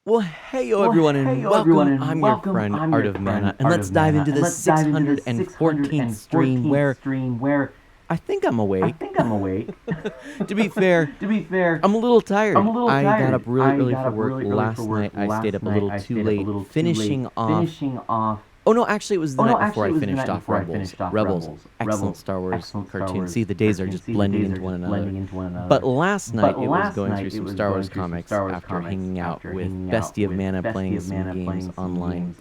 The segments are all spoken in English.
Well, hey everyone, and welcome. I'm your friend, Art of Mana, and let's dive into the 614th stream where I think I'm awake. To be fair, I'm a little tired. I got up really early for work last night. I stayed up a little too late finishing off. Oh no, actually it was the night before I finished off Rebels. Rebels, excellent Star Wars cartoon. See, the days are just blending into one another. But last night it was going through some Star Wars comics after hanging out with Bestie of Mana playing some games online.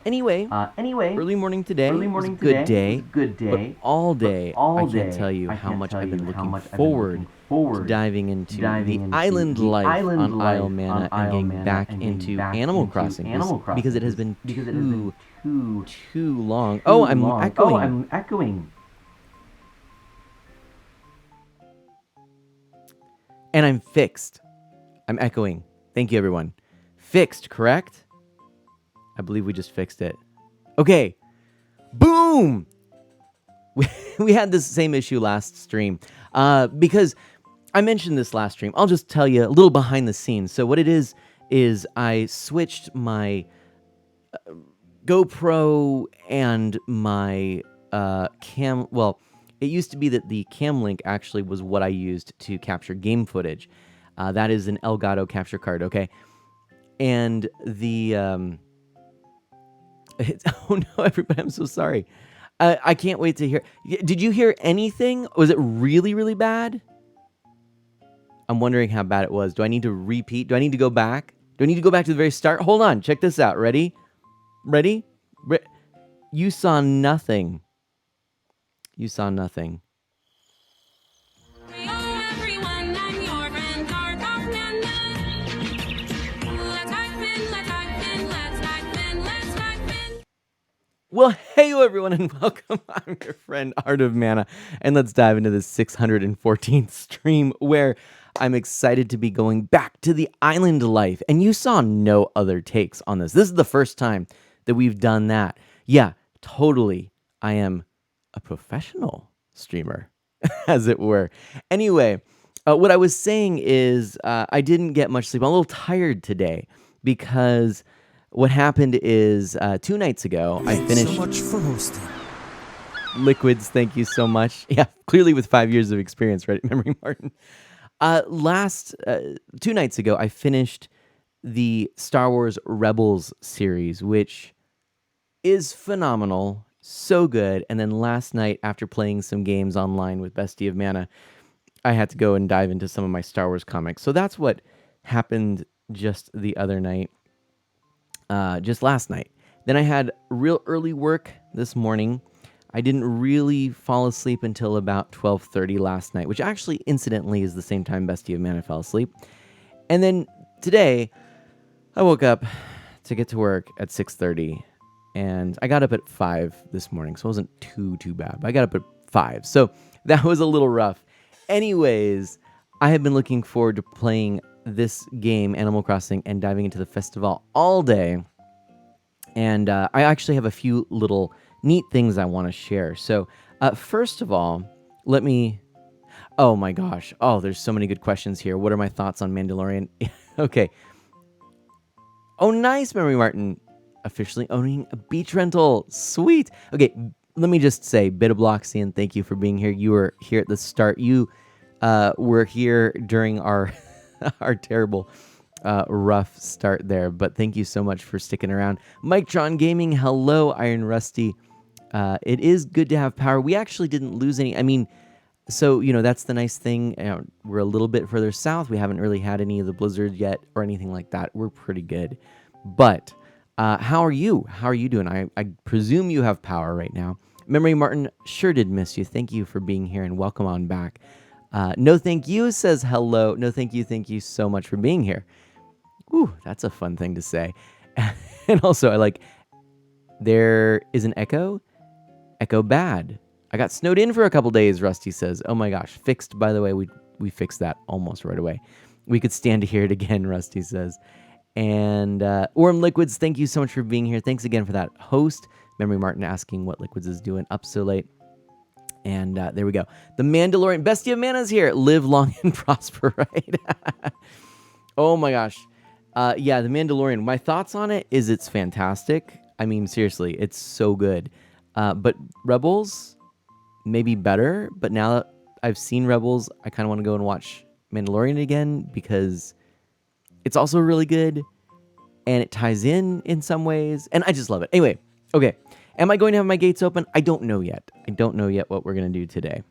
Anyway, early morning today was a good day, but all day I can't tell you how much I've been looking forward to diving into the island life on Isle Mana and getting back into Animal Crossing because it has been too long. Oh, I'm echoing. And I'm fixed. I'm echoing. Thank you, everyone. Fixed, correct? I believe we just fixed it. Okay. Boom! We had this same issue last stream because I mentioned this last stream. I'll just tell you a little behind the scenes. So what it is I switched my GoPro and my cam. Well, it used to be that the cam link actually was what I used to capture game footage. That is an Elgato capture card, okay? And the oh no, everybody, I'm so sorry. I can't wait to hear. Did you hear anything? Was it really, really bad? I'm wondering how bad it was. Do I need to repeat? Do I need to go back? Do I need to go back to the very start? Hold on. Check this out. Ready? Ready? You saw nothing. You saw nothing. Well, hey everyone, and welcome. I'm your friend, Art of Mana, and let's dive into this 614th stream where I'm excited to be going back to the island life. And you saw no other takes on this. This is the first time that we've done that. Yeah, totally. I am a professional streamer, as it were. Anyway, what I was saying is I didn't get much sleep. I'm a little tired today because what happened is 2 nights ago, I finished... so much for hosting. Liquids, thank you so much. Yeah, clearly with 5 years of experience, right? Memory Martin. 2 nights ago, I finished the Star Wars Rebels series, which is phenomenal, so good. And then last night, after playing some games online with Bestie of Mana, I had to go and dive into some of my Star Wars comics. So that's what happened just the other night. Just last night. Then I had real early work this morning. I didn't really fall asleep until about 12:30 last night, which actually, incidentally, is the same time Bestie of Mana fell asleep. And then today, I woke up to get to work at 6:30, and I got up at 5 this morning, so it wasn't too bad. But I got up at 5, so that was a little rough. Anyways, I have been looking forward to playing this game, Animal Crossing, and diving into the festival all day. And I actually have a few little neat things I want to share. So first of all, let me... Oh my gosh. Oh, there's so many good questions here. What are my thoughts on Mandalorian? Okay. Oh, nice, Memory Martin. Officially owning a beach rental. Sweet. Okay, let me just say, Bitabloxian, thank you for being here. You were here at the start. You were here during our... our terrible, rough start there, but thank you so much for sticking around. Mictron Gaming, hello, Iron Rusty. It is good to have power. We actually didn't lose any. I mean, so, that's the nice thing. We're a little bit further south. We haven't really had any of the blizzards yet or anything like that. We're pretty good. But how are you? How are you doing? I presume you have power right now. Memory Martin sure did miss you. Thank you for being here and welcome on back. No thank you says hello. No thank you so much for being here. Ooh, that's a fun thing to say. And also, I like, there is an echo. Echo bad. I got snowed in for a couple days, Rusty says. Oh my gosh, fixed, by the way. We fixed that almost right away. We could stand to hear it again, Rusty says. And Orm Liquids, thank you so much for being here. Thanks again for that host. Memory Martin asking what Liquids is doing up so late. And there we go. The Mandalorian, Bestie of Mana's here. Live long and prosper, right? Oh my gosh. Yeah, The Mandalorian. My thoughts on it is it's fantastic. I mean, seriously, it's so good. But Rebels, maybe better. But now that I've seen Rebels, I kind of want to go and watch Mandalorian again because it's also really good and it ties in some ways. And I just love it. Anyway, okay. Am I going to have my gates open? I don't know yet. I don't know yet what we're going to do today.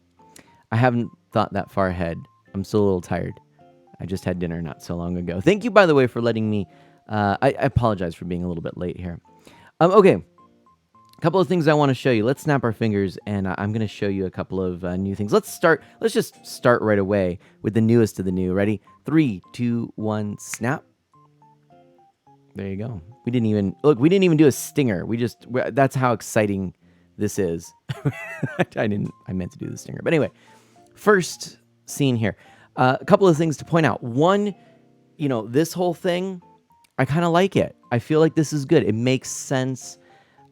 I haven't thought that far ahead. I'm still a little tired. I just had dinner not so long ago. Thank you, by the way, for letting me. I apologize for being a little bit late here. Okay. A couple of things I want to show you. Let's snap our fingers, and I'm going to show you a couple of new things. Let's just start right away with the newest of the new. Ready? 3, 2, 1, snap. There you go. We didn't even do a stinger. That's how exciting this is. I meant to do the stinger. But anyway, first scene here. A couple of things to point out. One, this whole thing, I kind of like it. I feel like this is good. It makes sense.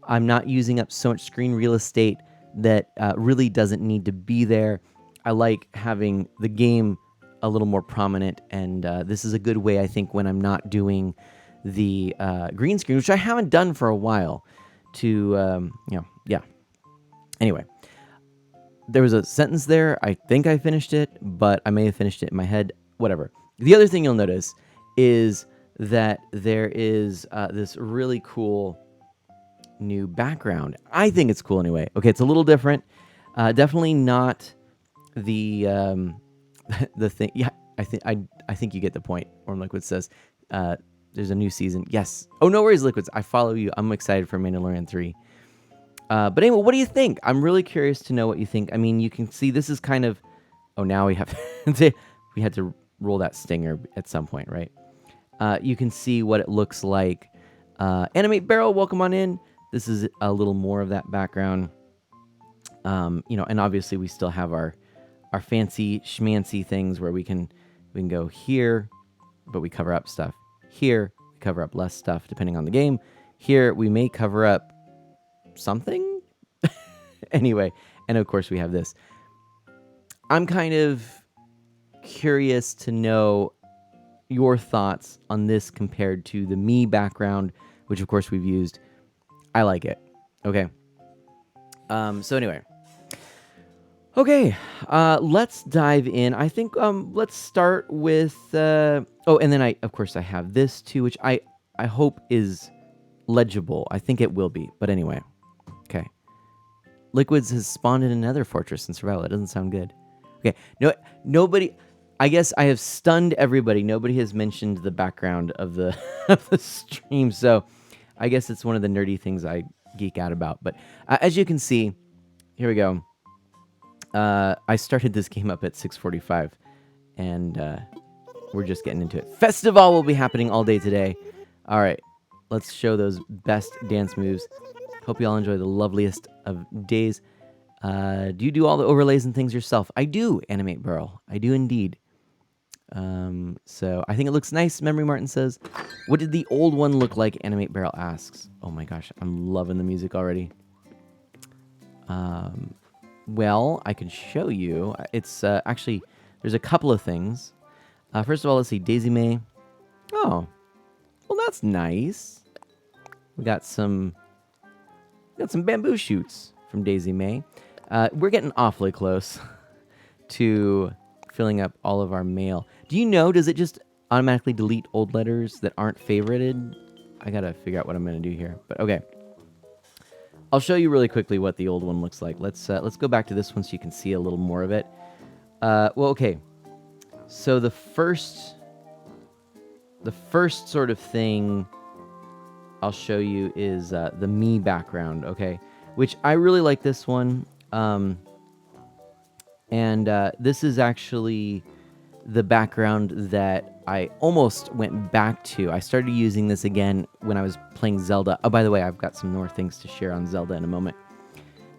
I'm not using up so much screen real estate that really doesn't need to be there. I like having the game a little more prominent, and this is a good way, I think, when I'm not doing the green screen, which I haven't done for a while, to, yeah. Anyway, there was a sentence there. I think I finished it, but I may have finished it in my head. Whatever. The other thing you'll notice is that there is this really cool new background. I think it's cool anyway. Okay, it's a little different. Definitely not the the thing. Yeah, I think you get the point. Orm Liquid says there's a new season. Yes. Oh, no worries, Liquids. I follow you. I'm excited for Mandalorian 3. But anyway, what do you think? I'm really curious to know what you think. I mean, you can see this is kind of... Oh, now we have to... We had to roll that stinger at some point, right? You can see what it looks like. Animate Barrel, welcome on in. This is a little more of that background. And obviously we still have our fancy schmancy things where we can go here, but we cover up stuff. Here, we cover up less stuff depending on the game. Here, we may cover up something. Anyway, and of course we have this. I'm kind of curious to know your thoughts on this compared to the me background, which of course we've used. I like it. Okay. So anyway. Okay, let's dive in. I think let's start with... and then of course I have this too, which I hope is legible. I think it will be, but anyway. Okay. Liquids has spawned in another fortress in survival. It doesn't sound good. Okay, nobody... I guess I have stunned everybody. Nobody has mentioned the background of the, of the stream, so I guess it's one of the nerdy things I geek out about. But as you can see, here we go. I started this game up at 6:45, and we're just getting into it. Festival will be happening all day today. All right, let's show those best dance moves. Hope you all enjoy the loveliest of days. Do you do all the overlays and things yourself? I do, Animate Burl. I do indeed. So I think it looks nice. Memory Martin says, "What did the old one look like?" Animate Barrel asks. Oh my gosh, I'm loving the music already. Well, I could show you. It's actually, there's a couple of things. First of all, let's see, Daisy May. Oh, well, that's nice. We got some bamboo shoots from Daisy May. We're getting awfully close to filling up all of our mail. Do you know, does it just automatically delete old letters that aren't favorited? I gotta figure out what I'm gonna do here, but okay. I'll show you really quickly what the old one looks like. Let's go back to this one so you can see a little more of it. Well, okay. So the first sort of thing I'll show you is the me background, okay? Which I really like this one. And this is actually the background that I almost went back to. I started using this again when I was playing Zelda. Oh, by the way, I've got some more things to share on Zelda in a moment.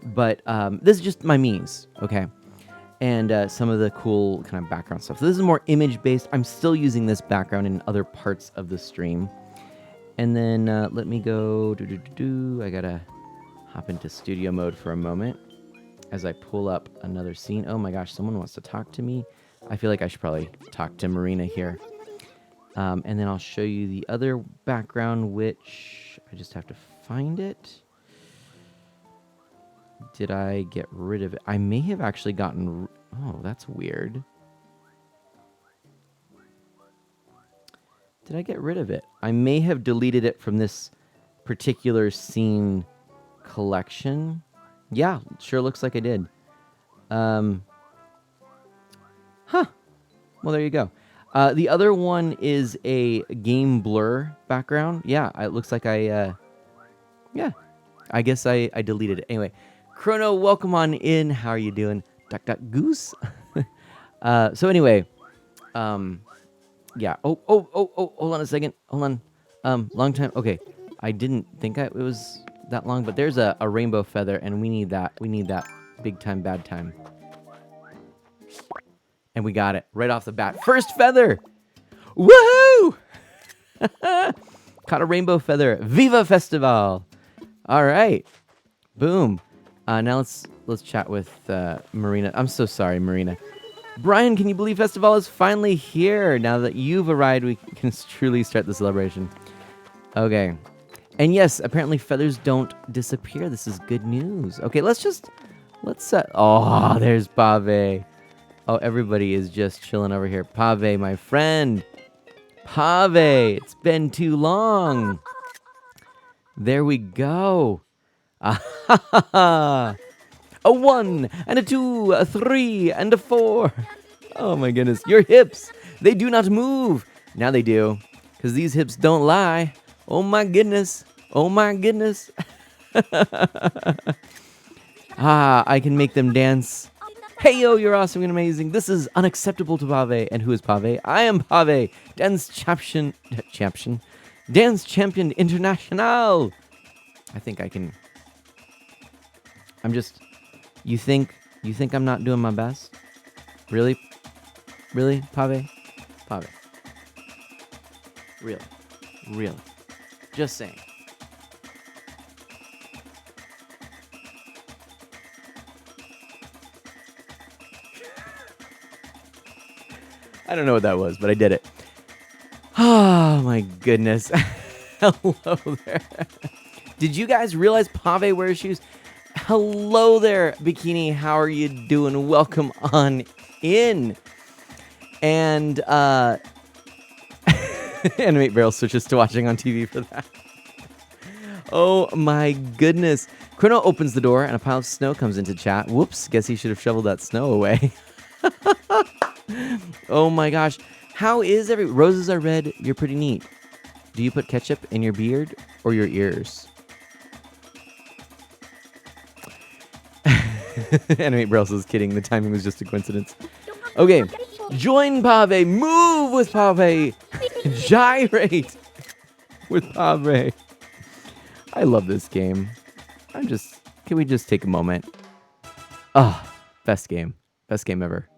But this is just my me's, okay? And some of the cool kind of background stuff. So this is more image-based. I'm still using this background in other parts of the stream. And then let me go... I gotta hop into studio mode for a moment as I pull up another scene. Oh my gosh, someone wants to talk to me. I feel like I should probably talk to Marina here. And then I'll show you the other background, which I just have to find it. Did I get rid of it? I may have actually gotten... Oh, that's weird. Did I get rid of it? I may have deleted it from this particular scene collection. Yeah, sure looks like I did. Huh. Well, there you go. The other one is a game blur background. Yeah, it looks like I... yeah, I guess I deleted it. Anyway, Chrono, welcome on in. How are you doing? Duck, duck, goose. So anyway, yeah. Oh, hold on a second. Hold on. Long time. Okay. I didn't think it was that long, but there's a rainbow feather, and we need that. We need that big time, bad time. And we got it right off the bat. First feather! Woohoo! Caught a rainbow feather. Viva Festival! All right. Boom. Now let's chat with Marina. I'm so sorry, Marina. Brian, can you believe Festival is finally here? Now that you've arrived, we can truly start the celebration. Okay. And yes, apparently feathers don't disappear. This is good news. Okay, let's oh, there's Pave. Oh, everybody is just chilling over here. Pave, my friend. Pave, it's been too long. There we go. A 1 and a 2, a 3 and a 4. Oh my goodness. Your hips, they do not move. Now they do, because these hips don't lie. Oh my goodness. Oh my goodness. I can make them dance. Hey yo, you're awesome and amazing. This is unacceptable to Pave. And who is Pave? I am Pave, dance champion. Dance champion international. I think I can. I'm just. You think I'm not doing my best? Really? Really, Pave? Pave. Really? Really? Just saying. I don't know what that was, but I did it. Oh my goodness. Hello there. Did you guys realize Pave wears shoes? Hello there, Bikini. How are you doing? Welcome on in. And Animate Barrel switches to watching on TV for that. Oh my goodness. Chrono opens the door and a pile of snow comes into chat. Whoops, guess he should have shoveled that snow away. Oh my gosh. How is roses are red, you're pretty neat. Do you put ketchup in your beard or your ears? Animate Braille is kidding. The timing was just a coincidence. Okay. Join Pave. Move with Pave. Gyrate with Pave. I love this game. Can we just take a moment? Ah, best game. Best game ever.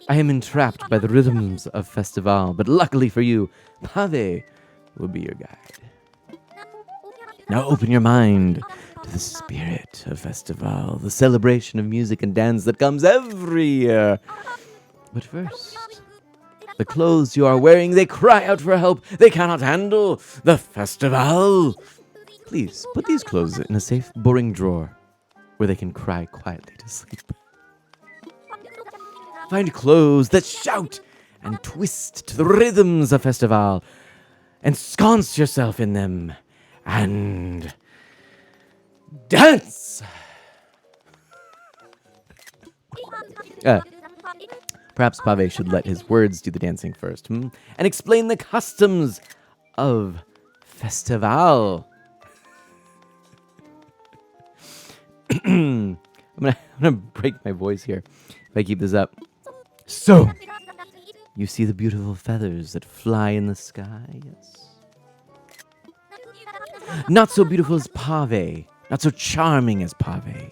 I am entrapped by the rhythms of Festival, but luckily for you, Pave will be your guide. Now open your mind to the spirit of Festival, the celebration of music and dance that comes every year. But first, the clothes you are wearing, they cry out for help. They cannot handle the Festival. Please put these clothes in a safe, boring drawer where they can cry quietly to sleep. Find clothes that shout and twist to the rhythms of Festival. Ensconce yourself in them and dance! Perhaps Pave should let his words do the dancing first, and explain the customs of Festival. I'm gonna break my voice here if I keep this up. So, you see the beautiful feathers that fly in the sky? Yes. Not so beautiful as Pave, not so charming as Pave,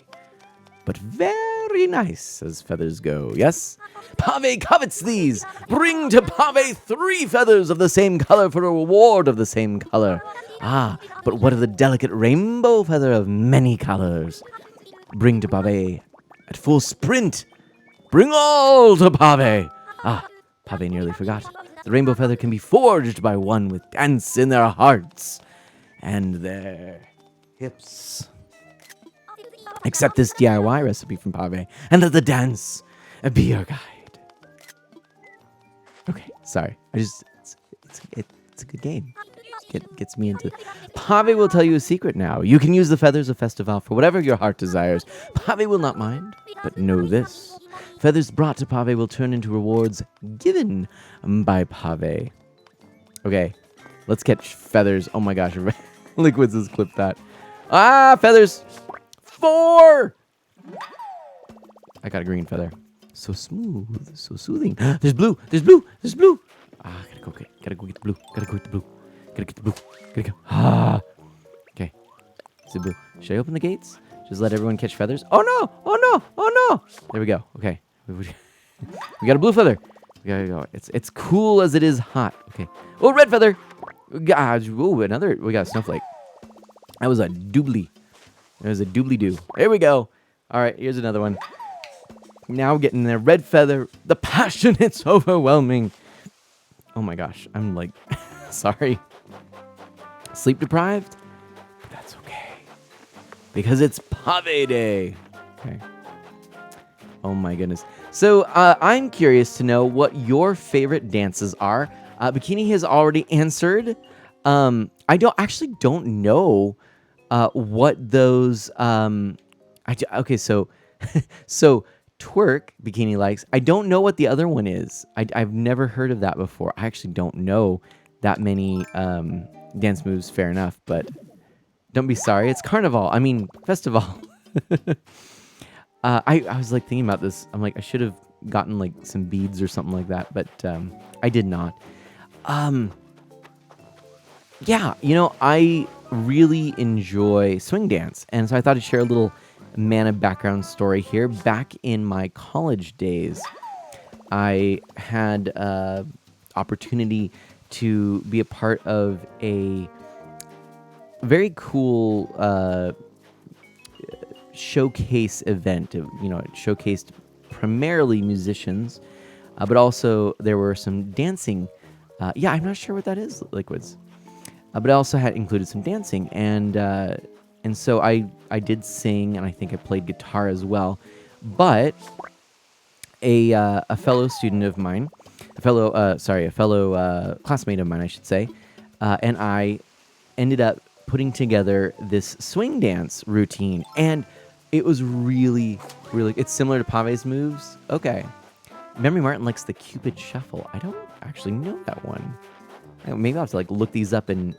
but very nice as feathers go, yes? Pave covets these! Bring to Pave 3 feathers of the same color for a reward of the same color. Ah, but what of the delicate rainbow feather of many colors? Bring to Pave at full sprint. Bring all to Pave! Ah, Pave nearly forgot. The rainbow feather can be forged by one with dance in their hearts and their hips. Accept this DIY recipe from Pave, and let the dance be your guide. Okay, sorry. It's a good game. Gets me into. Pave will tell you a secret now. You can use the feathers of Festival for whatever your heart desires. Pave will not mind, but know this: feathers brought to Pave will turn into rewards given by Pave. Okay, let's catch feathers. Oh my gosh, Liquids has clipped that. Ah, feathers. 4. I got a green feather. So smooth, so soothing. There's blue. There's blue. There's blue. Ah, gotta go get the blue. Gotta go get the blue. Gotta get the blue. Gotta go. Ah. Okay. It's the blue. Should I open the gates? Just let everyone catch feathers. Oh no! Oh no! Oh no! There we go. Okay. We got a blue feather. We gotta go. It's cool as it is hot. Okay. Oh, red feather. God. Ooh, another. We got a snowflake. That was a doobly. It was a doobly-doo. There we go. All right, here's another one. Now getting there. Red feather. The passion, it's overwhelming. Oh my gosh. I'm like, sorry. Sleep deprived? But that's okay. Because it's Pave Day. Okay. Oh my goodness. So I'm curious to know what your favorite dances are. Bikini has already answered. I don't know what those okay, so so twerk Bikini likes. I don't know what the other one is. I've never heard of that before. I actually don't know that many dance moves. Fair enough, but don't be sorry. It's Carnival. I mean Festival. I was like thinking about this. I'm like, I should have gotten like some beads or something like that, but I did not. Yeah, I really enjoy swing dance, and so I thought I'd share a little mana background story here. Back in my college days, I had opportunity to be a part of a very cool showcase event. It showcased primarily musicians, but also there were some dancing. Yeah, I'm not sure what that is, Liquids. But I also had included some dancing, and so I did sing, and I think I played guitar as well. But a fellow student of mine, a fellow classmate of mine, I should say, and I ended up putting together this swing dance routine, and it was really, really. It's similar to Pave's moves. Okay, Memory Martin likes the Cupid Shuffle. I don't actually know that one. Maybe I'll have to look these up and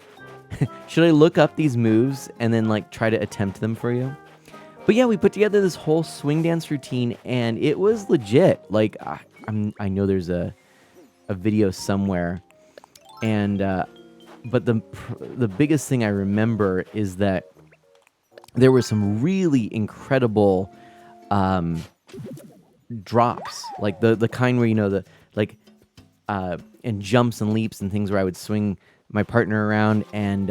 should I look up these moves and then try to attempt them for you? But yeah, we put together this whole swing dance routine, and it was legit. I know there's a video somewhere, and but the biggest thing I remember is that there were some really incredible drops, like the kind where and jumps and leaps and things where I would swing my partner around, and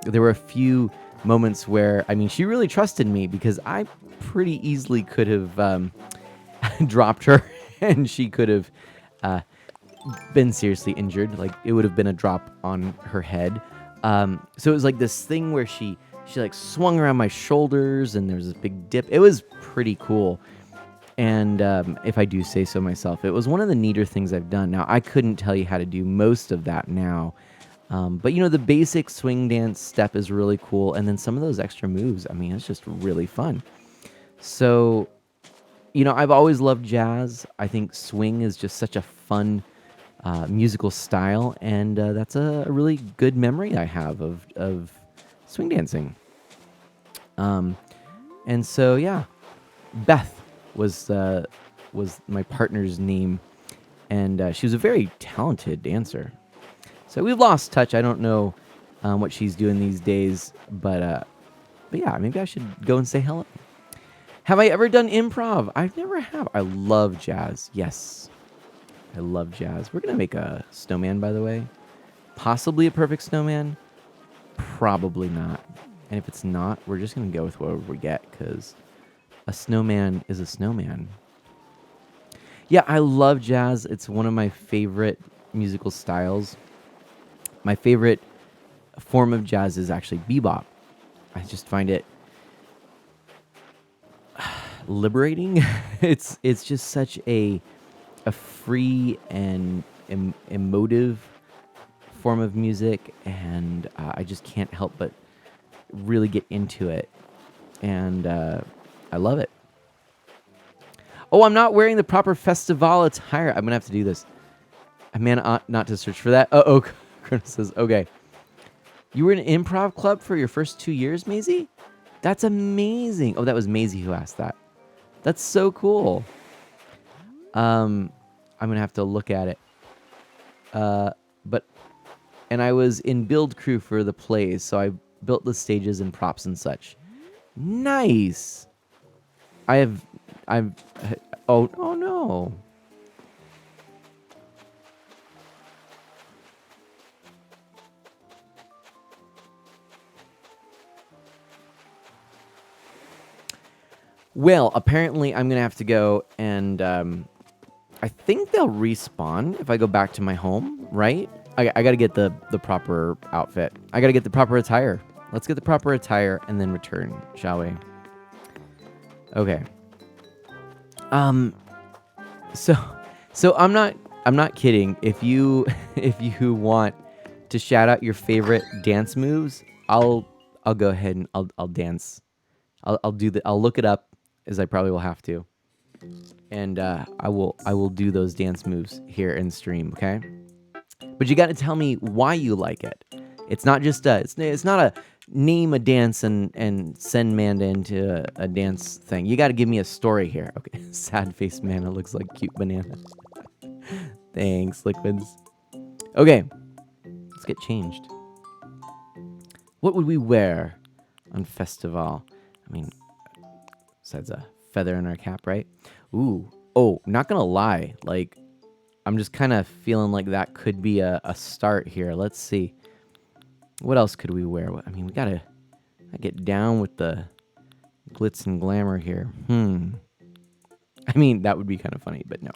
there were a few moments where, she really trusted me because I pretty easily could have dropped her and she could have been seriously injured. It would have been a drop on her head. So it was this thing where she swung around my shoulders, and there was this big dip. It was pretty cool. And if I do say so myself, it was one of the neater things I've done. Now, I couldn't tell you how to do most of that now. But, the basic swing dance step is really cool. And then some of those extra moves, it's just really fun. So, I've always loved jazz. I think swing is just such a fun musical style. And that's a really good memory I have of swing dancing. And so, yeah, Beth was my partner's name, and she was a very talented dancer. So we've lost touch. I don't know what she's doing these days, but yeah, maybe I should go and say hello. Have I ever done improv? I've never have. I love jazz. Yes, I love jazz. We're gonna make a snowman, by the way. Possibly a perfect snowman. Probably not. And if it's not, we're just gonna go with whatever we get, because a snowman is a snowman. Yeah, I love jazz. It's one of my favorite musical styles. My favorite form of jazz is actually bebop. I just find it liberating. It's just such a free and emotive form of music, and I just can't help but really get into it, and I love it. Oh, I'm not wearing the proper festival attire. I'm gonna have to do this. I man ought not to search for that. Oh, Chris says, okay. You were in an improv club for your first 2 years, Maisie? That's amazing. Oh, that was Maisie who asked that. That's so cool. I'm gonna have to look at it. But and I was in build crew for the plays, so I built the stages and props and such. Nice. I've oh no. Well, apparently I'm gonna have to go, and I think they'll respawn if I go back to my home, right? I gotta get the proper outfit. I gotta get the proper attire. Let's get the proper attire and then return, shall we? Okay. So I'm not kidding. If you if you want to shout out your favorite dance moves, I'll go ahead and I'll dance. I'll do the I'll look it up, as I probably will have to, and I will do those dance moves here in stream. Okay, but you got to tell me why you like it. It's not just it's not a name a dance and send Manda into a dance thing. You got to give me a story here. Okay, sad face Manda looks like cute banana. Thanks, Liquids. Okay, let's get changed. What would we wear on festival? I mean, besides a feather in our cap, right? Ooh. Oh, not gonna lie. Like, I'm just kind of feeling like that could be a start here. Let's see. What else could we wear? I mean, we gotta get down with the glitz and glamour here. I mean, that would be kind of funny, but no.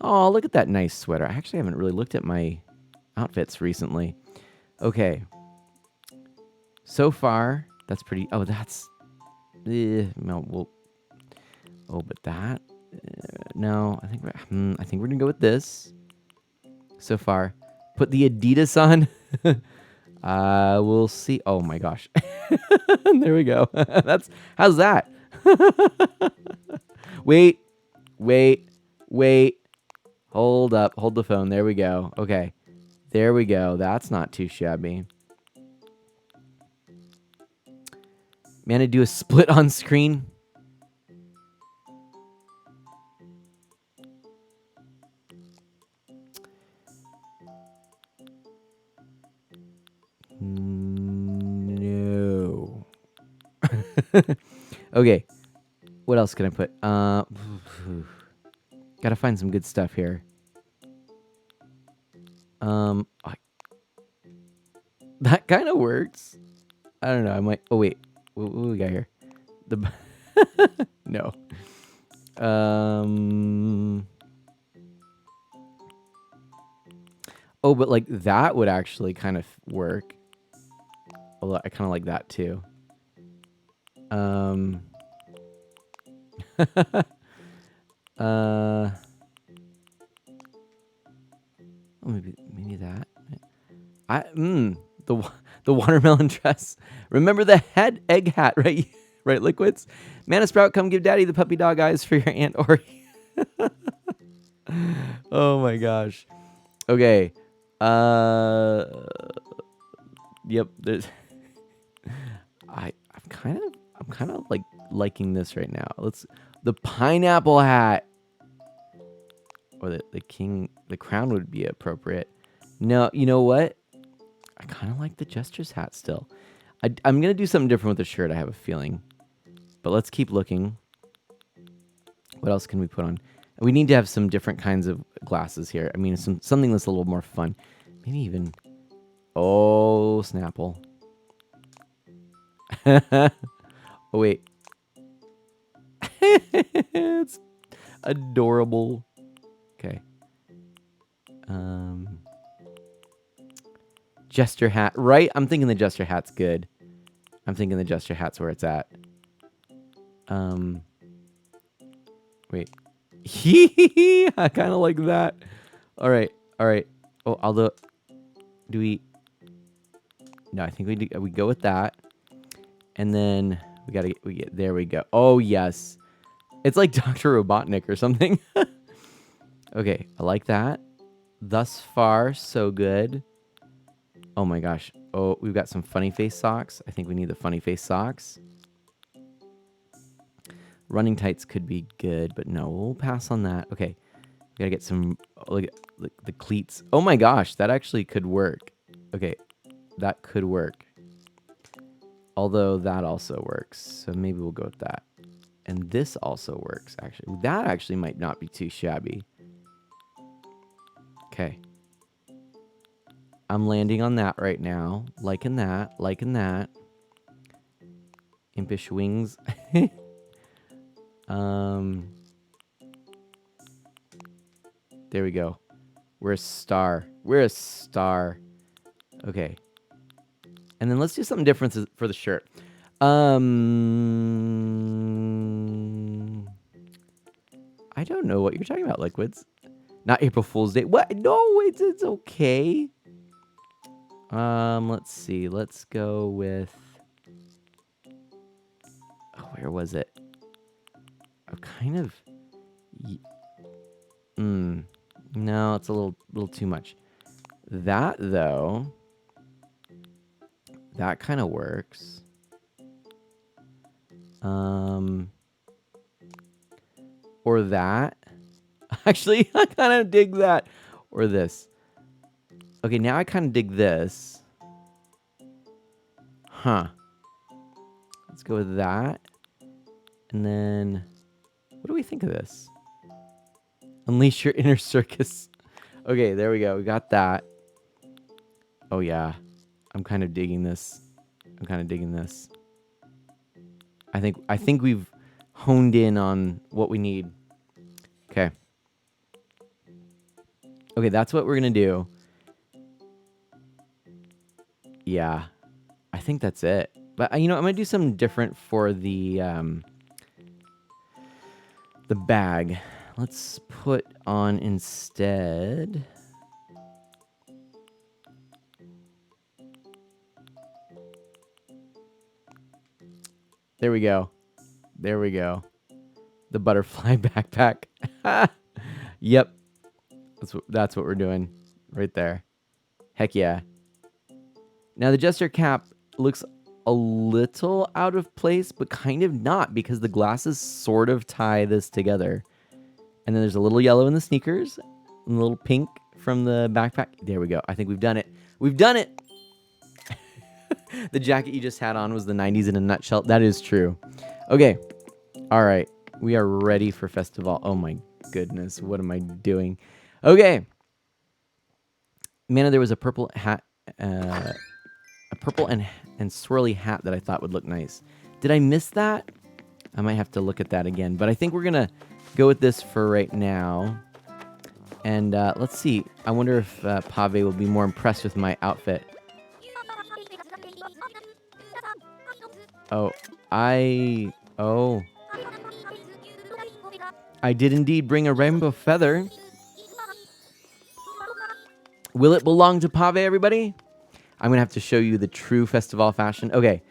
Oh, look at that nice sweater. I actually haven't really looked at my outfits recently. Okay. So far, that's pretty... Oh, that's... no, well... Oh, but that... no, I think we're gonna go with this. So far. Put the Adidas on. We'll see. Oh my gosh. There we go. How's that? Wait. Hold up. Hold the phone. There we go. Okay. There we go. That's not too shabby. Man, to do a split on screen. No. Okay. What else can I put? Gotta find some good stuff here. That kind of works. I don't know. I might. Oh wait. What we got here? The no. Oh, but like that would actually kind of work. Although I kind of like that too. Oh, maybe that. The watermelon dress. Remember the egg hat, right? Right, Liquids. Mana Sprout, come give Daddy the puppy dog eyes for your Aunt Ori. Oh my gosh. Okay. Yep. There's. I'm kind of like liking this right now. The pineapple hat, or the crown would be appropriate. No, you know what? I kind of like the Jester's hat still. I'm gonna do something different with the shirt. I have a feeling, but let's keep looking. What else can we put on? We need to have some different kinds of glasses here. I mean, something that's a little more fun. Maybe even. Oh, Snapple. Oh wait. It's adorable. Okay. Jester hat, right? I'm thinking the Jester hat's good. I'm thinking the Jester hat's where it's at. Wait. I kind of like that. All right. All right. Oh, although, do we? No, I think we go with that, and then we get there. We go. Oh yes, it's like Dr. Robotnik or something. Okay, I like that. Thus far, so good. Oh my gosh. Oh, we've got some funny face socks. I think we need the funny face socks. Running tights could be good, but no, we'll pass on that. Okay, we gotta get some, look at the cleats. Oh my gosh, that actually could work. Okay, that could work. Although that also works, so maybe we'll go with that. And this also works, actually. That actually might not be too shabby. Okay. I'm landing on that right now. Liking that, liking that. Impish wings. There we go. We're a star. We're a star. Okay. And then let's do something different for the shirt. I don't know what you're talking about, Liquids. Not April Fool's Day. What? No, it's okay. Let's see. Let's go with... Oh, where was it? Oh, kind of... No, it's a little too much. That, though... That kind of works. Or that. Actually, I kind of dig that. Or this. Okay, now I kind of dig this. Huh. Let's go with that. And then, what do we think of this? Unleash your inner circus. Okay, there we go. We got that. Oh, yeah. I'm kind of digging this. I'm kind of digging this. I think we've honed in on what we need. Okay. Okay, that's what we're going to do. Yeah. I think that's it. But, you know, I'm going to do something different for the bag. Let's put on instead... There we go. There we go. The butterfly backpack. Yep. That's what we're doing right there. Heck yeah. Now the Jester cap looks a little out of place, but kind of not, because the glasses sort of tie this together. And then there's a little yellow in the sneakers, and a little pink from the backpack. There we go. I think we've done it. We've done it. The jacket you just had on was the 90s in a nutshell. That is true. Okay. All right. We are ready for festival. Oh my goodness. What am I doing? Okay. Mana, there was a purple hat, a purple and swirly hat that I thought would look nice. Did I miss that? I might have to look at that again. But I think we're going to go with this for right now. And let's see. I wonder if Pave will be more impressed with my outfit. Oh, I did indeed bring a rainbow feather. Will it belong to Pave, everybody? I'm going to have to show you the true festival fashion. Okay.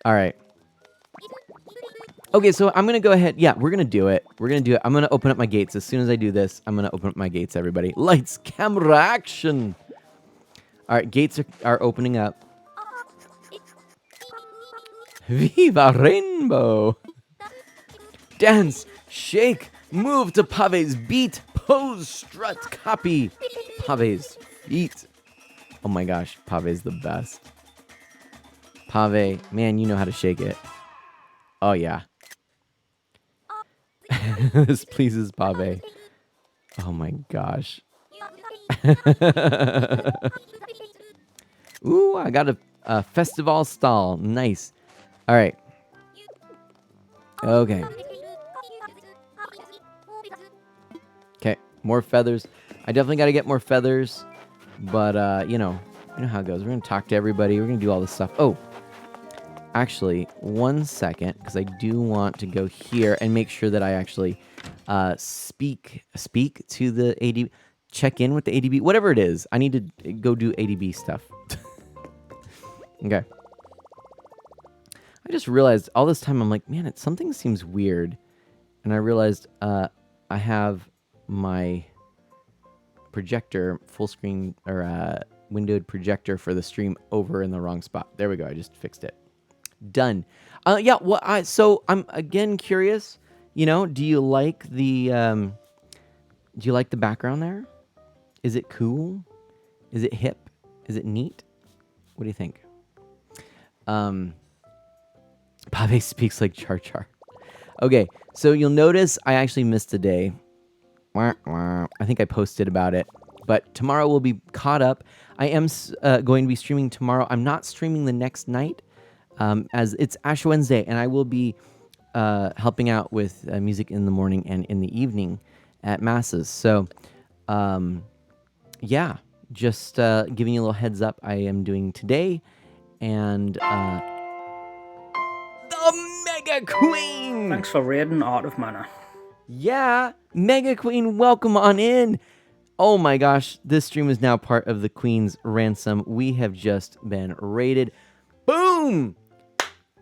All right. Okay, so I'm going to go ahead. Yeah, we're going to do it. We're going to do it. I'm going to open up my gates. As soon as I do this, I'm going to open up my gates, everybody. Lights, camera, action. All right, gates are opening up. Viva Rainbow! Dance, shake, move to Pave's beat, pose, strut, copy Pave's feet. Oh my gosh, Pave's the best. Pave, man, you know how to shake it. Oh yeah. This pleases Pave. Oh my gosh. Ooh, I got a festival stall. Nice. All right. Okay. Okay, more feathers. I definitely got to get more feathers, but, you know, You know how it goes. We're going to talk to everybody. We're going to do all this stuff. Oh, actually, 1 second, because I do want to go here and make sure that I actually speak to the ADB, check in with the ADB, whatever it is. I need to go do ADB stuff. Okay. I just realized all this time, I'm like, man, something seems weird. And I realized I have my projector, full screen, or windowed projector for the stream over in the wrong spot. There we go. I just fixed it. Done. Yeah. Well, so I'm again curious. You know, do you like the background there? Is it cool? Is it hip? Is it neat? What do you think? Pave speaks like Char Char. Okay, so you'll notice I actually missed a day. I think I posted about it, but tomorrow we'll be caught up. I am going to be streaming tomorrow. I'm not streaming the next night, as it's Ash Wednesday, and I will be helping out with music in the morning and in the evening at masses. So, yeah, just giving you a little heads up. I am doing today, and the Mega Queen. Thanks for raiding Art of Mana. Yeah, Mega Queen, welcome on in. Oh my gosh, this stream is now part of the Queen's Ransom. We have just been raided. Boom!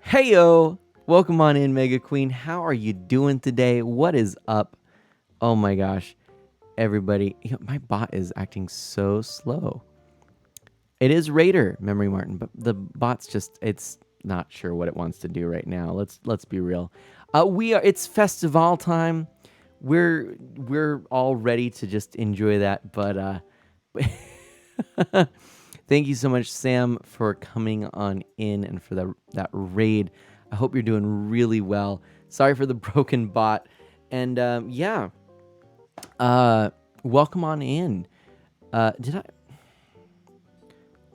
Heyo! Welcome on in, Mega Queen. How are you doing today? What is up? Oh my gosh, everybody. You know, my bot is acting so slow. It is Raider, Memory Martin, but the bot's just, it's not sure what it wants to do right now. Let's be real. It's festival time. We're all ready to just enjoy that, but thank you so much, Sam, for coming on in and for that raid. I hope you're doing really well. Sorry for the broken bot, and yeah, welcome on in. I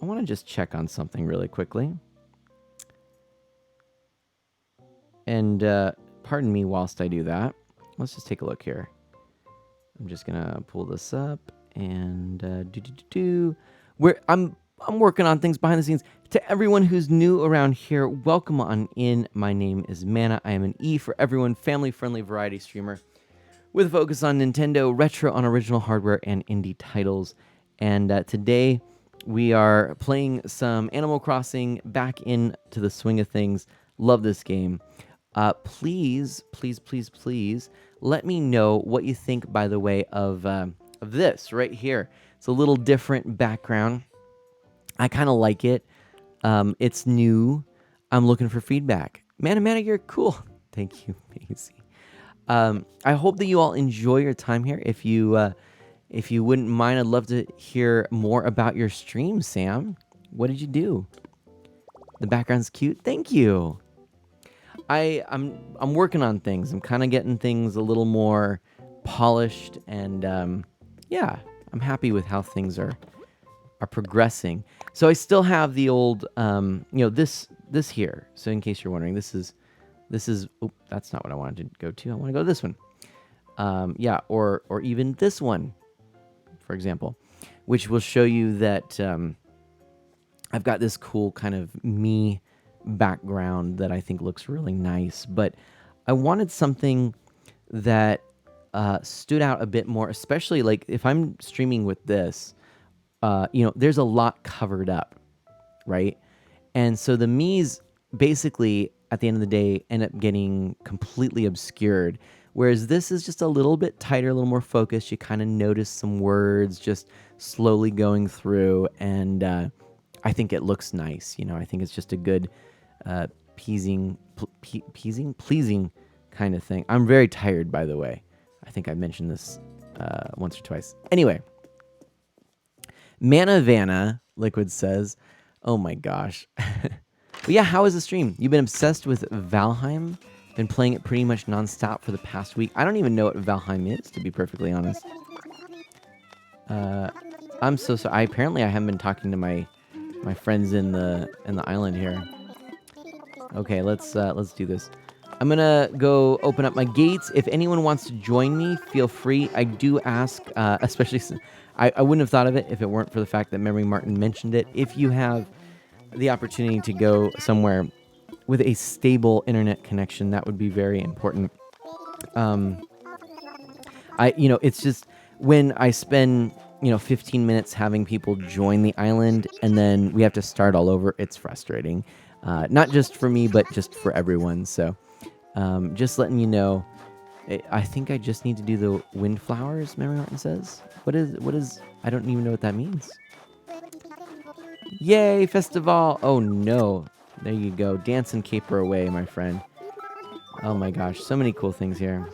want to just check on something really quickly. And pardon me whilst I do that. Let's just take a look here. I'm just gonna pull this up and I'm working on things behind the scenes. To everyone who's new around here, welcome on in. My name is Mana. I am an E for everyone, family-friendly variety streamer with a focus on Nintendo, retro on original hardware, and indie titles. And today we are playing some Animal Crossing, back into the swing of things. Love this game. Please let me know what you think, by the way, of this right here. It's a little different background. I kind of like it. It's new. I'm looking for feedback. Mana, you're cool. Thank you, Maisie. I hope that you all enjoy your time here. If you wouldn't mind, I'd love to hear more about your stream, Sam. What did you do? The background's cute. Thank you. I'm working on things. I'm kind of getting things a little more polished, and yeah, I'm happy with how things are progressing. So I still have the old, this here. So in case you're wondering, this is. Oh, that's not what I wanted to go to. I want to go to this one. Yeah, or even this one, for example, which will show you that I've got this cool kind of me background that I think looks really nice, but I wanted something that stood out a bit more, especially like if I'm streaming with this, there's a lot covered up, right? And so the me's basically at the end of the day end up getting completely obscured, whereas this is just a little bit tighter, a little more focused. You kind of notice some words just slowly going through, and I think it looks nice. I think it's just a good pleasing kind of thing. I'm very tired, by the way. I think I mentioned this once or twice. Anyway, Manavana Liquid says, "Oh my gosh." But yeah, how is the stream? You've been obsessed with Valheim? Been playing it pretty much nonstop for the past week. I don't even know what Valheim is, to be perfectly honest. I'm so sorry. Apparently I haven't been talking to my friends in the island here. Okay, let's do this. I'm going to go open up my gates. If anyone wants to join me, feel free. I do ask, especially since I wouldn't have thought of it if it weren't for the fact that Memory Martin mentioned it. If you have the opportunity to go somewhere with a stable internet connection, that would be very important. It's just when I spend, 15 minutes having people join the island and then we have to start all over, it's frustrating. Not just for me, but just for everyone. So, just letting you know, I think I just need to do the windflowers, Memory Martin says. I don't even know what that means. Yay, festival! Oh no. There you go. Dance and caper away, my friend. Oh my gosh, so many cool things here.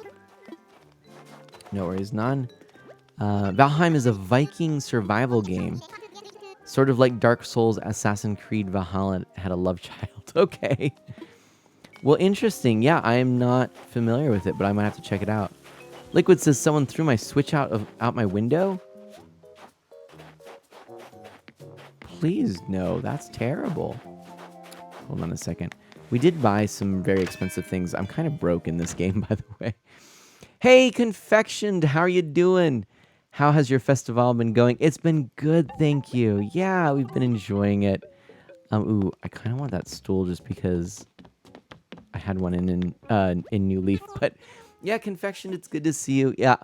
No worries, none. Valheim is a Viking survival game. Sort of like Dark Souls, Assassin's Creed Valhalla had a love child. Okay. Well, interesting. Yeah, I am not familiar with it, but I might have to check it out. Liquid says someone threw my Switch out my window. Please, no. That's terrible. Hold on a second. We did buy some very expensive things. I'm kind of broke in this game, by the way. Hey, Confectioned, how are you doing? How has your festival been going? It's been good, thank you. Yeah, we've been enjoying it. Ooh, I kind of want that stool just because I had one in New Leaf. But yeah, Confectioned, it's good to see you. Yeah,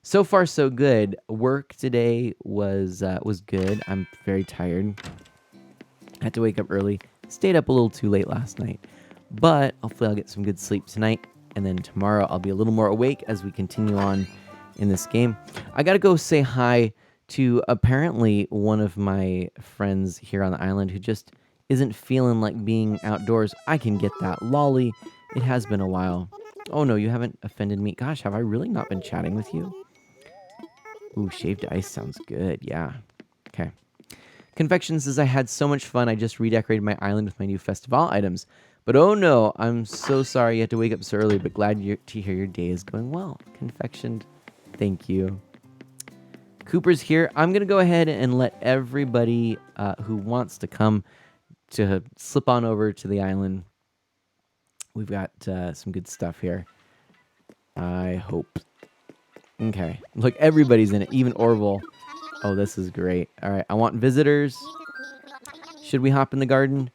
so far so good. Work today was good. I'm very tired. I had to wake up early. Stayed up a little too late last night. But hopefully I'll get some good sleep tonight. And then tomorrow I'll be a little more awake as we continue on in this game. I got to go say hi to apparently one of my friends here on the island who just isn't feeling like being outdoors. I can get that. Lolly, it has been a while. Oh no, you haven't offended me. Gosh, have I really not been chatting with you? Ooh, shaved ice sounds good. Yeah. Okay. Confection says, I had so much fun. I just redecorated my island with my new festival items. But oh no, I'm so sorry you had to wake up so early, but glad to hear your day is going well. Confectioned, thank you. Cooper's here. I'm going to go ahead and let everybody who wants to come to slip on over to the island. We've got some good stuff here. I hope. Okay. Look, everybody's in it, even Orville. Oh, this is great. All right, I want visitors. Should we hop in the garden?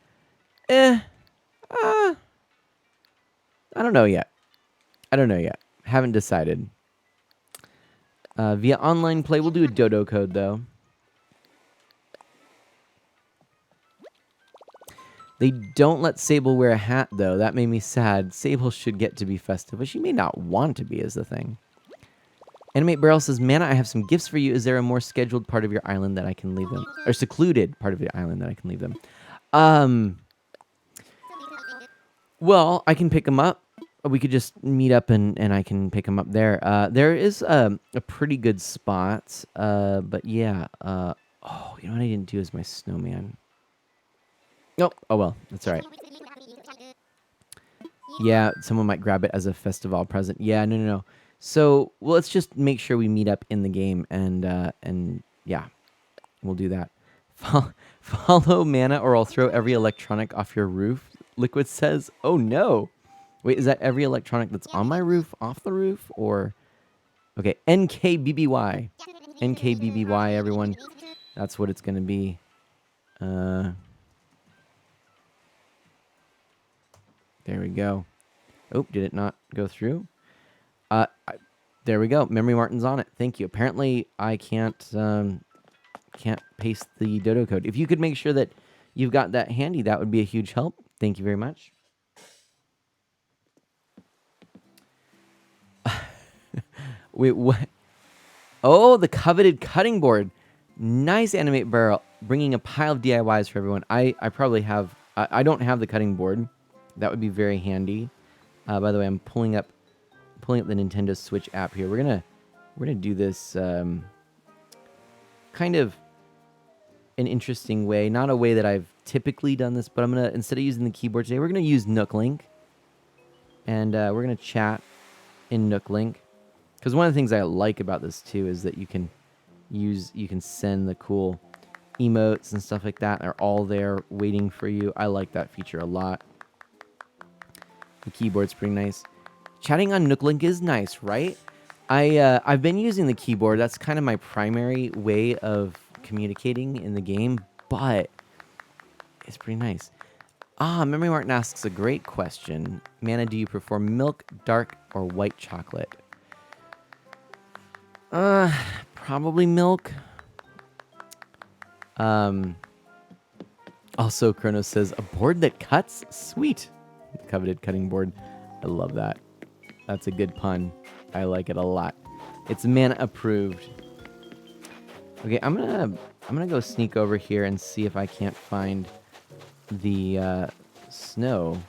I don't know yet. Haven't decided. Via online play, we'll do a dodo code, though. They don't let Sable wear a hat, though. That made me sad. Sable should get to be festive, but she may not want to be, is the thing. Animate Barrel says, Mana, I have some gifts for you. Is there a more scheduled part of your island that I can leave them? Or secluded part of your island that I can leave them? Well, I can pick them up. We could just meet up and I can pick them up there. There is a pretty good spot. But yeah. Oh, you know what I didn't do is my snowman. Nope. Oh, well. That's all right. Yeah, someone might grab it as a festival present. Yeah, no. So, well, let's just make sure we meet up in the game, and yeah, we'll do that. Follow Mana, or I'll throw every electronic off your roof. Liquid says, "Oh no, wait, is that every electronic that's on my roof, off the roof, or?" Okay, NKBBY, NKBBY, everyone. That's what it's gonna be. There we go. Oh, did it not go through? There we go. Memory Martin's on it. Thank you. Apparently, I can't paste the dodo code. If you could make sure that you've got that handy, that would be a huge help. Thank you very much. Wait, what? Oh, the coveted cutting board. Nice, Animate Barrel. Bringing a pile of DIYs for everyone. I probably have... I don't have the cutting board. That would be very handy. By the way, I'm pulling up the Nintendo Switch app here. We're gonna do this kind of an interesting way. Not a way that I've typically done this, but I'm gonna, instead of using the keyboard today, we're gonna use Nook Link. And we're gonna chat in Nook Link. Because one of the things I like about this too is that you can send the cool emotes and stuff like that. They're all there waiting for you. I like that feature a lot. The keyboard's pretty nice. Chatting on Nooklink is nice, right? I've been using the keyboard. That's kind of my primary way of communicating in the game, but it's pretty nice. Memory Martin asks a great question. Mana, do you prefer milk, dark, or white chocolate? Probably milk. Also, Kronos says, a board that cuts? Sweet. The coveted cutting board. I love that. That's a good pun. I like it a lot. It's mana approved. Okay, I'm gonna go sneak over here and see if I can't find the snow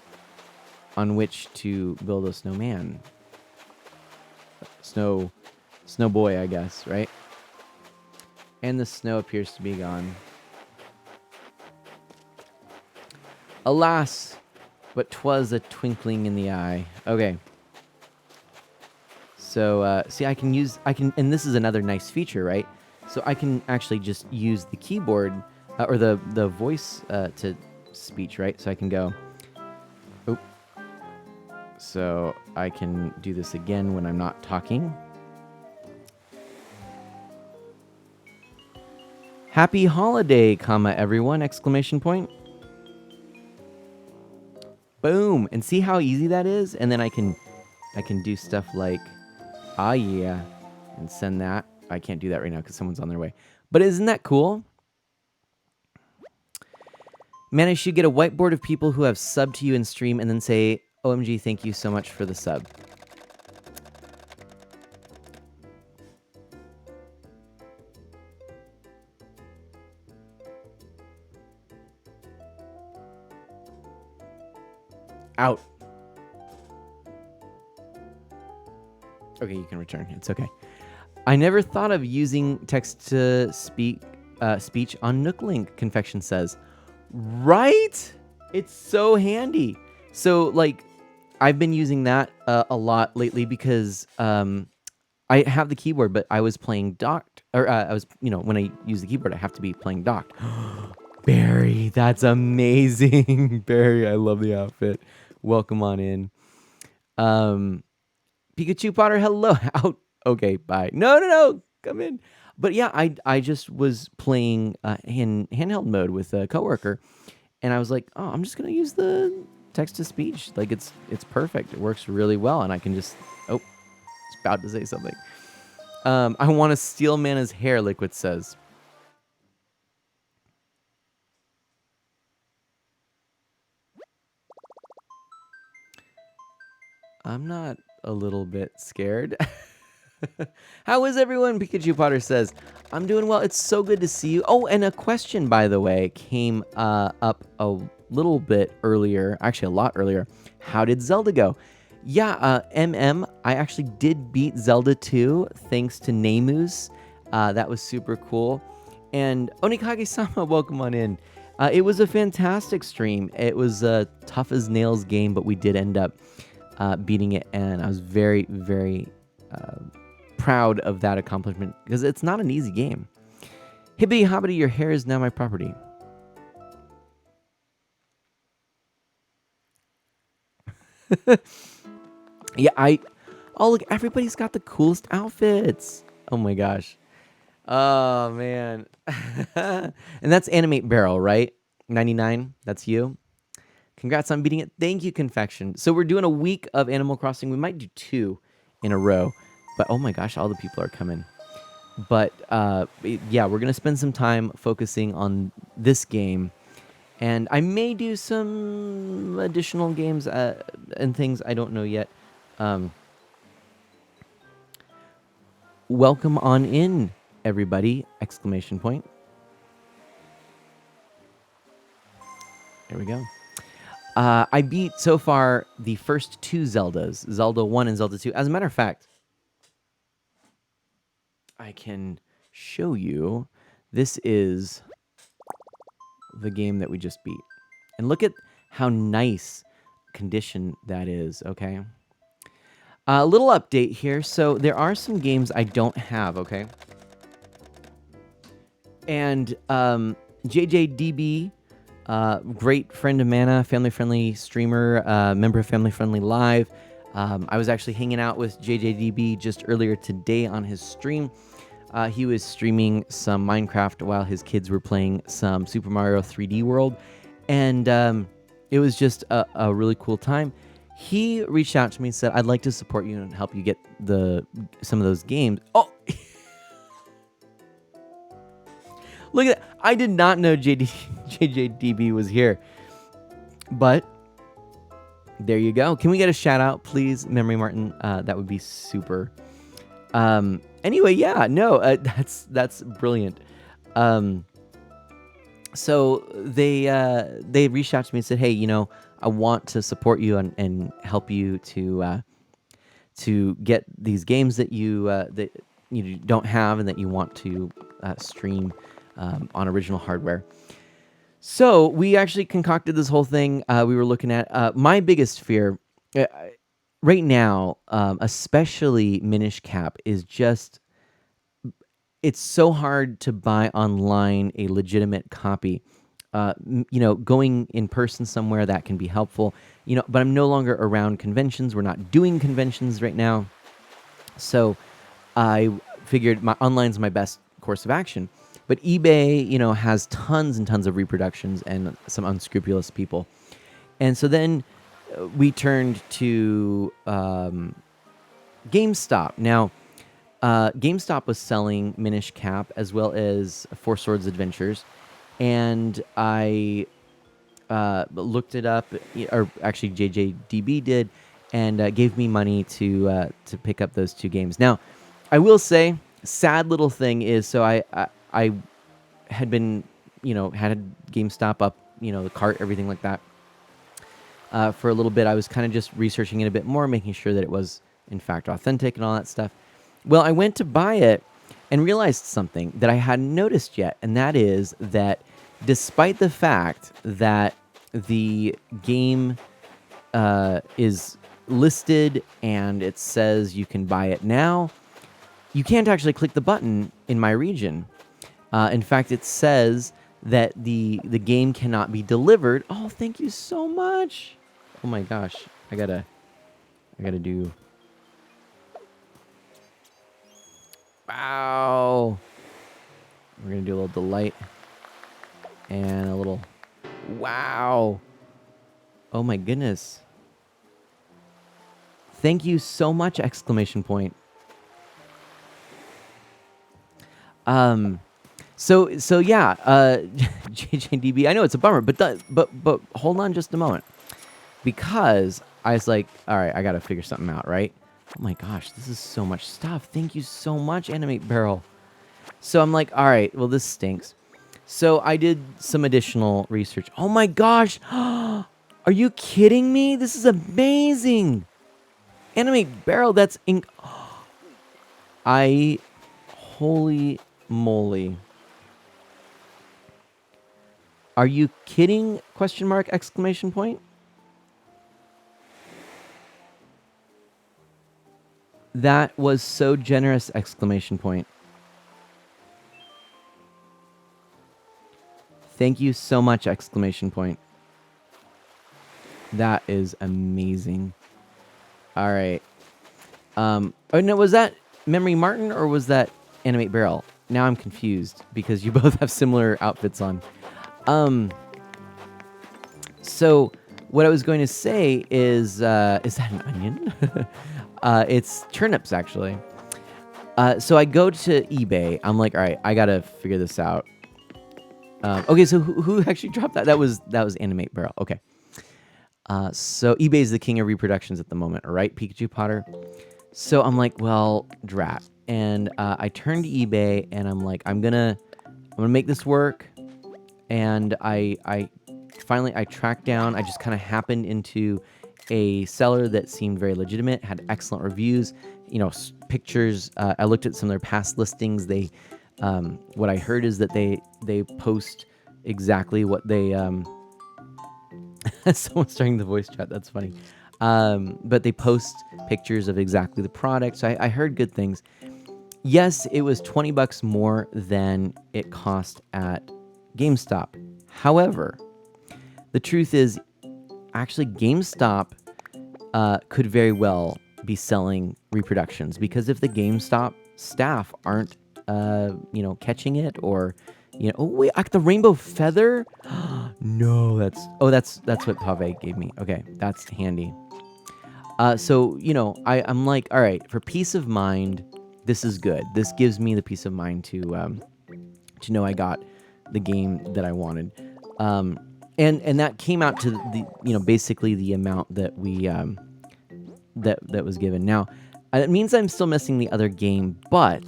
on which to build a snowman. Snow boy, I guess, right? And the snow appears to be gone. Alas, but 'twas a twinkling in the eye. Okay. So, see, and this is another nice feature, right? So I can actually just use the keyboard, or the voice to speech, right? So I can go, oh. So I can do this again when I'm not talking. Happy holiday, comma, everyone, exclamation point. Boom. And see how easy that is? And then I can do stuff like, ah, yeah, and send that. I can't do that right now because someone's on their way. But isn't that cool? Man, I should get a whiteboard of people who have subbed to you in stream and then say, OMG, thank you so much for the sub. Out. Okay, you can return. It's okay. I never thought of using text-to-speech on Nooklink, Confection says. Right? It's so handy. So, like, I've been using that a lot lately because I have the keyboard, but I was playing docked. Or I was, when I use the keyboard, I have to be playing docked. Barry, that's amazing. Barry, I love the outfit. Welcome on in. Pikachu Potter, hello. Out. Okay, bye. No. Come in. But yeah, I just was playing in handheld mode with a coworker, and I was like, oh, I'm just gonna use the text to speech. Like it's perfect. It works really well, and I can just it's about to say something. I want to steal Mana's hair. Liquid says. I'm not a little bit scared. How is everyone? Pikachu Potter says, I'm doing well. It's so good to see you. Oh, and a question, by the way, came up a little bit earlier. Actually, a lot earlier. How did Zelda go? Yeah, I actually did beat Zelda 2 thanks to Nemus. That was super cool. And Onikage-sama, welcome on in. It was a fantastic stream. It was a tough as nails game, but we did end up beating it, and I was very, very proud of that accomplishment because it's not an easy game. Hibbity hobbity, your hair is now my property. Yeah, oh, look, everybody's got the coolest outfits. Oh my gosh. Oh man. And that's Animate Barrel, right? 99, that's you. Congrats on beating it. Thank you, Confection. So we're doing a week of Animal Crossing. We might do 2 in a row. But oh my gosh, all the people are coming. But yeah, we're going to spend some time focusing on this game. And I may do some additional games and things. I don't know yet. Welcome on in, everybody! Exclamation point. There we go. I beat, so far, the first 2 Zeldas. Zelda 1 and Zelda 2. As a matter of fact, I can show you. This is the game that we just beat. And look at how nice condition that is, okay? A little update here. So there are some games I don't have, okay? And JJDB Great friend of Mana, family-friendly streamer, member of Family Friendly Live. I was actually hanging out with JJDB just earlier today on his stream. He was streaming some Minecraft while his kids were playing some Super Mario 3D World, and it was just a really cool time. He reached out to me and said, "I'd like to support you and help you get some of those games." Oh, look at that! I did not know JJDB was here, but there you go. Can we get a shout out, please, Memory Martin? That would be super. Anyway, yeah, no, that's brilliant. So they reached out to me and said, "Hey, I want to support you and help you to get these games that you don't have and that you want to stream on original hardware." So we actually concocted this whole thing. We were looking at my biggest fear right now, especially Minish Cap, is just it's so hard to buy online a legitimate copy. Going in person somewhere, that can be helpful. But I'm no longer around conventions. We're not doing conventions right now. So I figured online's my best course of action. But eBay, has tons and tons of reproductions and some unscrupulous people. And so then we turned to GameStop. Now, GameStop was selling Minish Cap as well as Four Swords Adventures. And I looked it up, or actually JJDB did, and gave me money to pick up those two games. Now, I will say, sad little thing is, so I had been, had GameStop up, the cart, everything like that. For a little bit, I was kind of just researching it a bit more, making sure that it was, in fact, authentic and all that stuff. Well, I went to buy it and realized something that I hadn't noticed yet, and that is that despite the fact that the game is listed and it says you can buy it now, you can't actually click the button in my region. In fact, it says that the game cannot be delivered. Oh, thank you so much. Oh my gosh, I gotta do. Wow. We're gonna do a little delight and a little wow. Oh my goodness. Thank you so much! Exclamation point. So yeah, JJDB. I know it's a bummer, but hold on just a moment, because I was like, all right, I gotta figure something out, right? Oh my gosh, this is so much stuff. Thank you so much, Animate Barrel. So I'm like, all right, well, this stinks. So I did some additional research. Oh my gosh, are you kidding me? This is amazing. Animate Barrel, that's holy moly. Are you kidding? Question mark, exclamation point. That was so generous, exclamation point. Thank you so much, exclamation point. That is amazing. All right. Oh no, was that Memory Martin or was that Animate Barrel? Now I'm confused because you both have similar outfits on. So what I was going to say is that an onion? It's turnips, actually. So I go to eBay. I'm like, all right, I gotta figure this out. Okay, so who actually dropped that? That was Animate Barrel. Okay. So eBay is the king of reproductions at the moment, all right, Pikachu Potter? So I'm like, well, drat. And I turn to eBay and I'm like, I'm gonna make this work. And I finally tracked down, I just kind of happened into a seller that seemed very legitimate, had excellent reviews, pictures. I looked at some of their past listings. They, what I heard is that they post exactly what they, someone's starting the voice chat. That's funny. But they post pictures of exactly the product. So I heard good things. Yes, it was $20 more than it cost at GameStop. However, the truth is, actually, GameStop could very well be selling reproductions, because if the GameStop staff aren't, catching it, or, oh wait, the rainbow feather. No, that's what Pave gave me. Okay, that's handy. So I'm like, all right, for peace of mind, this is good. This gives me the peace of mind to know I got the game that I wanted. And that came out to the basically the amount that we that was given. Now, it means I'm still missing the other game, but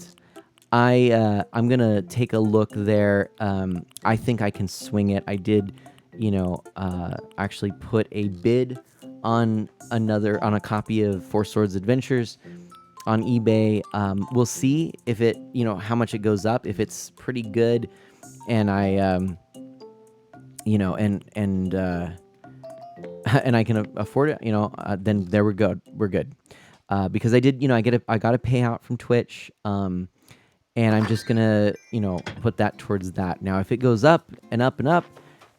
I'm gonna take a look there. I think I can swing it. I did, actually put a bid on a copy of Four Swords Adventures on eBay. We'll see if it, how much it goes up. If it's pretty good, and I, and and I can afford it, then there we go. We're good. Because I did, I got a payout from Twitch. And I'm just gonna, put that towards that. Now, if it goes up and up and up,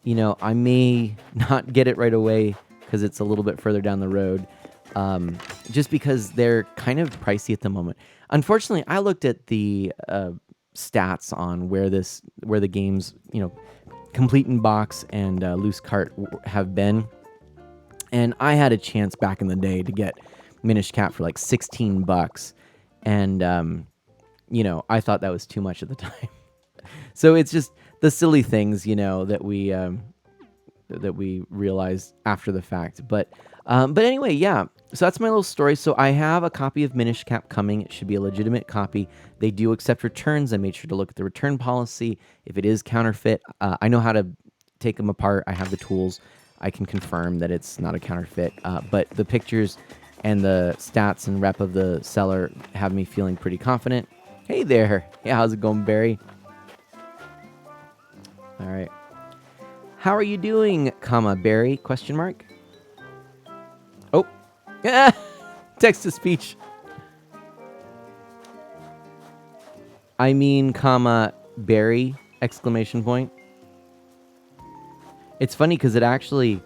I may not get it right away because it's a little bit further down the road. Just because they're kind of pricey at the moment. Unfortunately, I looked at the stats on where the games, complete in box and loose cart have been, and I had a chance back in the day to get Minish Cap for like $16, and I thought that was too much at the time. So it's just the silly things, that we realized after the fact. But anyway, yeah. So that's my little story. So I have a copy of Minish Cap coming. It should be a legitimate copy. They do accept returns. I made sure to look at the return policy. If it is counterfeit, I know how to take them apart. I have the tools. I can confirm that it's not a counterfeit. But the pictures and the stats and rep of the seller have me feeling pretty confident. Hey there. Yeah, how's it going, Barry? All right. How are you doing, Barry? Question mark. Oh. Text to speech. I mean, Barry, exclamation point. It's funny because it actually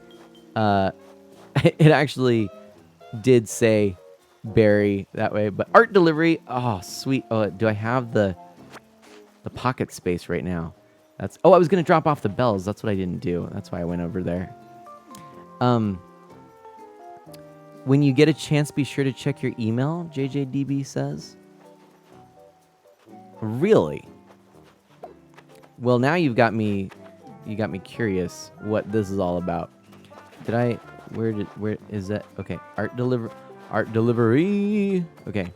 did say Barry that way, but art delivery. Oh, sweet. Oh, do I have the pocket space right now? I was gonna drop off the bells. That's what I didn't do. That's why I went over there. When you get a chance, be sure to check your email, JJDB says. Really? Well, now you got me curious what this is all about. Where is that? Okay, art delivery. Okay.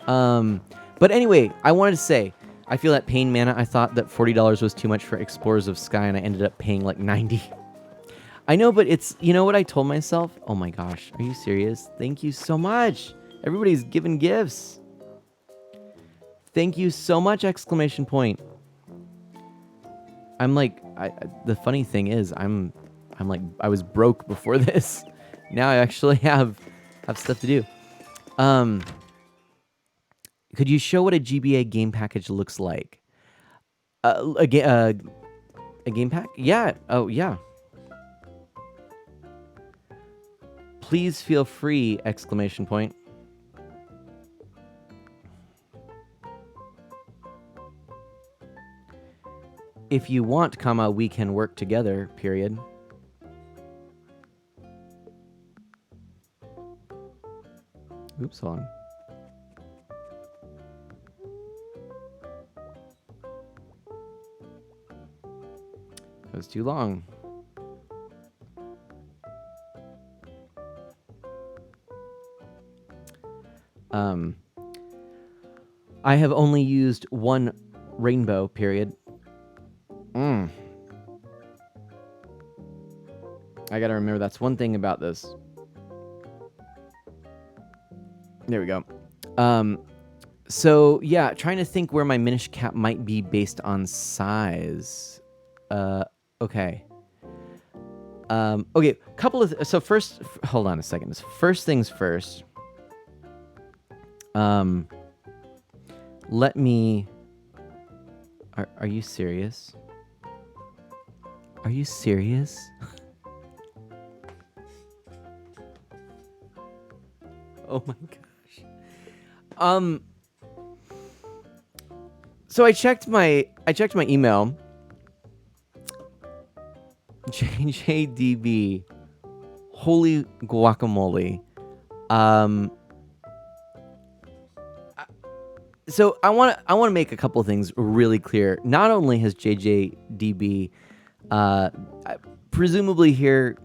But anyway, I wanted to say, I feel that pain, Mana. I thought that $40 was too much for Explorers of Sky, and I ended up paying like $90. I know, but it's, what I told myself? Oh my gosh, are you serious? Thank you so much. Everybody's giving gifts. Thank you so much, exclamation point. I'm like, the funny thing is, I'm like, I was broke before this. Now I actually have stuff to do. Could you show what a GBA game package looks like? A game pack? Yeah. Oh, yeah. Please feel free, exclamation point. If you want, we can work together, period. Oops, hold on. That was too long. I have only used one rainbow, period. I gotta remember, that's one thing about this. There we go. So yeah, trying to think where my Minish Cap might be based on size. Okay. Okay, so first, hold on a second. First things first. Let me... Are you serious? Are you serious? Oh my gosh. So I checked my email. JJDB. Holy guacamole. So I want to make a couple of things really clear. Not only has JJDB presumably here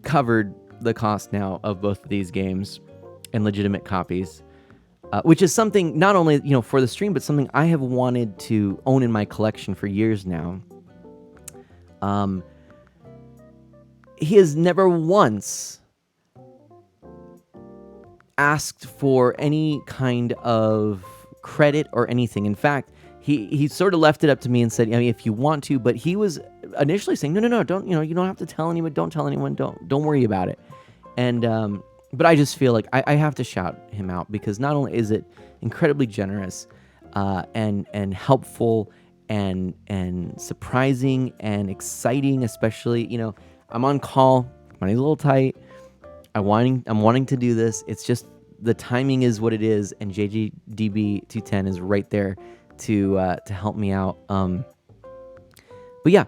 covered the cost now of both of these games and legitimate copies, which is something not only for the stream, but something I have wanted to own in my collection for years now. He has never once asked for any kind of credit or anything. In fact, he sort of left it up to me and said, if you want to, but he was initially saying, no, don't, you don't have to tell anyone, don't tell anyone, don't worry about it. And, but I just feel like I have to shout him out because not only is it incredibly generous, and helpful and surprising and exciting, especially, I'm on call, money's a little tight. I'm wanting to do this. It's just the timing is what it is, and JJDB 210 is right there to help me out. But yeah,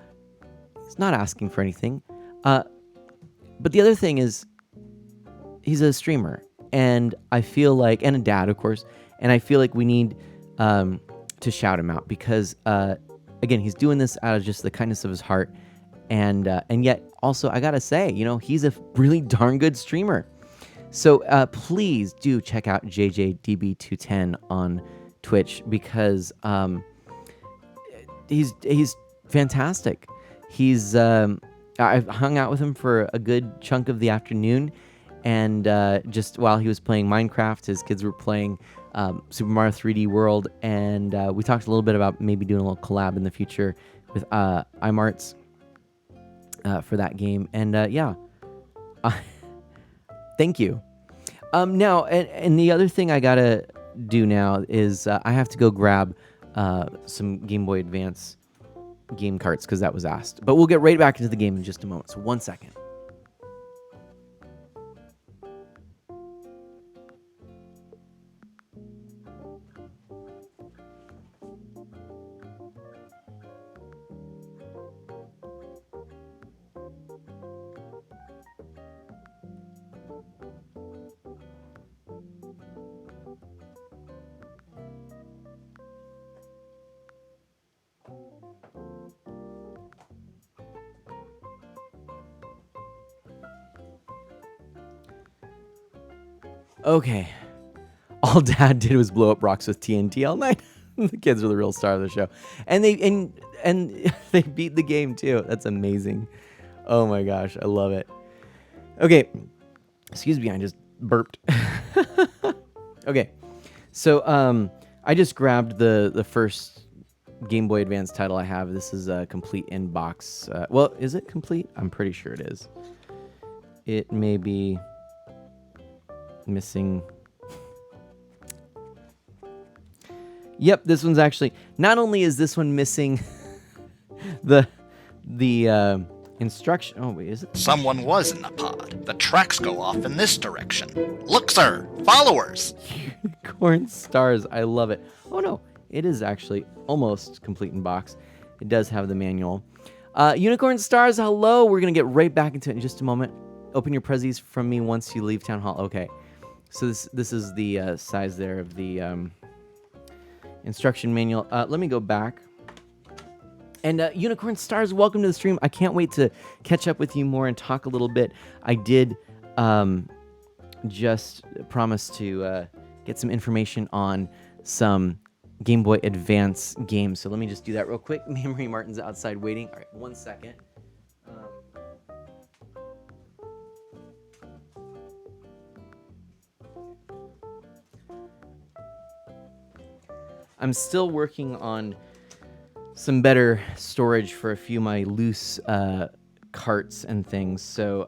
he's not asking for anything. But the other thing is, he's a streamer, and I feel like, and a dad, of course, and I feel like we need to shout him out because, again, he's doing this out of just the kindness of his heart, and yet also I gotta say, he's a really darn good streamer. So please do check out JJDB210 on Twitch because he's fantastic. I've hung out with him for a good chunk of the afternoon, and just while he was playing Minecraft, his kids were playing Super Mario 3D World, and we talked a little bit about maybe doing a little collab in the future with iMarts for that game. And yeah, thank you. Now, and the other thing I gotta do now is I have to go grab some Game Boy Advance game carts because that was asked. But we'll get right back into the game in just a moment. So 1 second. Okay. All Dad did was blow up rocks with TNT all night. The kids are the real star of the show. And they they beat the game too. That's amazing. Oh my gosh, I love it. Okay. Excuse me, I just burped. Okay. So I just grabbed the first Game Boy Advance title I have. This is a complete in-box. Well, is it complete? I'm pretty sure it is. It may be missing. Yep, this one's actually, not only is this one missing the instruction. Oh wait, is it? Someone was in the pod. The tracks go off in this direction. Look, sir, followers. Unicorn stars, I love it. Oh no, it is actually almost complete in box. It does have the manual. Unicorn stars, hello. We're gonna get right back into it in just a moment. Open your prezzies from me once you leave town hall. Okay. So this is the size there of the instruction manual. Let me go back. And Unicorn Stars, welcome to the stream. I can't wait to catch up with you more and talk a little bit. I did just promise to get some information on some Game Boy Advance games. So let me just do that real quick. Memory Martin's outside waiting. All right, 1 second. I'm still working on some better storage for a few of my loose carts and things, so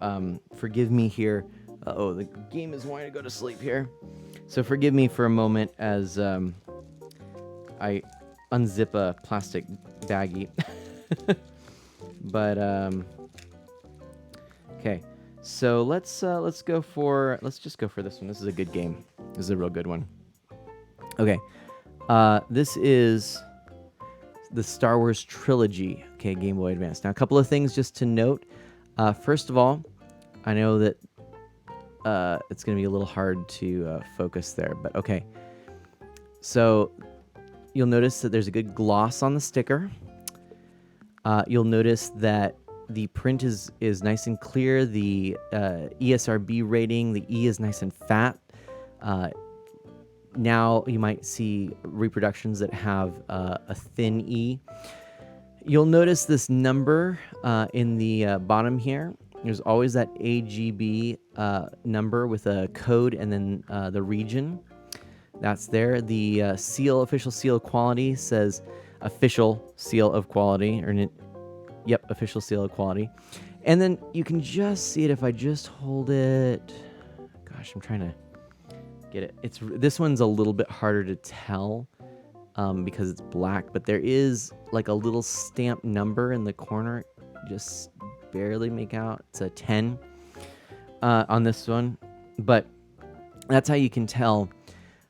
forgive me here. Uh-oh, the game is wanting to go to sleep here. So forgive me for a moment as I unzip a plastic baggie. But okay, so let's just go for this one. This is a good game. This is a real good one. Okay, this is the Star Wars trilogy. Okay, Game Boy Advance. Now, a couple of things just to note. First of all, I know that it's going to be a little hard to focus there, but okay. So you'll notice that there's a good gloss on the sticker. You'll notice that the print is nice and clear. The ESRB rating, the E is nice and fat. Now you might see reproductions that have a thin E. You'll notice this number in the bottom here. There's always that AGB number with a code and then the region. That's there. The official seal of quality says official seal of quality, official seal of quality. And then you can just see it if I just hold it. Gosh, I'm trying to get it. This one's a little bit harder to tell because it's black, but there is like a little stamp number in the corner. Just barely make out. It's a 10 on this one, but that's how you can tell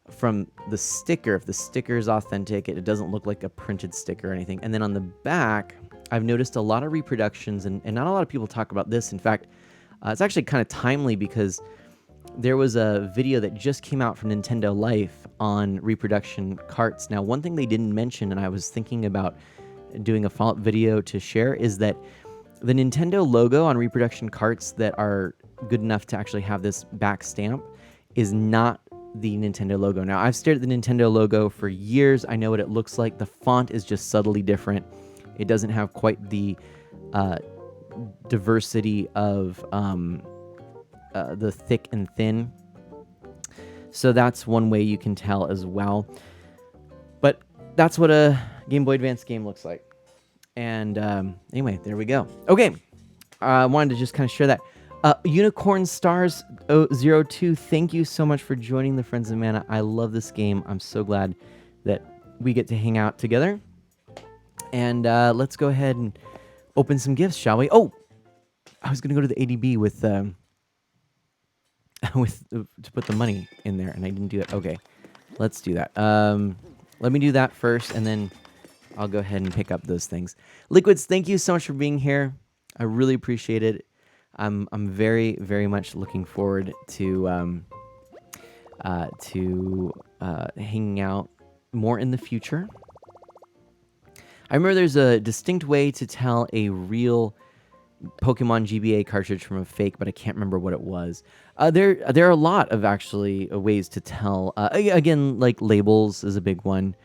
from the sticker if the sticker is authentic. It doesn't look like a printed sticker or anything. And then on the back, I've noticed a lot of reproductions, and not a lot of people talk about this. In fact, it's actually kind of timely because there was a video that just came out from Nintendo Life on reproduction carts. Now, one thing they didn't mention, and I was thinking about doing a follow-up video to share, is that the Nintendo logo on reproduction carts that are good enough to actually have this back stamp is not the Nintendo logo. Now, I've stared at the Nintendo logo for years. I know what it looks like. The font is just subtly different. It doesn't have quite the diversity of the thick and thin. So that's one way you can tell as well. But that's what a Game Boy Advance game looks like. And anyway, there we go. Okay, I wanted to just kind of share that. Unicorn Stars 02, thank you so much for joining the Friends of Mana. I love this game. I'm so glad that we get to hang out together. And let's go ahead and open some gifts, shall we? Oh, I was going to go to the ADB with to put the money in there, and I didn't do it. Okay, let's do that. Let me do that first, and then I'll go ahead and pick up those things. Liquids, thank you so much for being here. I really appreciate it. I'm very, very much looking forward to hanging out more in the future. I remember there's a distinct way to tell a real Pokemon GBA cartridge from a fake, but I can't remember what it was. There are a lot of actually ways to tell. Again, like labels is a big one.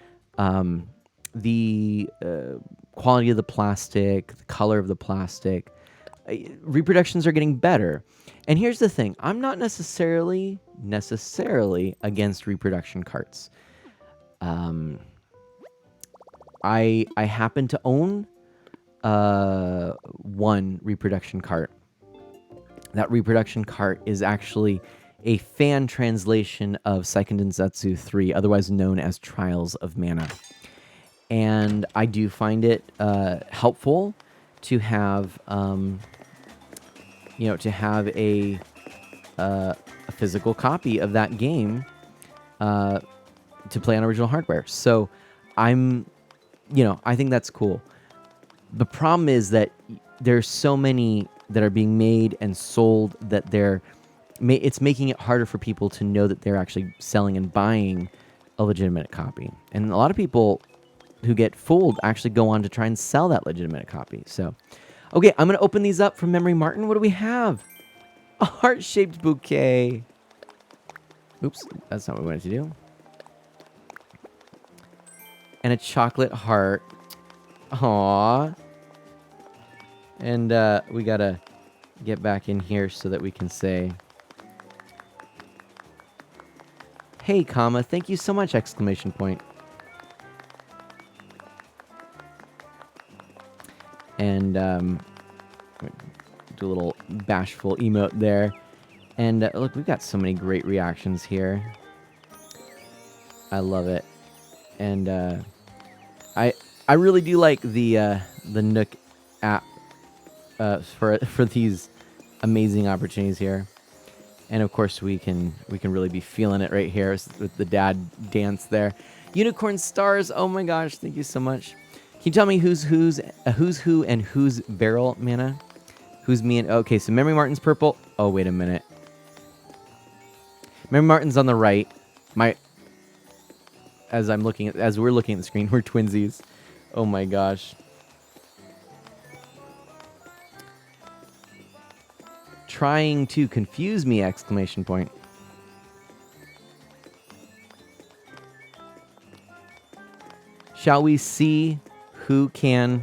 The quality of the plastic, the color of the plastic. Reproductions are getting better. And here's the thing. I'm not necessarily against reproduction carts. I happen to own one reproduction cart. That reproduction cart is actually a fan translation of Seiken Densetsu 3, otherwise known as Trials of Mana. And I do find it helpful to have a physical copy of that game to play on original hardware. So I think that's cool. The problem is that there's so many that are being made and sold that it's making it harder for people to know that they're actually selling and buying a legitimate copy. And a lot of people who get fooled actually go on to try and sell that legitimate copy. So, okay, I'm going to open these up from Memory Martin. What do we have? A heart-shaped bouquet. Oops, that's not what we wanted to do. And a chocolate heart. Aww. And we got to get back in here so that we can say, hey, comma, thank you so much, exclamation point. And do a little bashful emote there. And look, we've got so many great reactions here. I love it. And I really do like the Nook app for these amazing opportunities here. And of course, we can really be feeling it right here with the dad dance there. Unicorn stars. Oh my gosh! Thank you so much. Can you tell me who's who and who's barrel mana? Who's me and okay? So Memory Martin's purple. Oh wait a minute. Memory Martin's on the right. As we're looking at the screen, we're twinsies. Oh my gosh. Trying to confuse me! Exclamation point. Shall we see who can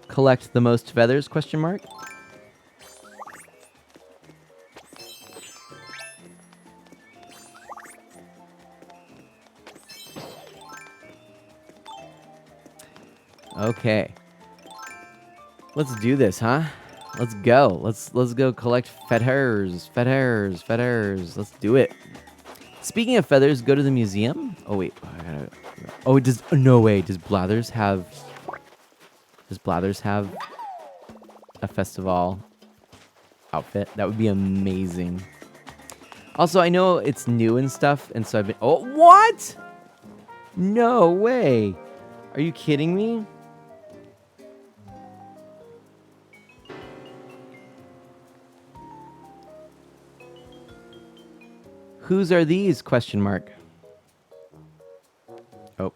collect the most feathers? Question mark. Okay. Let's do this, huh? Let's go. Let's go collect feathers. Let's do it. Speaking of feathers, go to the museum. Oh wait, oh, it does. No way. Does Blathers have a festival outfit? That would be amazing. Also, I know it's new and stuff, and so I've been. Oh, what? No way. Are you kidding me? Whose are these? Question mark. Oh.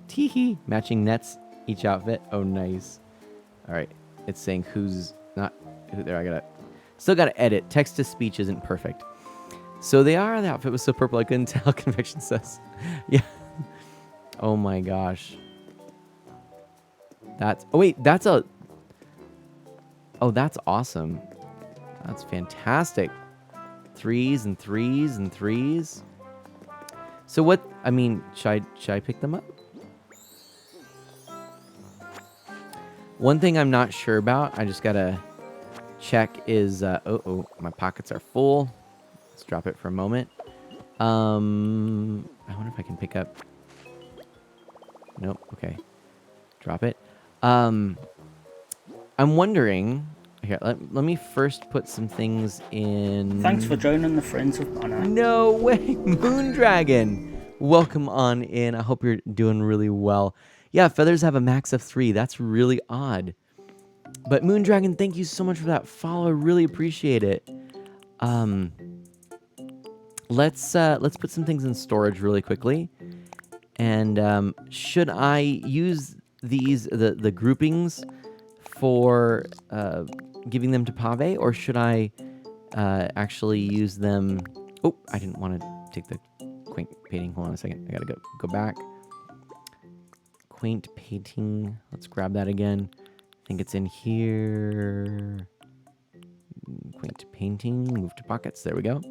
Teehee. Matching nets each outfit. Oh, nice. All right. It's saying who's not. There, I gotta. Still gotta edit. Text to speech isn't perfect. So they are. The outfit was so purple I couldn't tell. Convection says. Yeah. Oh my gosh. That's. Oh wait. That's a. Oh, that's awesome. That's fantastic. Threes and threes and threes. So what? I mean, should I pick them up? One thing I'm not sure about, I just gotta check is. Oh, my pockets are full. Let's drop it for a moment. I wonder if I can pick up. Nope. Okay. Drop it. I'm wondering. Here, let me first put some things in. Thanks for joining the Friends of Mana. No way, Moondragon. Welcome on in. I hope you're doing really well. Yeah, feathers have a max of 3. That's really odd. But Moondragon, thank you so much for that follow. I really appreciate it. Let's put some things in storage really quickly. And should I use the groupings for giving them to Pave, or should I actually use them? Oh, I didn't want to take the quaint painting. Hold on a second. I gotta go back. Quaint painting. Let's grab that again. I think it's in here. Quaint painting. Move to pockets. There we go.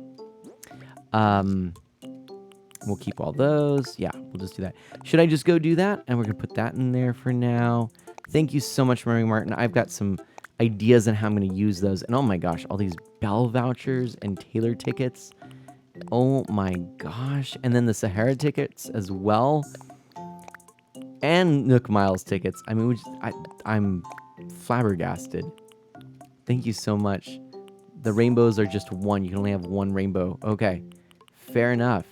We'll keep all those. Yeah, we'll just do that. Should I just go do that? And we're gonna put that in there for now. Thank you so much, Mary Martin. I've got some ideas on how I'm going to use those. And oh my gosh, all these Bell vouchers and Taylor tickets. Oh my gosh. And then the Sahara tickets as well. And Nook Miles tickets. I mean, I'm flabbergasted. Thank you so much. The rainbows are just one. You can only have one rainbow. Okay. Fair enough.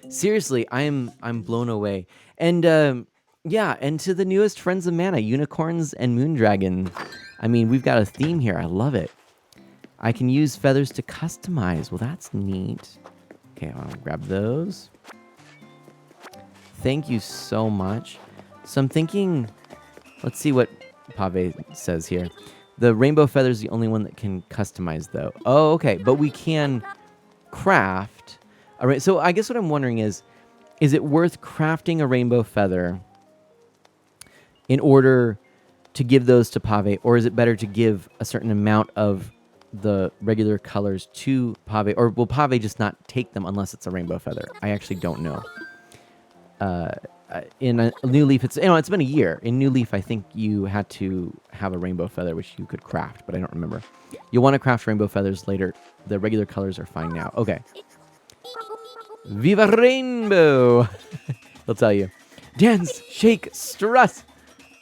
Seriously, I'm blown away. And yeah, and to the newest Friends of Mana, Unicorns and Moondragon. I mean, we've got a theme here. I love it. I can use feathers to customize. Well, that's neat. Okay, I'll grab those. Thank you so much. So I'm thinking, let's see what Pave says here. The rainbow feather is the only one that can customize, though. Oh, okay, but we can craft. All right, so I guess what I'm wondering is it worth crafting a rainbow feather in order to give those to Pave, or is it better to give a certain amount of the regular colors to Pave, or will Pave just not take them unless it's a rainbow feather? I actually don't know. In a New Leaf, it's been a year. In New Leaf, I think you had to have a rainbow feather, which you could craft, but I don't remember. You'll want to craft rainbow feathers later. The regular colors are fine now. Okay. Viva Rainbow! I'll tell you. Dance, shake, strut.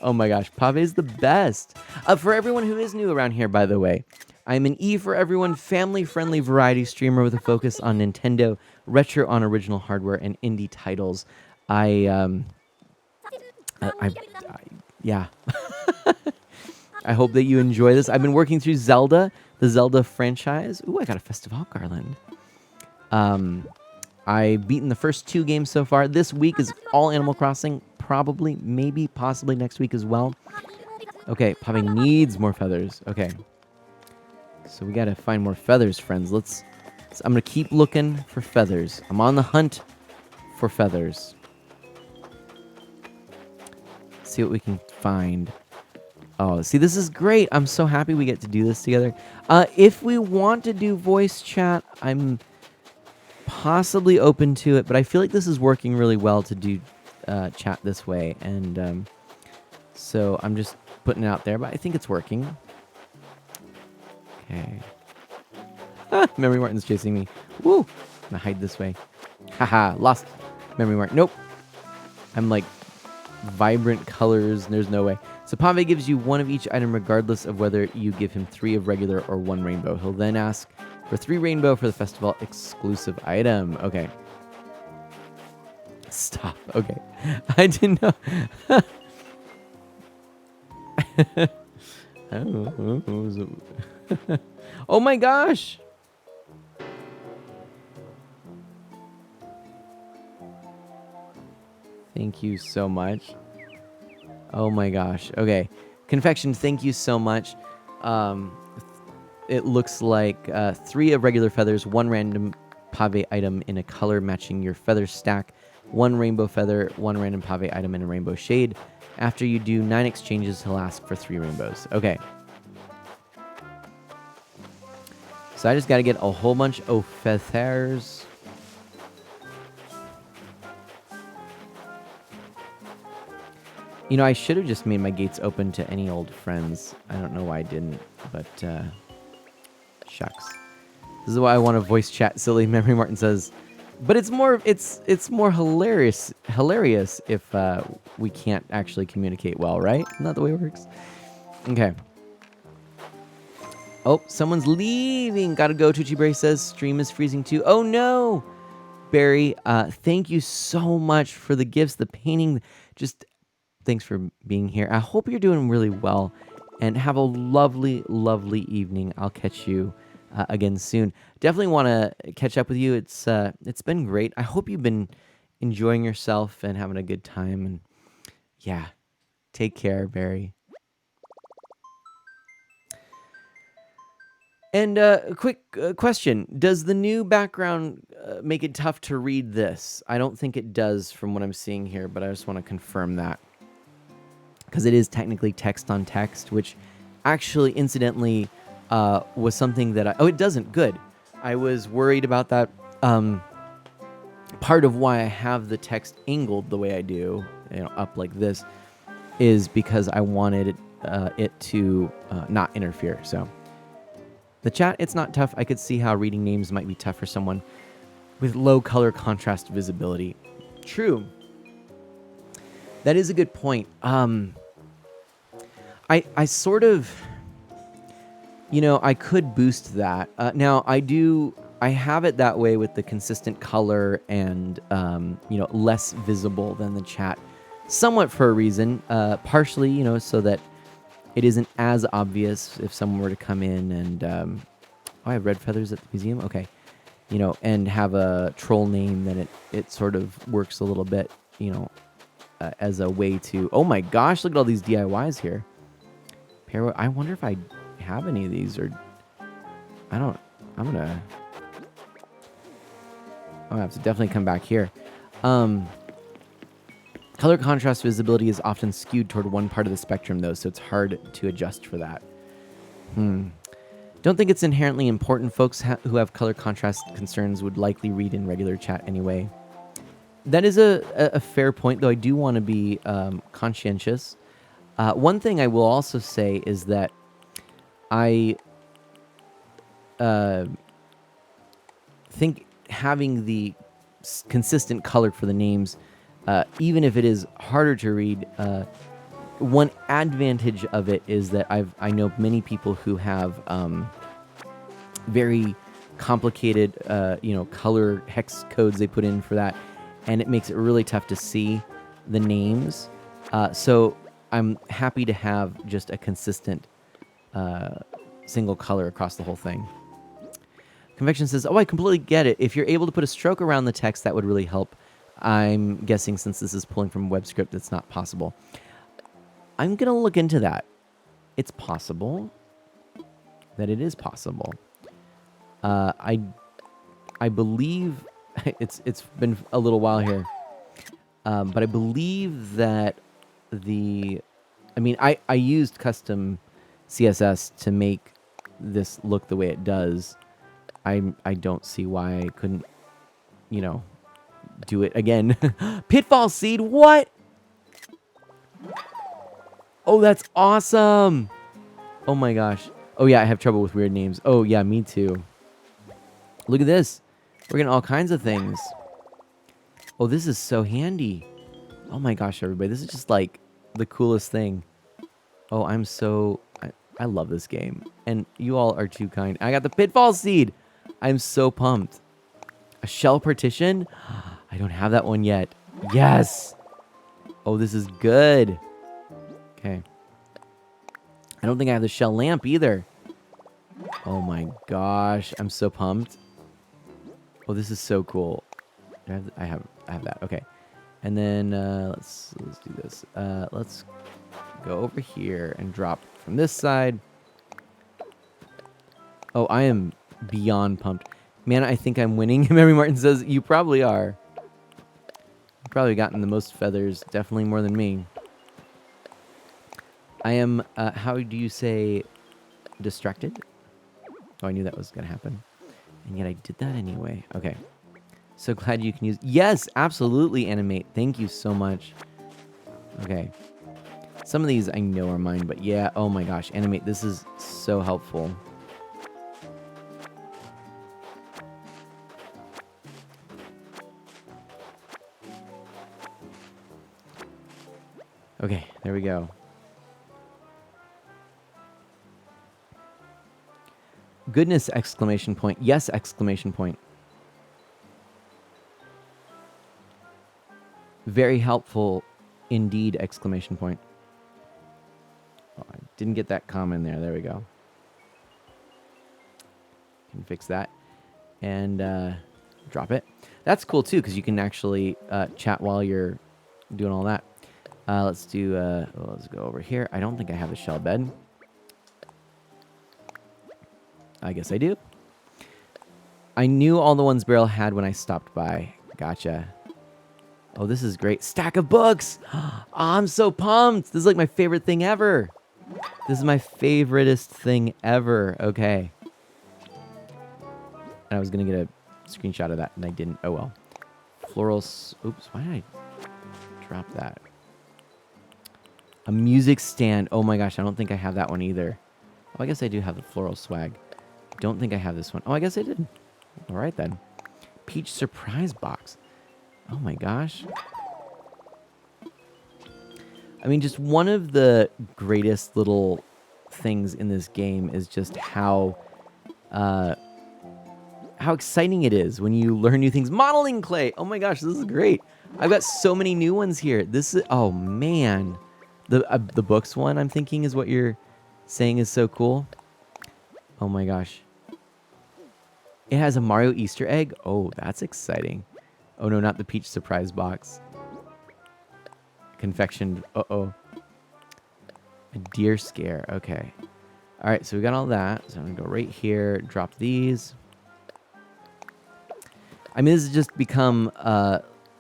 Oh my gosh, Pave is the best. For everyone who is new around here, by the way, I'm an E for everyone, family-friendly variety streamer with a focus on Nintendo, retro on original hardware, and indie titles. Yeah. I hope that you enjoy this. I've been working through Zelda, the Zelda franchise. Ooh, I got a Festival Garland. I've beaten the first 2 games so far. This week is all Animal Crossing. Probably, maybe, possibly next week as well. Okay, Pave needs more feathers. Okay. So we gotta find more feathers, friends. I'm gonna keep looking for feathers. I'm on the hunt for feathers. See what we can find. Oh, see, this is great. I'm so happy we get to do this together. If we want to do voice chat, I'm possibly open to it, but I feel like this is working really well to do chat this way, and so I'm just putting it out there, but I think it's working. Okay. Memory Martin's chasing me. Woo! I'm gonna hide this way. Haha, lost Memory Martin. Nope. I'm like vibrant colors, and there's no way. So Pave gives you 1 of each item regardless of whether you give him 3 of regular or 1 rainbow. He'll then ask for 3 rainbow for the festival exclusive item. Okay. Stop. Okay. I didn't know. Oh my gosh. Thank you so much. Oh my gosh. Okay. Confection, thank you so much. It looks like 3 of regular feathers, 1 random Pave item in a color matching your feather stack, 1 rainbow feather, 1 random Pave item in a rainbow shade. After you do 9 exchanges, he'll ask for 3 rainbows. Okay. So I just got to get a whole bunch of feathers. You know, I should have just made my gates open to any old friends. I don't know why I didn't, but shucks. This is why I want to voice chat. Silly Memory Martin says, but it's more hilarious if we can't actually communicate well, right? Isn't that the way it works? Okay. Oh, someone's leaving. Gotta go. Tucci Berry says stream is freezing too. Oh no, Barry. Thank you so much for the gifts, the painting. Just thanks for being here. I hope you're doing really well, and have a lovely, lovely evening. I'll catch you again soon. Definitely want to catch up with you. It's been great. I hope you've been enjoying yourself and having a good time. And yeah, take care, Barry. And a quick question. Does the new background make it tough to read this? I don't think it does from what I'm seeing here, but I just want to confirm that. Because it is technically text on text, which actually, incidentally, was something that oh, it doesn't. Good. I was worried about that. Part of why I have the text angled the way I do, up like this, is because I wanted it to not interfere. So the chat, it's not tough. I could see how reading names might be tough for someone with low color contrast visibility. True. That is a good point. I sort of, I could boost that. Now I have it that way with the consistent color and, less visible than the chat, somewhat for a reason, partially, so that it isn't as obvious if someone were to come in and, oh, I have red feathers at the museum. Okay. And have a troll name, then it sort of works a little bit, as a way to, oh my gosh, look at all these DIYs here. I wonder if I have any of these, or I'll have to definitely come back here. Color contrast visibility is often skewed toward one part of the spectrum, though, so it's hard to adjust for that. Don't think it's inherently important. Folks who have color contrast concerns would likely read in regular chat anyway. That is a fair point, though I do want to be conscientious. One thing I will also say is that I think having the consistent color for the names, even if it is harder to read. One advantage of it is that I know many people who have very complicated, color hex codes they put in for that, and it makes it really tough to see the names. So I'm happy to have just a consistent single color across the whole thing. Convection says, "Oh, I completely get it. If you're able to put a stroke around the text, that would really help. I'm guessing since this is pulling from WebScript, it's not possible." I'm going to look into that. It's possible that it is possible. I believe it's been a little while here, but I believe that I used custom CSS to make this look the way it does. I don't see why I couldn't, do it again. Pitfall Seed, what? Oh, that's awesome. Oh my gosh. Oh yeah, I have trouble with weird names. Oh yeah, me too. Look at this. We're getting all kinds of things. Oh, this is so handy. Oh my gosh, everybody. This is just like the coolest thing. Oh, I love this game. And you all are too kind. I got the Pitfall Seed. I'm so pumped. A shell partition? I don't have that one yet. Yes. Oh, this is good. Okay. I don't think I have the shell lamp either. Oh my gosh. I'm so pumped. Oh, this is so cool. I have that. Okay. And then let's do this. Let's go over here and drop from this side. Oh, I am beyond pumped. Man, I think I'm winning. Mary Martin says, you probably are. You've probably gotten the most feathers. Definitely more than me. I am, how do you say, distracted? Oh, I knew that was going to happen. And yet I did that anyway. Okay. So glad you can use... Yes, absolutely, Animate. Thank you so much. Okay. Some of these I know are mine, but yeah, oh my gosh. Animate, this is so helpful. Okay, there we go. Goodness, exclamation point. Yes, exclamation point. Very helpful indeed, exclamation point. Oh, I didn't get that comma in there. There we go. Can fix that. And drop it. That's cool too, because you can actually chat while you're doing all that. Let's do, let's go over here. I don't think I have a shell bed. I guess I do. I knew all the ones Beryl had when I stopped by. Gotcha. Oh, this is great. Stack of books. Oh, I'm so pumped. This is like my favorite thing ever. This is my favoriteest thing ever. Okay. And I was going to get a screenshot of that, and I didn't. Oh, well. Florals. Oops. Why did I drop that? A music stand. Oh, my gosh. I don't think I have that one either. Oh, I guess I do have the floral swag. Don't think I have this one. Oh, I guess I did. All right, then. Peach surprise box. Oh, my gosh. I mean, just one of the greatest little things in this game is just how exciting it is when you learn new things. Modeling clay. Oh, my gosh, this is great. I've got so many new ones here. This is... Oh, man. The books one, I'm thinking, is what you're saying is so cool. Oh, my gosh. It has a Mario Easter egg. Oh, that's exciting. Oh, no, not the Peach surprise box. Confectioned. Uh-oh. A deer scare. Okay. All right, so we got all that. So I'm going to go right here, drop these. I mean, this has just become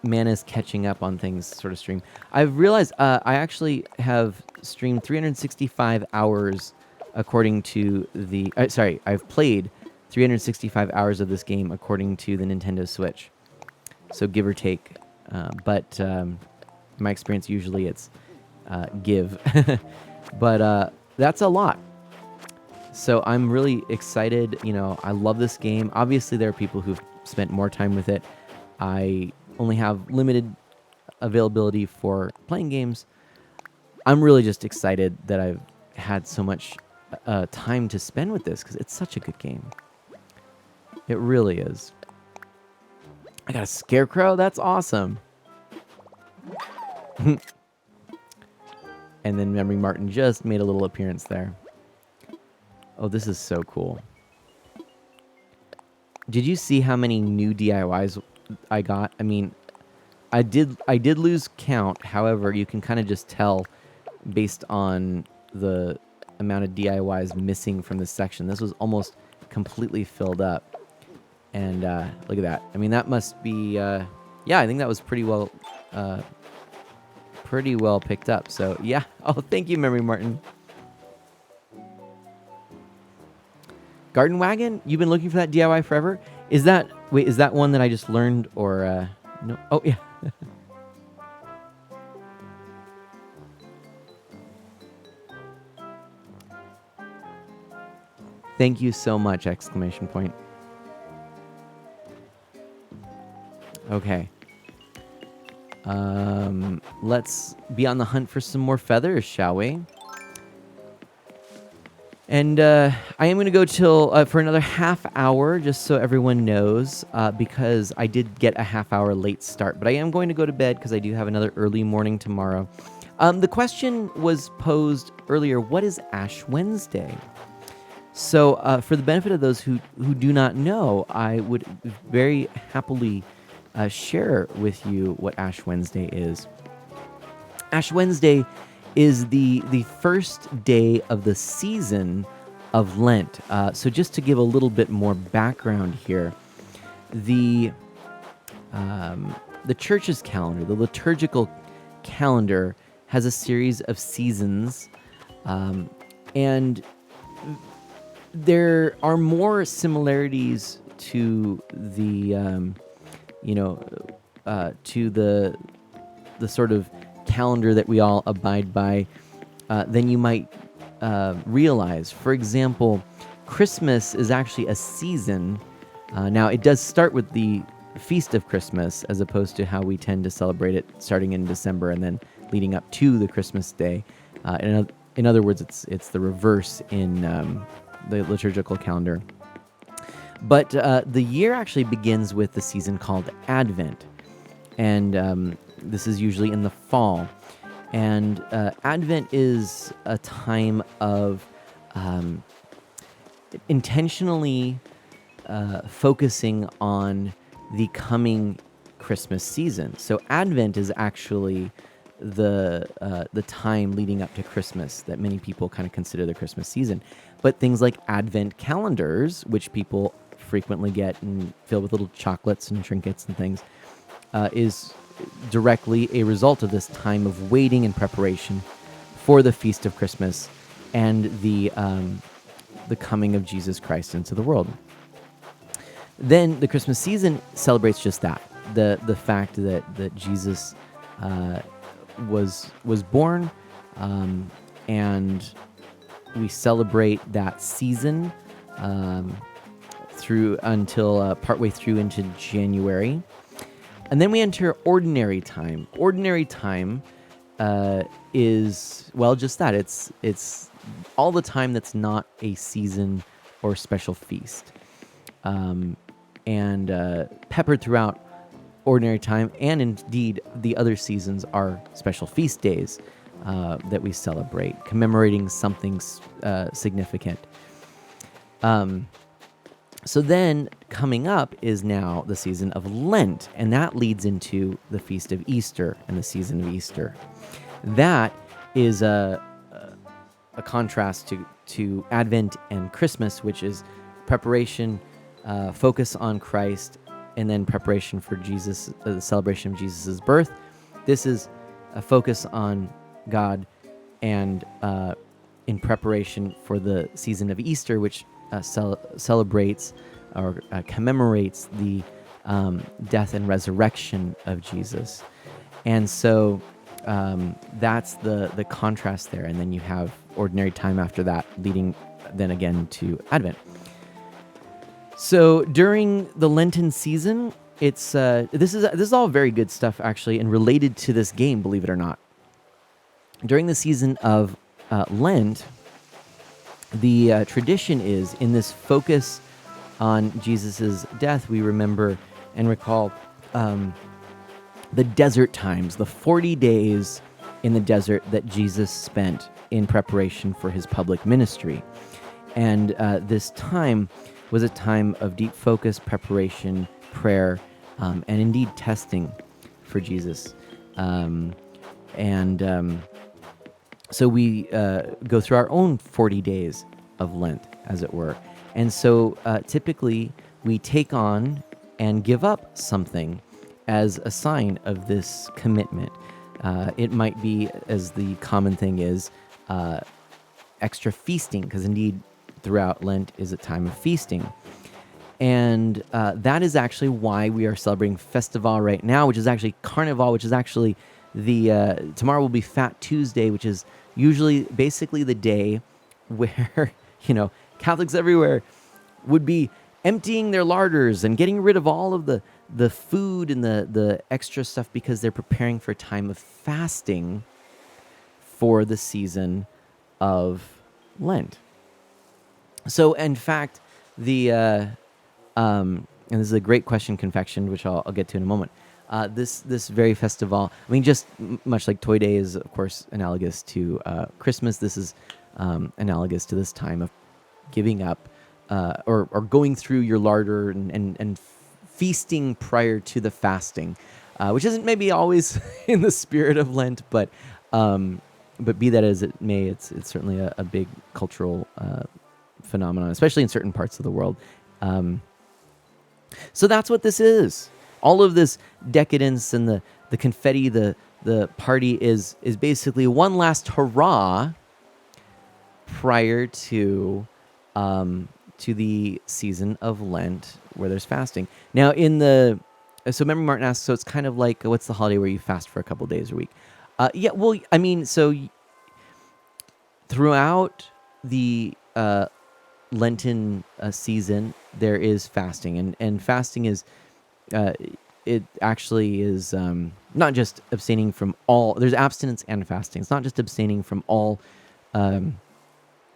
Mana's catching up on things sort of stream. I've realized I actually have streamed 365 hours according to the... sorry, I've played 365 hours of this game according to the Nintendo Switch. So give or take. But in my experience, usually it's give. But that's a lot. So I'm really excited. You know, I love this game. Obviously, there are people who've spent more time with it. I only have limited availability for playing games. I'm really just excited that I've had so much time to spend with this because it's such a good game. It really is. I got a scarecrow. That's awesome. And then Memory Martin just made a little appearance there. Oh, this is so cool. Did you see how many new DIYs I got? I mean, I did lose count. However, you can kind of just tell based on the amount of DIYs missing from this section. This was almost completely filled up. And look at that. I mean, that must be yeah, I think that was pretty well picked up. So, yeah. Oh, thank you, Memory Martin. Garden Wagon? You've been looking for that DIY forever? Is that one that I just learned or no? Oh, yeah. Thank you so much, exclamation point. Okay. Let's be on the hunt for some more feathers, shall we? And I am going to go till for another half hour, just so everyone knows, because I did get a half hour late start. But I am going to go to bed because I do have another early morning tomorrow. The question was posed earlier, what is Ash Wednesday? So for the benefit of those who do not know, I would very happily share with you what Ash Wednesday is. Ash Wednesday is the first day of the season of Lent. So just to give a little bit more background here, the church's calendar, the liturgical calendar, has a series of seasons, and there are more similarities to the to the sort of calendar that we all abide by than you might realize. For example, Christmas is actually a season. Now, it does start with the Feast of Christmas, as opposed to how we tend to celebrate it starting in December and then leading up to the Christmas day. In other words, it's the reverse in the liturgical calendar. But the year actually begins with the season called Advent. And this is usually in the fall. And Advent is a time of intentionally focusing on the coming Christmas season. So Advent is actually the time leading up to Christmas that many people kind of consider the Christmas season. But things like Advent calendars, which people frequently get and filled with little chocolates and trinkets and things, is directly a result of this time of waiting and preparation for the Feast of Christmas and the coming of Jesus Christ into the world. Then the Christmas season celebrates just that, the fact that Jesus was born, and we celebrate that season through until partway through into January. And then we enter ordinary time. Ordinary time is, well, just that. It's all the time that's not a season or special feast. And peppered throughout ordinary time, and indeed the other seasons, are special feast days that we celebrate, commemorating something significant. So then coming up is now the season of Lent, and that leads into the Feast of Easter and the season of Easter. That is a contrast to Advent and Christmas, which is preparation, focus on Christ, and then preparation for Jesus, the celebration of Jesus' birth. This is a focus on God and in preparation for the season of Easter, which celebrates or commemorates the death and resurrection of Jesus. And so that's the contrast there. And then you have ordinary time after that, leading then again to Advent. So during the Lenten season, it's this is all very good stuff actually, and related to this game, believe it or not. During the season of Lent, the tradition is in this focus on Jesus's death. We remember and recall the desert times, the 40 days in the desert that Jesus spent in preparation for his public ministry. And this time was a time of deep focus, preparation, prayer, and indeed testing for Jesus. So we go through our own 40 days of Lent, as it were. And so typically we take on and give up something as a sign of this commitment. It might be, as the common thing is, extra feasting, because indeed throughout Lent is a time of feasting. And that is actually why we are celebrating Festival right now, which is actually Carnival, which is actually tomorrow will be Fat Tuesday, which is usually basically the day where, Catholics everywhere would be emptying their larders and getting rid of all of the food and the extra stuff, because they're preparing for a time of fasting for the season of Lent. So, in fact, and this is a great question confection, which I'll get to in a moment. This very festival, I mean, just much like Toy Day is, of course, analogous to Christmas, this is analogous to this time of giving up or going through your larder and feasting prior to the fasting, which isn't maybe always in the spirit of Lent, but be that as it may, it's certainly a big cultural phenomenon, especially in certain parts of the world. So that's what this is. All of this decadence and the confetti, the party is basically one last hurrah prior to the season of Lent, where there's fasting. Now, so Memory Martin asks, so it's kind of like, what's the holiday where you fast for a couple days a week? Yeah, well, I mean, so throughout the Lenten season, there is fasting, and fasting is, it actually is not just abstaining from all. There's abstinence and fasting. It's not just abstaining from all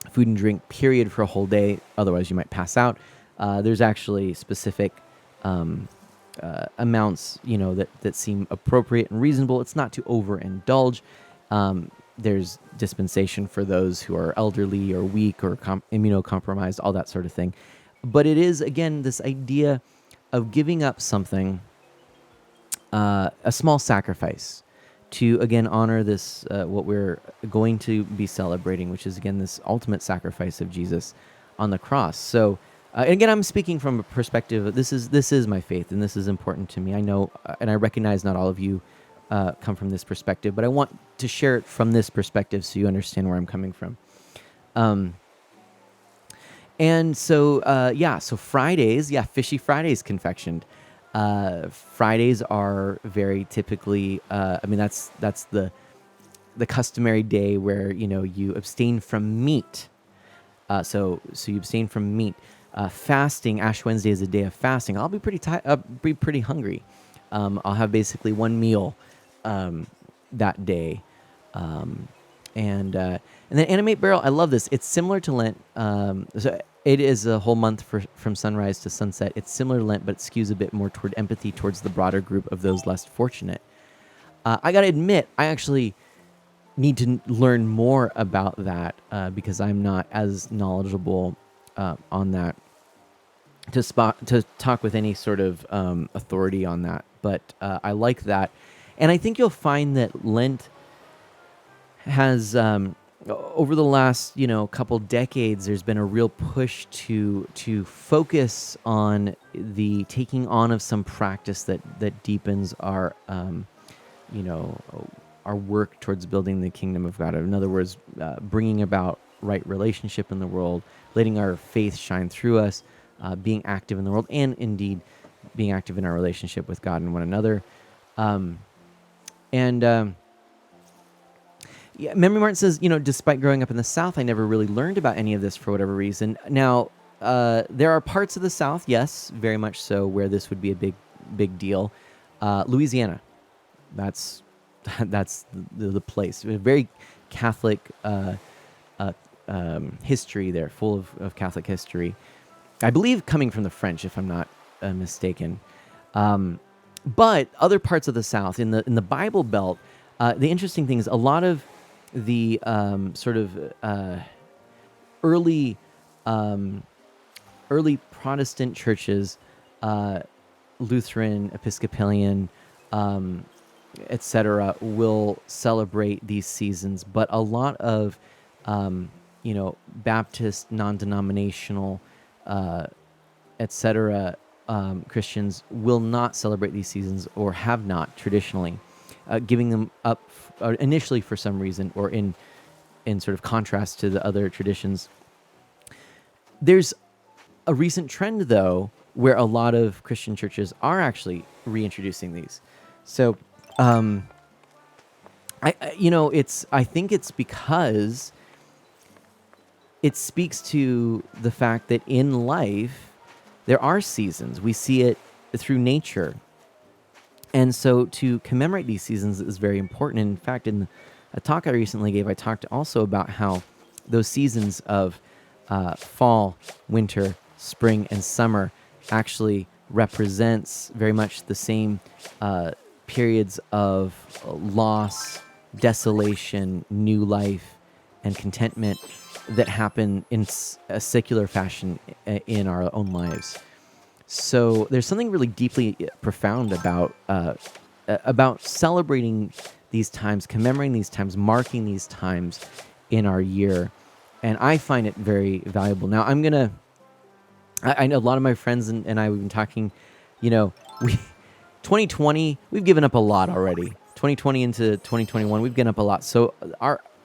food and drink, period, for a whole day. Otherwise, you might pass out. There's actually specific amounts, that seem appropriate and reasonable. It's not to overindulge. There's dispensation for those who are elderly or weak or immunocompromised, all that sort of thing. But it is, again, this idea of giving up something, a small sacrifice, to, again, honor this, what we're going to be celebrating, which is, again, this ultimate sacrifice of Jesus on the cross. So, and again, I'm speaking from a perspective of this is my faith, and this is important to me. I know, and I recognize not all of you come from this perspective, but I want to share it from this perspective so you understand where I'm coming from. And so, so Fridays, Fishy Fridays confectioned. Fridays are very typically, that's the customary day where, you abstain from meat. So you abstain from meat. Fasting, Ash Wednesday is a day of fasting. I'll be pretty hungry. I'll have basically one meal that day. And then Animate Barrel, I love this. It's similar to Lent. So it is a whole month from sunrise to sunset. It's similar to Lent, but it skews a bit more toward empathy towards the broader group of those less fortunate. I got to admit, I actually need to learn more about that because I'm not as knowledgeable on that to talk with any sort of authority on that. But I like that. And I think you'll find that Lent has, over the last, couple decades, there's been a real push to focus on the taking on of some practice that deepens our, our work towards building the kingdom of God. In other words, bringing about right relationship in the world, letting our faith shine through us, being active in the world, and indeed being active in our relationship with God and one another. Memory Martin says, despite growing up in the South, I never really learned about any of this for whatever reason. Now, there are parts of the South, yes, very much so, where this would be a big big deal. Louisiana, that's that's the place. A very Catholic history there, full of Catholic history. I believe coming from the French, if I'm not mistaken. But other parts of the South, in the Bible Belt, the interesting thing is a lot of the sort of early early Protestant churches, Lutheran, Episcopalian, etc., will celebrate these seasons. But a lot of Baptist, non-denominational, etc. Christians will not celebrate these seasons or have not traditionally, giving them up initially for some reason, or in sort of contrast to the other traditions. There's a recent trend, though, where a lot of Christian churches are actually reintroducing these. So, I think it's because it speaks to the fact that in life there are seasons. We see it through nature. And so to commemorate these seasons is very important. And in fact, in a talk I recently gave, I talked also about how those seasons of fall, winter, spring, and summer actually represents very much the same periods of loss, desolation, new life, and contentment that happen in a secular fashion in our own lives. So there's something really deeply profound about celebrating these times, commemorating these times, marking these times in our year, and I find it very valuable. Now I know a lot of my friends and I, we've been talking, we 2020, we've given up a lot already. 2020 into 2021, we've given up a lot. So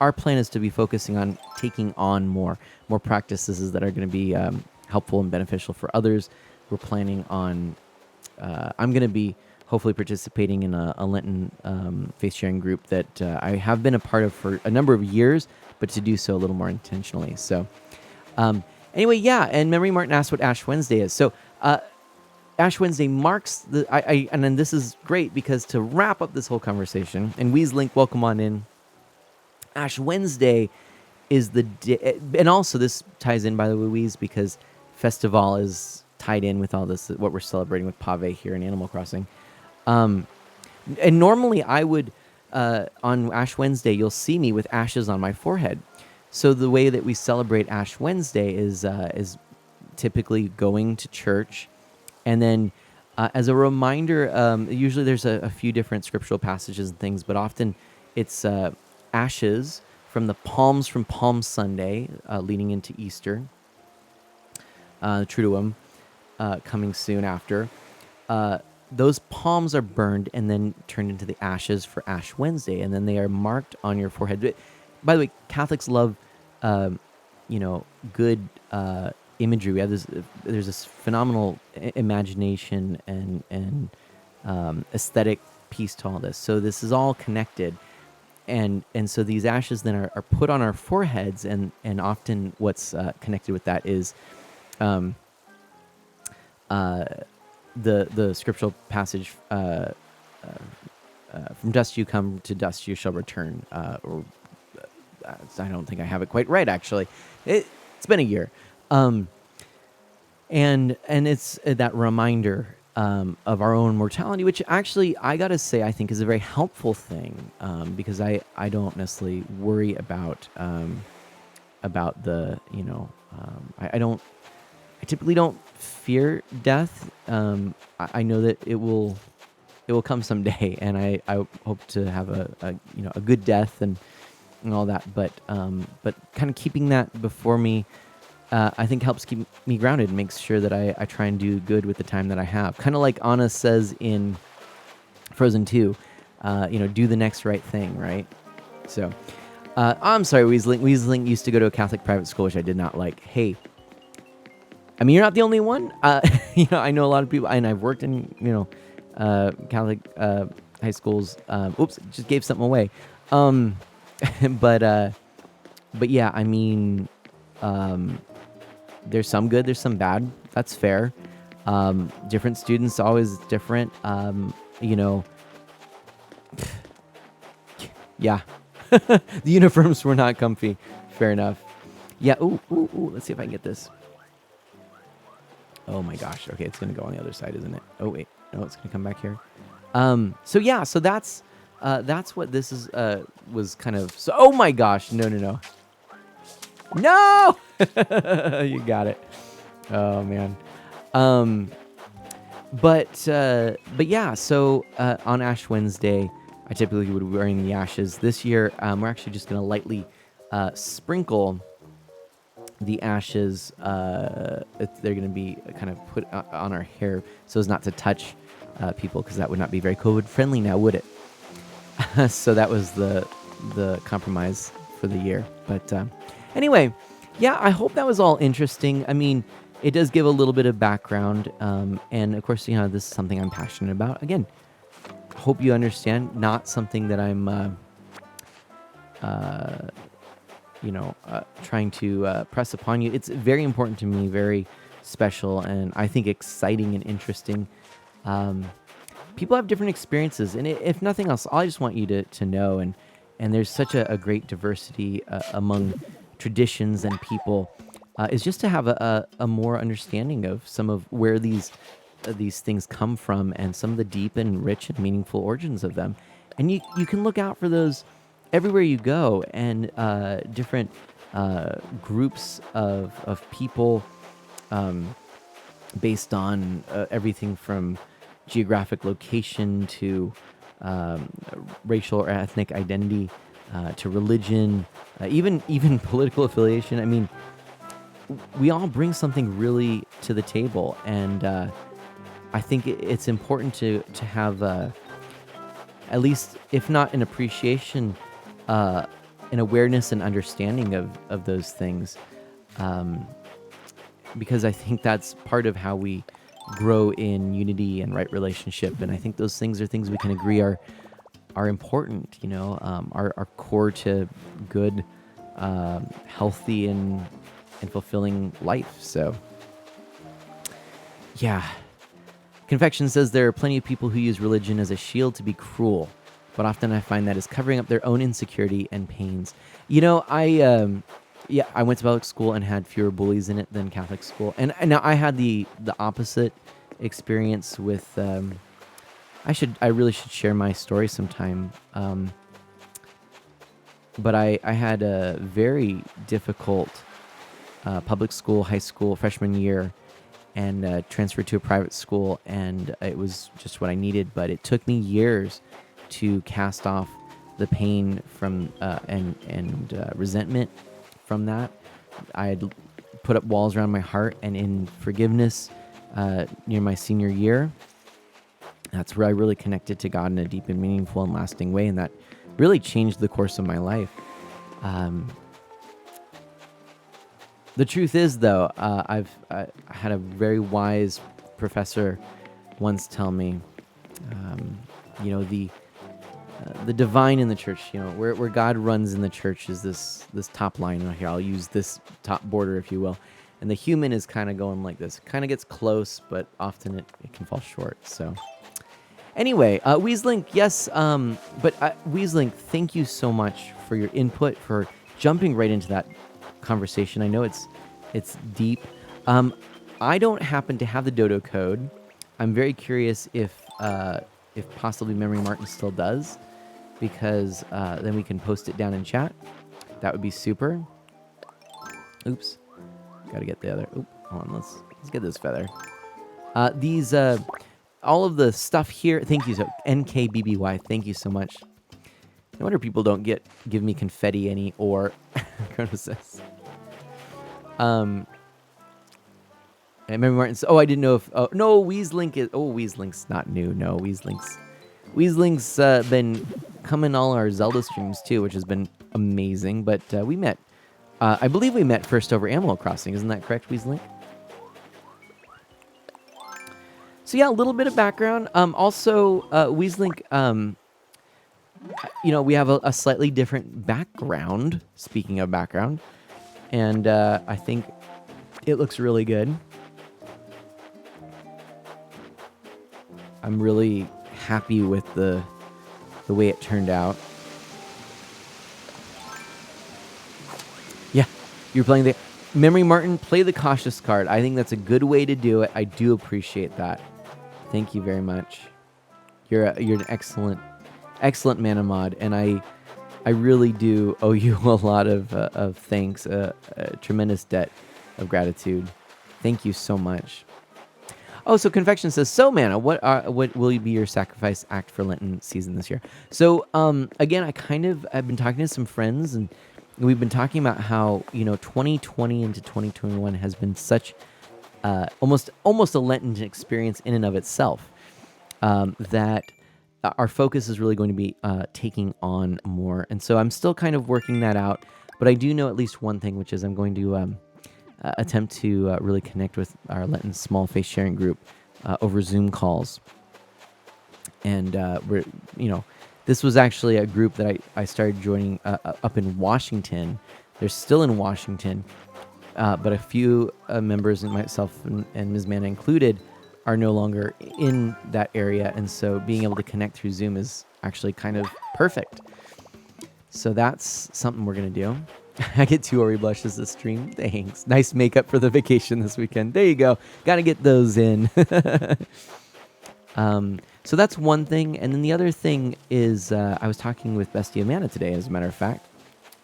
our plan is to be focusing on taking on more practices that are going to be helpful and beneficial for others. We're planning on, I'm going to be hopefully participating in a Lenten faith sharing group that I have been a part of for a number of years, but to do so a little more intentionally. So anyway, yeah, and Memory Martin asked what Ash Wednesday is. So Ash Wednesday marks and then this is great because to wrap up this whole conversation, and Weezlink, welcome on in. Ash Wednesday is the day, and also this ties in, by the way, Weez, because Festival is tied in with all this, what we're celebrating with Pave here in Animal Crossing. And normally I would, on Ash Wednesday, you'll see me with ashes on my forehead. So the way that we celebrate Ash Wednesday is typically going to church, and then as a reminder, usually there's a few different scriptural passages and things, but often it's ashes from the palms from Palm Sunday, leading into Easter, Triduum, coming soon after. Those palms are burned and then turned into the ashes for Ash Wednesday, and then they are marked on your forehead. By the way, Catholics love, good imagery. We have there's this phenomenal imagination and aesthetic piece to all this. So this is all connected. And so these ashes then are put on our foreheads, and often what's connected with that is the scriptural passage, from dust you come, to dust you shall return. Or I don't think I have it quite right, actually. It's been a year. And it's that reminder of our own mortality, which actually, I gotta say, I think is a very helpful thing, because I don't necessarily worry about the, I typically don't fear death. I know that it will come someday, and I hope to have a good death and all that, but kind of keeping that before me, I think helps keep me grounded and makes sure that I try and do good with the time that I have. Kind of like Anna says in Frozen 2, do the next right thing, right? So, I'm sorry, Weezlink. Weezlink used to go to a Catholic private school, which I did not like. Hey, I mean, you're not the only one. I know a lot of people, and I've worked in, Catholic high schools. Oops, just gave something away. But yeah, I mean, there's some good, there's some bad. That's fair. Different students, always different. You know, yeah. The uniforms were not comfy. Fair enough. Yeah. Ooh. Let's see if I can get this. Oh my gosh. Okay, it's gonna go on the other side, isn't it? Oh wait. No, it's gonna come back here. So yeah. So that's what this is. Was kind of. So. Oh my gosh. No. No. You got it. Oh man. But yeah. So on Ash Wednesday, I typically would be wearing the ashes. This year, we're actually just gonna lightly sprinkle the ashes. They're going to be kind of put on our hair so as not to touch people, because that would not be very COVID friendly now, would it? So that was the compromise for the year. But anyway, yeah, I hope that was all interesting. I mean, it does give a little bit of background, and of course, this is something I'm passionate about. Again, hope you understand. Not something that I'm trying to press upon you. It's very important to me, very special, and I think exciting and interesting. People have different experiences, and if nothing else, I just want you to know, and there's such a great diversity among traditions and people, is just to have a more understanding of some of where these things come from, and some of the deep and rich and meaningful origins of them. And you can look out for those everywhere you go, and different groups of people, based on everything from geographic location to racial or ethnic identity, to religion, even political affiliation. I mean, we all bring something really to the table, and I think it's important to have at least, if not an appreciation, an awareness and understanding of those things, because I think that's part of how we grow in unity and right relationship. And I think those things are things we can agree are important, are core to good, healthy and fulfilling life. So yeah. Confection says there are plenty of people who use religion as a shield to be cruel, but often I find that is covering up their own insecurity and pains. I went to public school and had fewer bullies in it than Catholic school, and now I had the opposite experience with. I really should share my story sometime. But I had a very difficult public school, high school, freshman year, and transferred to a private school, and it was just what I needed. But it took me years to cast off the pain from and resentment from that. I had put up walls around my heart, and in forgiveness, near my senior year, that's where I really connected to God in a deep and meaningful and lasting way, and that really changed the course of my life. The truth is, though, I had a very wise professor once tell me, the divine in the church, where God runs in the church is this top line right here. I'll use this top border, if you will, and the human is kind of going like this. Kind of gets close, but often it can fall short. So anyway, Weaslink, yes, but Weaslink, thank you so much for your input, for jumping right into that conversation. I know it's deep. I don't happen to have the dodo code. I'm very curious if possibly Memory Martin still does, because then we can post it down in chat. That would be super. Oops, gotta get the other. Oop, hold on, let's get this feather. These all of the stuff here. Thank you, so NKBBY. Thank you so much. No wonder people don't give me confetti any or Chronosis. And Memory Martin. Oh, I didn't know if. Oh no, Weaslink is. Oh, Weaslink's not new. No, Weaslink's been coming all our Zelda streams too, which has been amazing. But we met. I believe we met first over Animal Crossing. Isn't that correct, Weaslink? So yeah, a little bit of background. Also, Weaslink. We have a slightly different background. Speaking of background, and I think it looks really good. I'm really happy with the way it turned out. Yeah, you're playing the Memory Martin. Play the cautious card. I think that's a good way to do it. I do appreciate that. Thank you very much. You're an excellent mana mod, and I really do owe you a lot of thanks, a tremendous debt of gratitude. Thank you so much. Oh, so Confection says, so Mana, what will be your sacrifice act for Lenten season this year? So again, I've been talking to some friends, and we've been talking about how 2020 into 2021 has been such almost a Lenten experience in and of itself, that our focus is really going to be taking on more. And so I'm still kind of working that out, but I do know at least one thing, which is I'm going to attempt to really connect with our Lenten small face sharing group over Zoom calls. And this was actually a group that I started joining up in Washington. They're still in Washington, but a few members, and myself and Ms. Mana included, are no longer in that area, and so being able to connect through Zoom is actually kind of perfect. So that's something we're gonna do. I get 2 Ori blushes this stream. Thanks. Nice makeup for the vacation this weekend. There you go. Got to get those in. So that's one thing, and then the other thing is I was talking with Bestie Amanda today, as a matter of fact,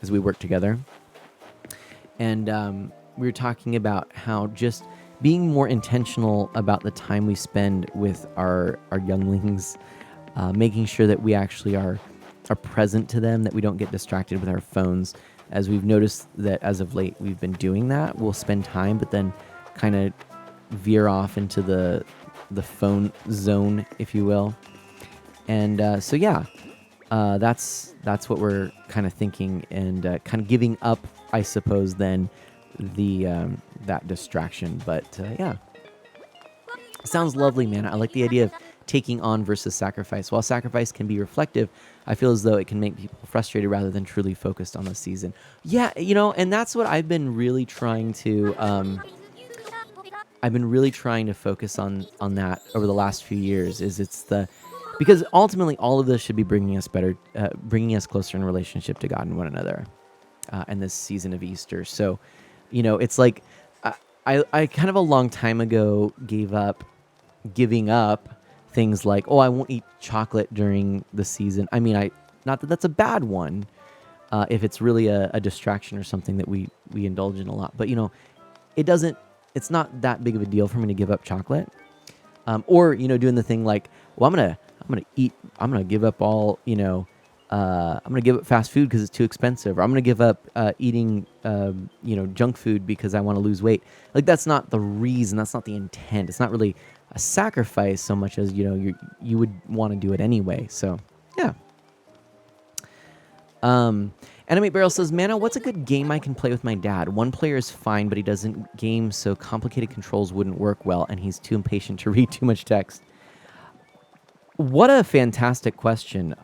as we work together, and we were talking about how just being more intentional about the time we spend with our younglings, making sure that we actually are present to them, that we don't get distracted with our phones. As we've noticed that as of late, we've been doing that. We'll spend time, but then kind of veer off into the phone zone, if you will. And so yeah, that's what we're kind of thinking, and kind of giving up, I suppose, then that distraction. But yeah, sounds lovely, man. I like the idea of taking on versus sacrifice. While sacrifice can be reflective, I feel as though it can make people frustrated rather than truly focused on the season. Yeah, and that's what I've been really trying to focus on that over the last few years. Because ultimately all of this should be bringing us closer in relationship to God and one another, in this season of Easter. So, it's like I kind of a long time ago giving up things like, I won't eat chocolate during the season. I mean, not that that's a bad one, if it's really a distraction or something that we indulge in a lot. But it's not that big of a deal for me to give up chocolate, or doing the thing like, I'm gonna give up all I'm gonna give up fast food because it's too expensive, or I'm gonna give up eating junk food because I want to lose weight. Like, that's not the reason. That's not the intent. It's not really a sacrifice so much as you would want to do it anyway. So yeah. Animate Barrel says, Mana, what's a good game I can play with my dad? One player is fine, but he doesn't game, so complicated controls wouldn't work well, and he's too impatient to read too much text. What a fantastic question.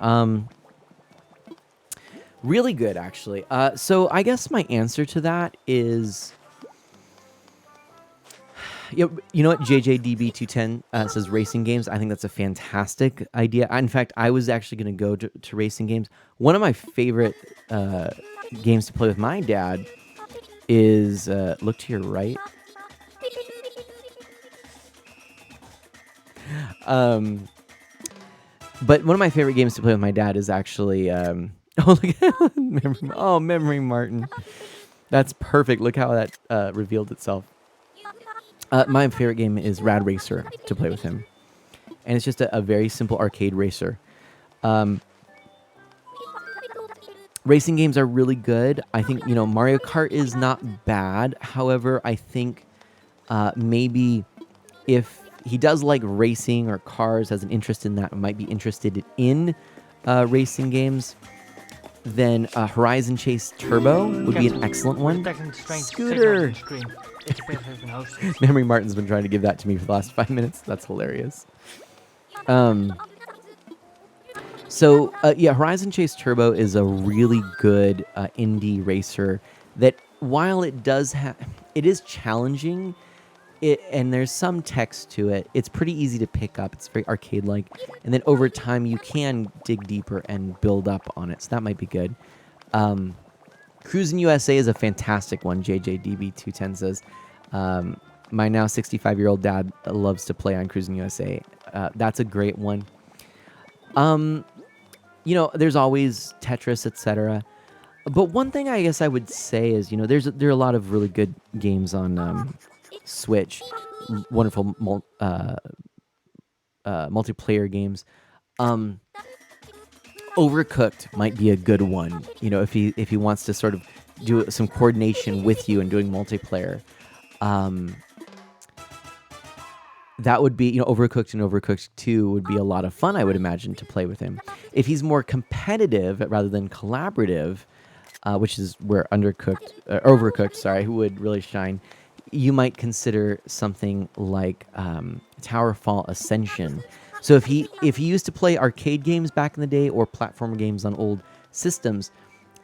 Really good, actually. So I guess my answer to that is, you know what? JJDB210 says racing games. I think that's a fantastic idea. In fact, I was actually going to go to racing games. One of my favorite games to play with my dad is look to your right. But one of my favorite games to play with my dad is actually Memory Martin. That's perfect. Look how that revealed itself. My favorite game is Rad Racer to play with him, and it's just a very simple arcade racer. Racing games are really good. I think Mario Kart is not bad. However, I think maybe if he does like racing or cars, has an interest in that, might be interested in racing games, then Horizon Chase Turbo would be an excellent one. Scooter! Memory Martin's been trying to give that to me for the last 5 minutes. That's hilarious. So Horizon Chase Turbo is a really good indie racer that, while it is challenging, and there's some text to it. It's pretty easy to pick up. It's very arcade-like, and then over time you can dig deeper and build up on it. So that might be good. Cruis'n USA is a fantastic one. JJDB210 says, my now 65-year-old dad loves to play on Cruis'n USA. That's a great one. There's always Tetris, etc. But one thing I guess I would say is, there are a lot of really good games on Switch, wonderful multiplayer games. Overcooked might be a good one. If he wants to sort of do some coordination with you and doing multiplayer. That would be, Overcooked and Overcooked 2 would be a lot of fun, I would imagine, to play with him. If he's more competitive rather than collaborative, which is where Overcooked, would really shine, you might consider something like Towerfall Ascension. So if he used to play arcade games back in the day or platform games on old systems,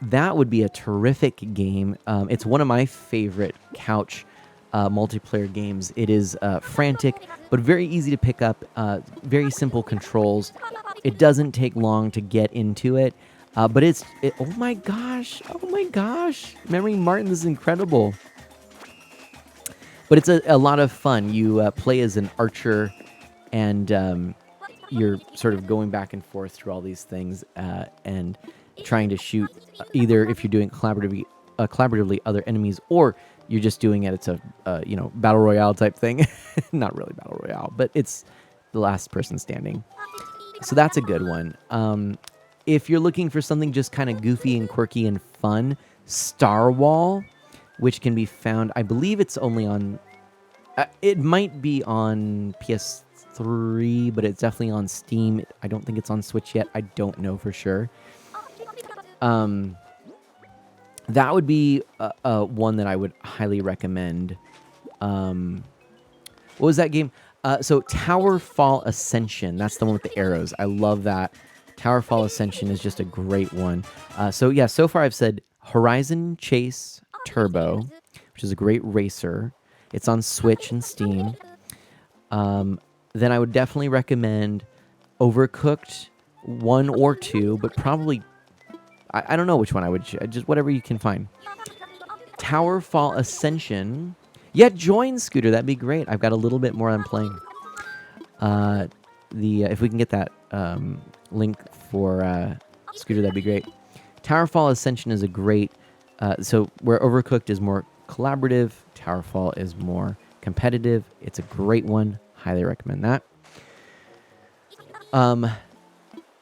that would be a terrific game. It's one of my favorite couch multiplayer games. It is frantic, but very easy to pick up, very simple controls. It doesn't take long to get into it, but oh my gosh, Memory Martin, this is incredible. But it's a lot of fun. You play as an archer, and you're sort of going back and forth through all these things and trying to shoot either, if you're doing collaboratively other enemies, or you're just doing it. It's a battle royale type thing. Not really battle royale, but it's the last person standing. So that's a good one. If you're looking for something just kind of goofy and quirky and fun, Star Wall, which can be found, I believe it's only on, it might be on PS3, but it's definitely on Steam. I don't think it's on Switch yet. I don't know for sure. That would be one that I would highly recommend. What was that game? So Towerfall Ascension. That's the one with the arrows. I love that. Towerfall Ascension is just a great one. So far I've said Horizon Chase Turbo, which is a great racer. It's on Switch and Steam. Then I would definitely recommend Overcooked 1 or 2, but probably, I don't know which one I would, just whatever you can find. Towerfall Ascension. Yeah, join Scooter. That'd be great. I've got a little bit more I'm playing. If we can get that link for Scooter, that'd be great. Towerfall Ascension is a great, so where Overcooked is more collaborative, Towerfall is more competitive. It's a great one. Highly recommend that.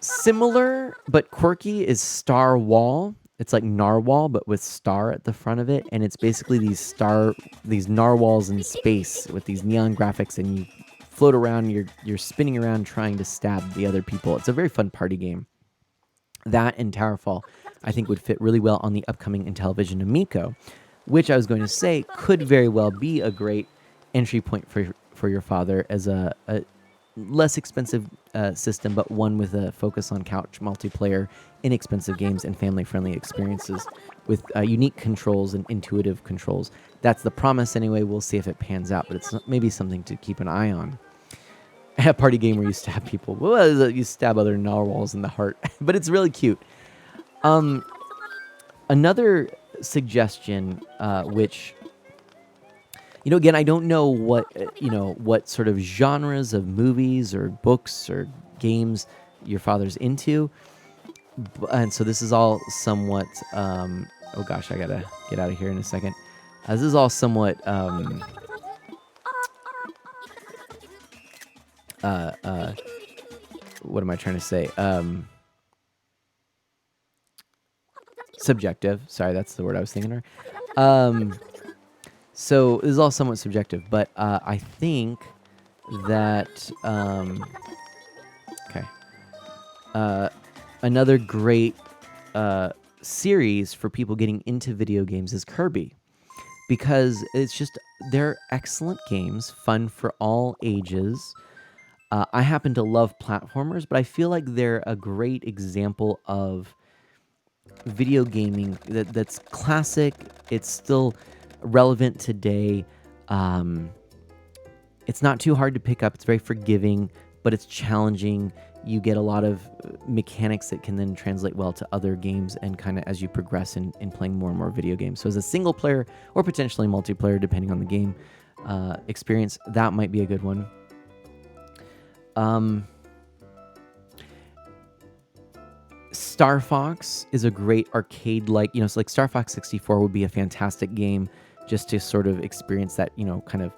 Similar but quirky is Star Wall. It's like Narwhal, but with star at the front of it, and it's basically these narwhals in space with these neon graphics, and you float around. You're spinning around trying to stab the other people. It's a very fun party game. That and Towerfall, I think, would fit really well on the upcoming Intellivision Amico, which I was going to say could very well be a great entry point for your father as a less expensive system, but one with a focus on couch multiplayer, inexpensive games, and family-friendly experiences with unique controls and intuitive controls. That's the promise anyway. We'll see if it pans out, but it's maybe something to keep an eye on. A party game where you stab people. Well, you stab other narwhals in the heart, but it's really cute. Another suggestion, which, again, I don't know what sort of genres of movies or books or games your father's into, and so this is all somewhat. Oh gosh, I gotta get out of here in a second. This is all somewhat. What am I trying to say? Subjective. Sorry, that's the word I was thinking of. So this is all somewhat subjective, but I think that another great series for people getting into video games is Kirby, because they're excellent games, fun for all ages. I happen to love platformers, but I feel like they're a great example of video gaming that's classic. It's still relevant today. It's not too hard to pick up. It's very forgiving, but it's challenging. You get a lot of mechanics that can then translate well to other games and kind of as you progress in playing more and more video games. So as a single player or potentially multiplayer, depending on the game experience, that might be a good one. Star Fox is a great arcade-like, so like Star Fox 64 would be a fantastic game just to sort of experience that, kind of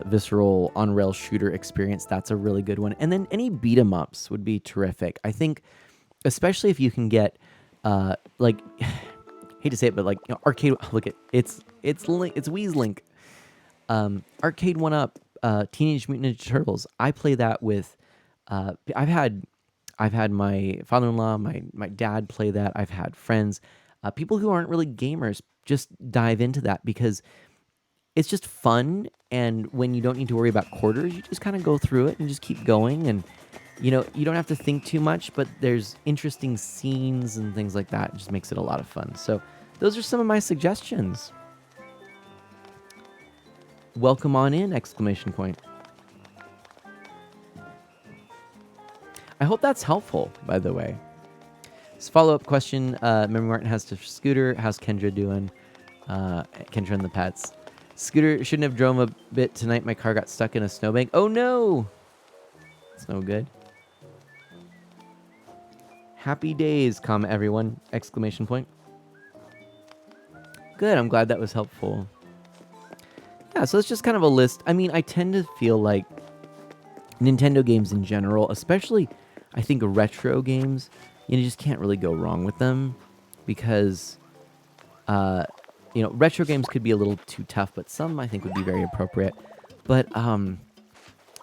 visceral on-rail shooter experience. That's a really good one. And then any beat 'em ups would be terrific. I think, especially if you can get, like, hate to say it, but like arcade. Look at it's Wii's Link, arcade 1-up, Teenage Mutant Ninja Turtles. I play that with. I've had my father-in-law, my dad play that. I've had friends, people who aren't really gamers, just dive into that because it's just fun. And when you don't need to worry about quarters, you just kind of go through it and just keep going. And, you don't have to think too much, but there's interesting scenes and things like that. It just makes it a lot of fun. So those are some of my suggestions. Welcome on in, exclamation point. I hope that's helpful, by the way. This follow-up question, Memory Martin has to Scooter. How's Kendra doing? Kendra and the pets. Scooter, shouldn't have drove a bit tonight. My car got stuck in a snowbank. Oh no! It's no good. Happy days, comma everyone! Exclamation point. Good, I'm glad that was helpful. Yeah, so it's just kind of a list. I mean, I tend to feel like Nintendo games in general, especially I think retro games, you just can't really go wrong with them because, retro games could be a little too tough, but some I think would be very appropriate. But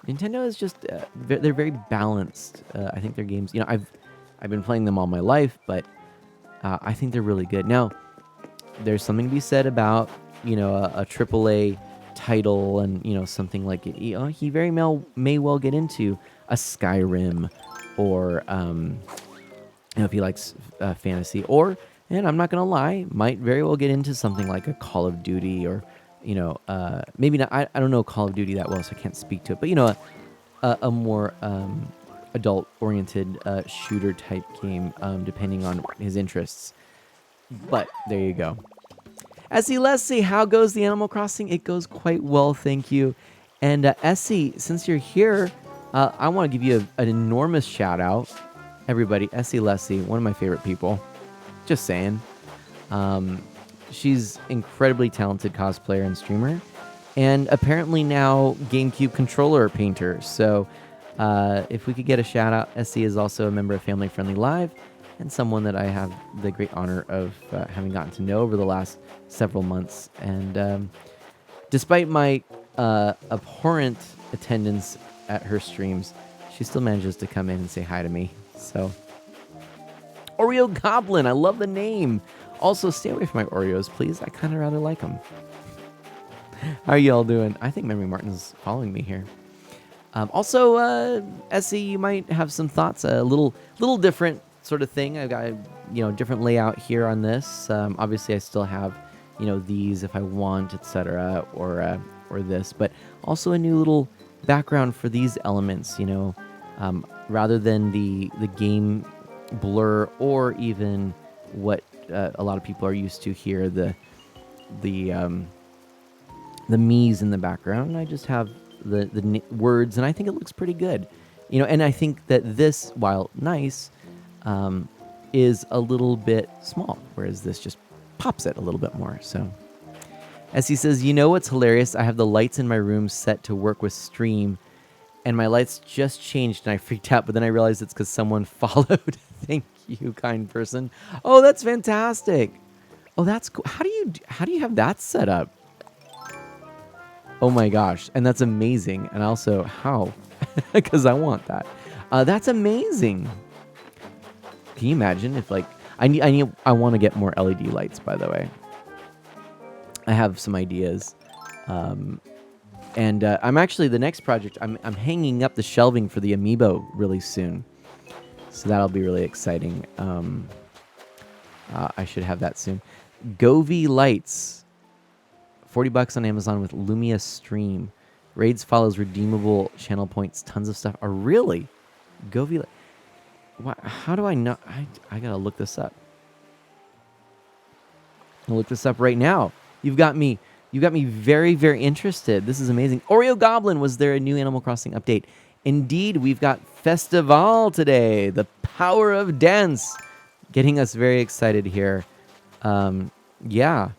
Nintendo is just, they're very balanced. I think their games, I've been playing them all my life, but I think they're really good. Now, there's something to be said about, a AAA title and, something like it. He very may well get into a Skyrim or, if he likes fantasy, or, and I'm not going to lie, might very well get into something like a Call of Duty or, maybe not, I don't know Call of Duty that well, so I can't speak to it, but, a more adult-oriented shooter type game, depending on his interests. But there you go. Essie Leslie, how goes the Animal Crossing? It goes quite well, thank you. And Essie, since you're here, I want to give you an enormous shout out. Everybody, Essie Leslie, one of my favorite people. Just saying. She's incredibly talented cosplayer and streamer, and apparently now GameCube controller painter. So if we could get a shout out, Essie is also a member of Family Friendly Live and someone that I have the great honor of having gotten to know over the last several months. And despite my abhorrent attendance at her streams, she still manages to come in and say hi to me. So, Oreo Goblin, I love the name. Also, stay away from my Oreos, please. I kind of rather like them. How are you all doing? I think Memory Martin's following me here. Also, Essie, you might have some thoughts. A little different sort of thing. I've got a different layout here on this. Obviously, I still have these if I want, etc. Or this, but also a new little background for these elements. Rather than the game blur or even what a lot of people are used to here, the me's in the background. I just have the words, and I think it looks pretty good. And I think that this, while nice, is a little bit small, whereas this just pops it a little bit more. So, as he says, what's hilarious? I have the lights in my room set to work with stream, and my lights just changed, and I freaked out, but then I realized it's because someone followed. Thank you, kind person. Oh, that's fantastic. Oh, that's cool. How do you have that set up? Oh my gosh, and that's amazing. And also, how? Because I want that. That's amazing. Can you imagine if I want to get more LED lights, by the way. I have some ideas. And I'm actually, the next project, I'm hanging up the shelving for the Amiibo really soon. So that'll be really exciting. I should have that soon. Govee Lights. $40 on Amazon with Lumia Stream. Raids follows redeemable channel points. Tons of stuff. Are really? Govie. How do I know? I gotta look this up. I'll look this up right now. You got me very, very interested. This is amazing. Oreo Goblin, was there a new Animal Crossing update? Indeed, we've got Festival today. The power of dance. Getting us very excited here. Yeah.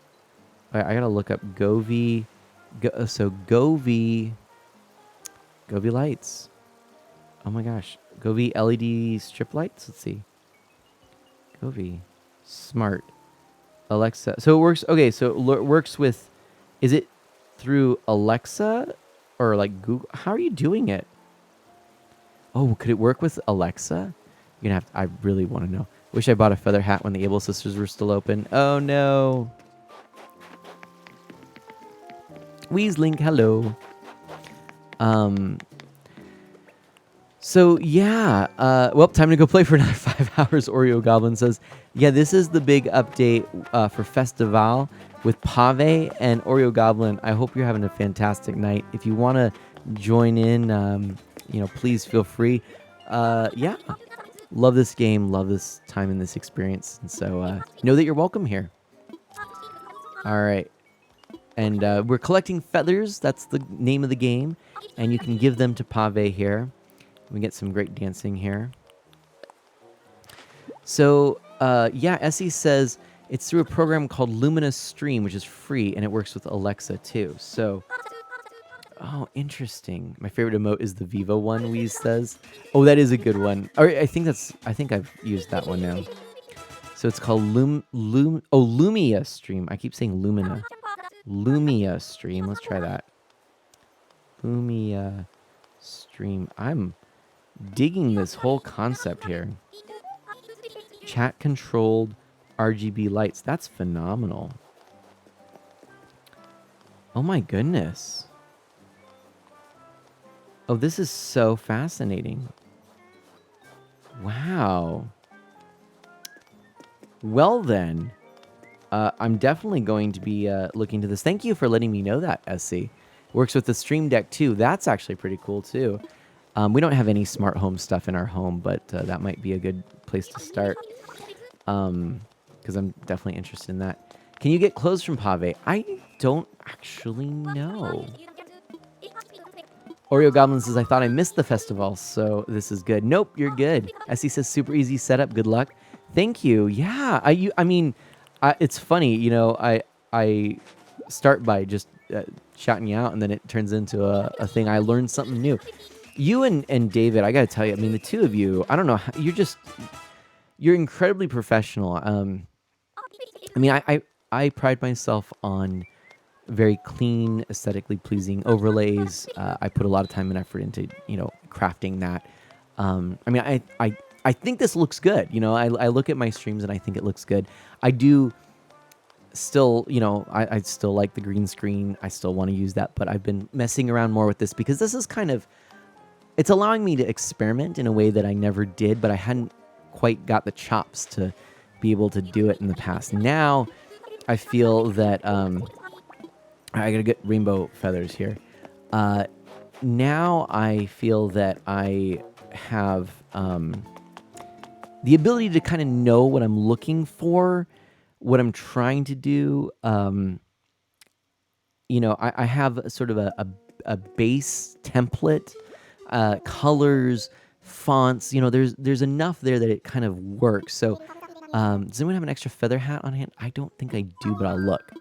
I gotta look up Govie. Govie lights. Oh my gosh. Govie LED strip lights. Let's see. Govie. Smart. Alexa. So it works. Okay, so it works with. Is it through Alexa or like Google? How are you doing it? Oh, could it work with Alexa? You're gonna have. I really want to know. Wish I bought a feather hat when the Able Sisters were still open. Oh no. Weaslink, hello. So yeah, well, time to go play for another 5 hours. Oreo Goblin says, yeah, this is the big update for Festival with Pave and Oreo Goblin. I hope you're having a fantastic night. If you want to join in, please feel free. Yeah, love this game, love this time and this experience, and so know that you're welcome here. All right. And we're collecting feathers. That's the name of the game. And you can give them to Pave here. We get some great dancing here. So, yeah, Essie says it's through a program called Luminous Stream, which is free, and it works with Alexa, too. So, oh, interesting. My favorite emote is the Vivo one, Weez says. Oh, that is a good one. I think I've used that one now. So it's called Lumia Stream. I keep saying Lumina. Lumia Stream. Let's try that. Lumia Stream. I'm digging this whole concept here. Chat controlled RGB lights. That's phenomenal. Oh my goodness. Oh, this is so fascinating. Wow. Well then. I'm definitely going to be looking into this. Thank you for letting me know that, SC. Works with the Stream Deck, too. That's actually pretty cool, too. We don't have any smart home stuff in our home, but that might be a good place to start. Because I'm definitely interested in that. Can you get clothes from Pave? I don't actually know. Oreo Goblin says, I thought I missed the festival, so this is good. Nope, you're good. SC says, super easy setup. Good luck. Thank you. Yeah, I mean... it's funny, I start by just shouting you out, and then it turns into a thing. I learned something new. You and David, I got to tell you, I mean, the two of you, I don't know, you're incredibly professional. I mean, I pride myself on very clean, aesthetically pleasing overlays. I put a lot of time and effort into, crafting that. I mean, I think this looks good. I look at my streams and I think it looks good. I do still, I still like the green screen. I still want to use that, but I've been messing around more with this because this is kind of, it's allowing me to experiment in a way that I never did, but I hadn't quite got the chops to be able to do it in the past. Now I feel that, I gotta get rainbow feathers here. Now I feel that I have, the ability to kind of know what I'm looking for, what I'm trying to do. I have sort of a base template, colors, fonts. There's enough there that it kind of works. So, does anyone have an extra feather hat on hand? I don't think I do, but I'll look.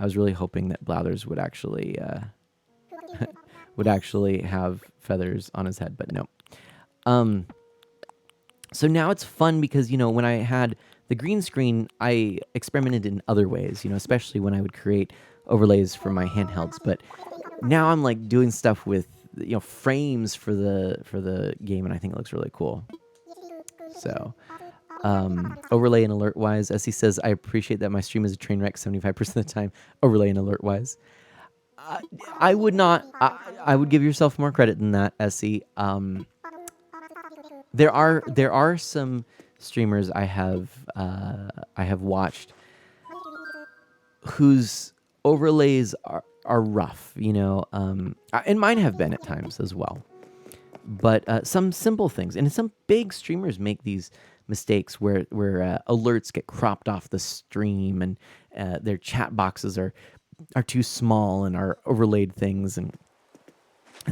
I was really hoping that Blathers would actually have feathers on his head, but no. So now it's fun because, when I had the green screen, I experimented in other ways, especially when I would create overlays for my handhelds. But now I'm like doing stuff with, frames for the game, and I think it looks really cool. So, overlay and alert wise, Essie says, I appreciate that my stream is a train wreck 75% of the time. Overlay and alert wise. I would not, I would give yourself more credit than that, Essie. There are some streamers I have watched whose overlays are rough, and mine have been at times as well. But some simple things, and some big streamers make these mistakes where alerts get cropped off the stream, and their chat boxes are too small and are overlaid things and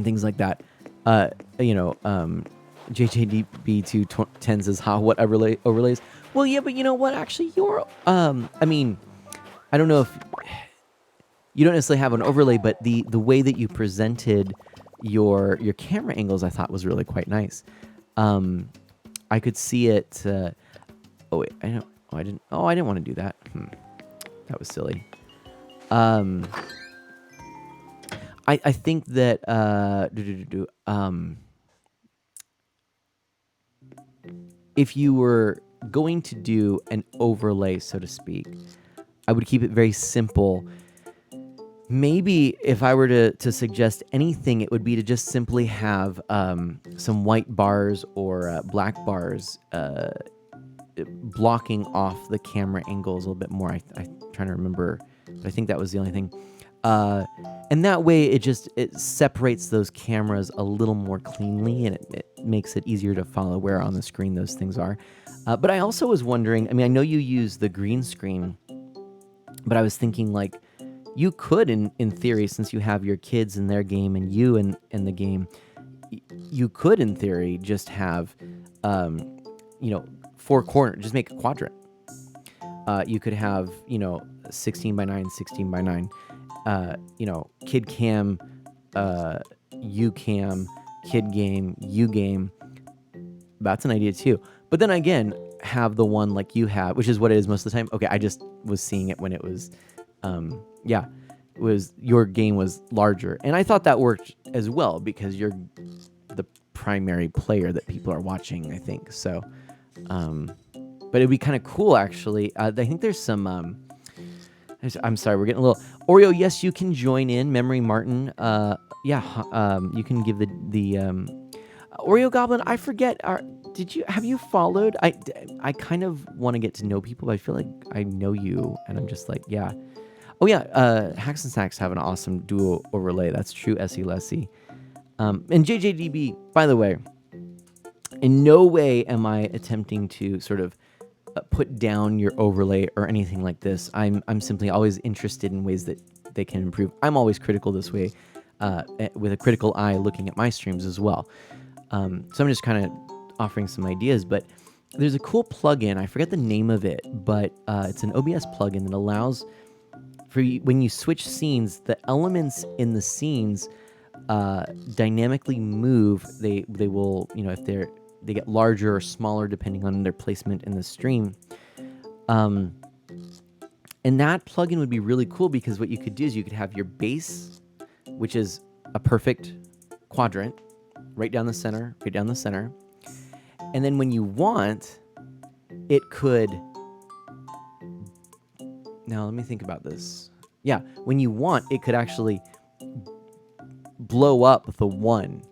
things like that. Uh, you know, um, JJDB210 says, "How what overlays?" Well, yeah, but you know what? Actually, I mean, I don't know if you don't necessarily have an overlay, but the way that you presented your camera angles, I thought was really quite nice. I could see it. Oh wait, I don't. Oh, I didn't. Oh, I didn't want to do that. That was silly. Um, I think that if you were going to do an overlay, so to speak, I would keep it very simple. Maybe if I were to suggest anything, it would be to just simply have some white bars or black bars blocking off the camera angles a little bit more. I'm trying to remember, but I think that was the only thing. And that way, it separates those cameras a little more cleanly, and it makes it easier to follow where on the screen those things are. But I also was wondering, I mean, I know you use the green screen, but I was thinking, like, you could, in theory, since you have your kids in their game and you in the game, you could, in theory, just have, 4 corners, just make a quadrant. You could have, 16 by 9, 16 by 9. Kid cam, you cam, kid game, you game. That's an idea too. But then again, have the one like you have, which is what it is most of the time. Okay, I just was seeing it when it was, your game was larger, and I thought that worked as well because you're the primary player that people are watching, I think. So, but it'd be kind of cool actually. I think there's some. I'm sorry, we're getting a little Oreo. Yes, you can join in. Memory Martin. You can give the Oreo Goblin. I forget. Have you followed? I kind of want to get to know people, but I feel like I know you, and I'm just like, yeah. Oh yeah, Hacks and Sacks have an awesome duo overlay. That's true, Essie Lessie. And JJDB, by the way, in no way am I attempting to sort of put down your overlay or anything like this. I'm simply always interested in ways that they can improve. I'm always critical this way, with a critical eye looking at my streams as well. So I'm just kind of offering some ideas, but there's a cool plugin. I forget the name of it, but it's an OBS plugin that allows for when you switch scenes, the elements in the scenes dynamically move. They will, if they get larger or smaller depending on their placement in the stream. And that plugin would be really cool because what you could do is you could have your base, which is a perfect quadrant, right down the center. And then when you want, it could... Now, let me think about this. Yeah, when you want, it could actually blow up the one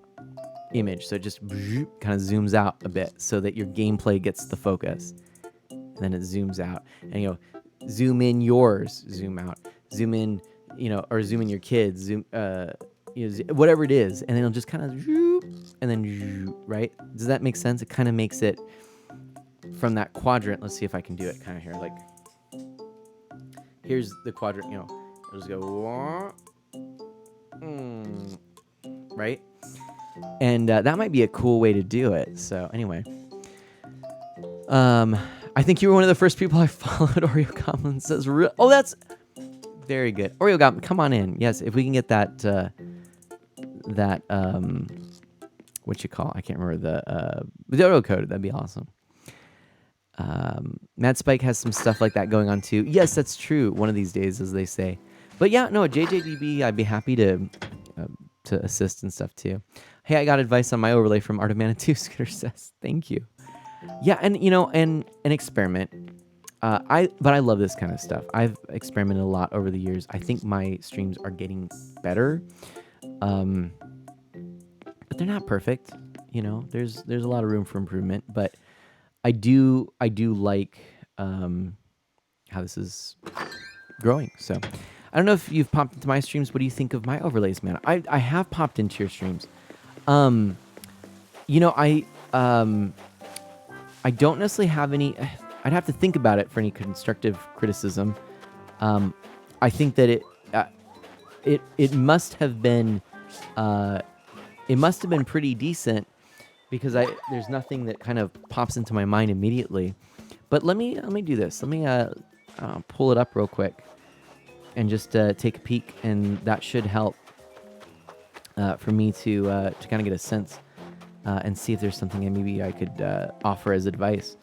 image. So it just kind of zooms out a bit so that your gameplay gets the focus. And then it zooms out. And, zoom in yours, zoom out. Zoom in, or zoom in your kids, zoom, whatever it is. And then it'll just kind of, and then, right? Does that make sense? It kind of makes it from that quadrant. Let's see if I can do it kind of here. Like, here's the quadrant, I'll just go, right? And that might be a cool way to do it. So anyway, I think you were one of the first people I followed. Oreo Goblin says, "Oh, that's very good." Oreo Goblin, come on in. Yes, if we can get that what you call? I can't remember the dodo code. That'd be awesome. Mad Spike has some stuff like that going on too. Yes, that's true. One of these days, as they say. But yeah, no, JJDB, I'd be happy to assist and stuff too. Hey, I got advice on my overlay from Art of Mana 2, Scooter says. Thank you. Yeah, and and an experiment. But I love this kind of stuff. I've experimented a lot over the years. I think my streams are getting better. But they're not perfect. There's a lot of room for improvement, but I do like how this is growing. So I don't know if you've popped into my streams. What do you think of my overlays, man? I have popped into your streams. Um, I don't necessarily have any. I'd have to think about it for any constructive criticism. I think that it must have been pretty decent because there's nothing that kind of pops into my mind immediately. But let me do this. Let me pull it up real quick and just take a peek, and that should help for me to kind of get a sense and see if there's something that maybe I could offer as advice.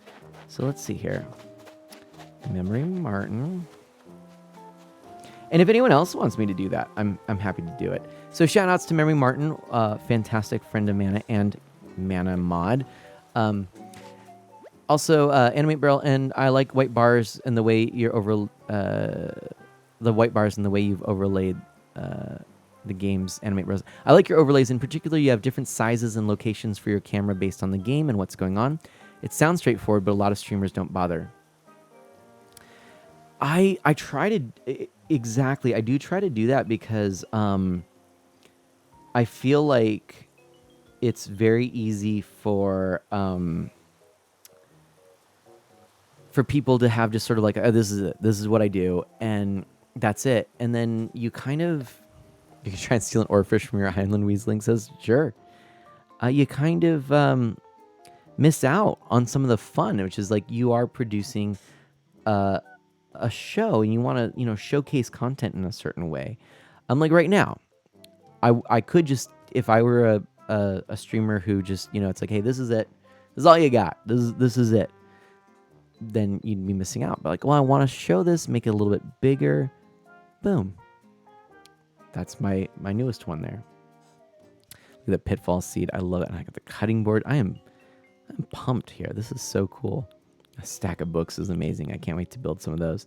So let's see here. Memory Martin. And if anyone else wants me to do that, I'm happy to do it. So shout outs to Memory Martin, fantastic friend of Mana and Mana mod. Also, Animate Barrel, and I like white bars and the way you're the white bars and the way you've overlaid the game's Animate Barrels. I like your overlays. In particular, you have different sizes and locations for your camera based on the game and what's going on. It sounds straightforward, but a lot of streamers don't bother. I try to exactly. I do try to do that because I feel like it's very easy for people to have just sort of like, oh, this is it. This is what I do, and that's it. And then you kind of you can try and steal an oarfish from your island. Weasling says, sure. You kind of miss out on some of the fun, which is like you are producing a show and you want to showcase content in a certain way. Like right now, I could just, if I were a streamer who just it's like, hey, this is it, this is all you got, this is it, then you'd be missing out. But like, well, I want to show this, make it a little bit bigger. Boom. That's my newest one there. Look at the pitfall seed. I love it. And I got the cutting board. I'm pumped here. This is so cool. A stack of books is amazing. I can't wait to build some of those.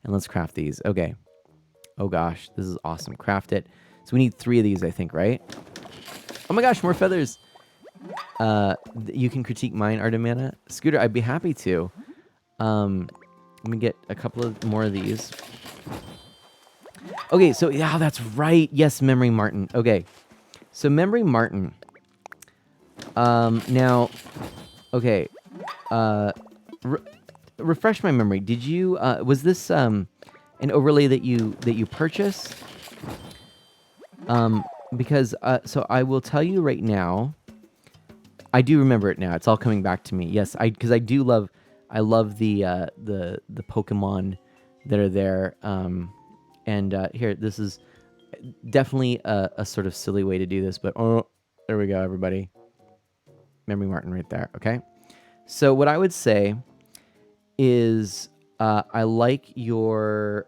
And let's craft these. Okay. Oh gosh, this is awesome. Craft it. So we need 3 of these, I think, right? Oh my gosh, more feathers. You can critique mine, Artemana. Scooter, I'd be happy to. Let me get a couple of more of these. Okay, so yeah, that's right. Yes, Memory Martin. Okay, so Memory Martin. Now, okay. Refresh my memory. Did you? Was this an overlay that you purchased? Because so I will tell you right now. I do remember it now. It's all coming back to me. Yes, because I do love. I love the Pokemon that are there. And here, this is definitely a sort of silly way to do this, but oh, there we go, everybody. Memory Martin right there, okay? So what I would say is I like your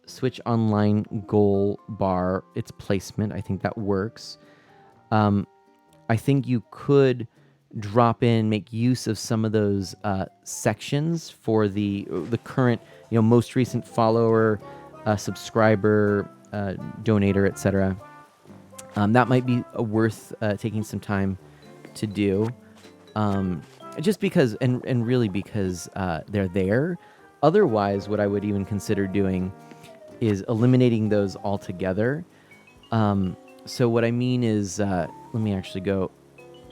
Switch Online goal bar, its placement. I think that works. I think you could drop in, make use of some of those sections for the current, most recent follower, subscriber, donator, etc. That might be worth taking some time to do, just because, and really because they're there. Otherwise, what I would even consider doing is eliminating those altogether. So what I mean is, let me actually go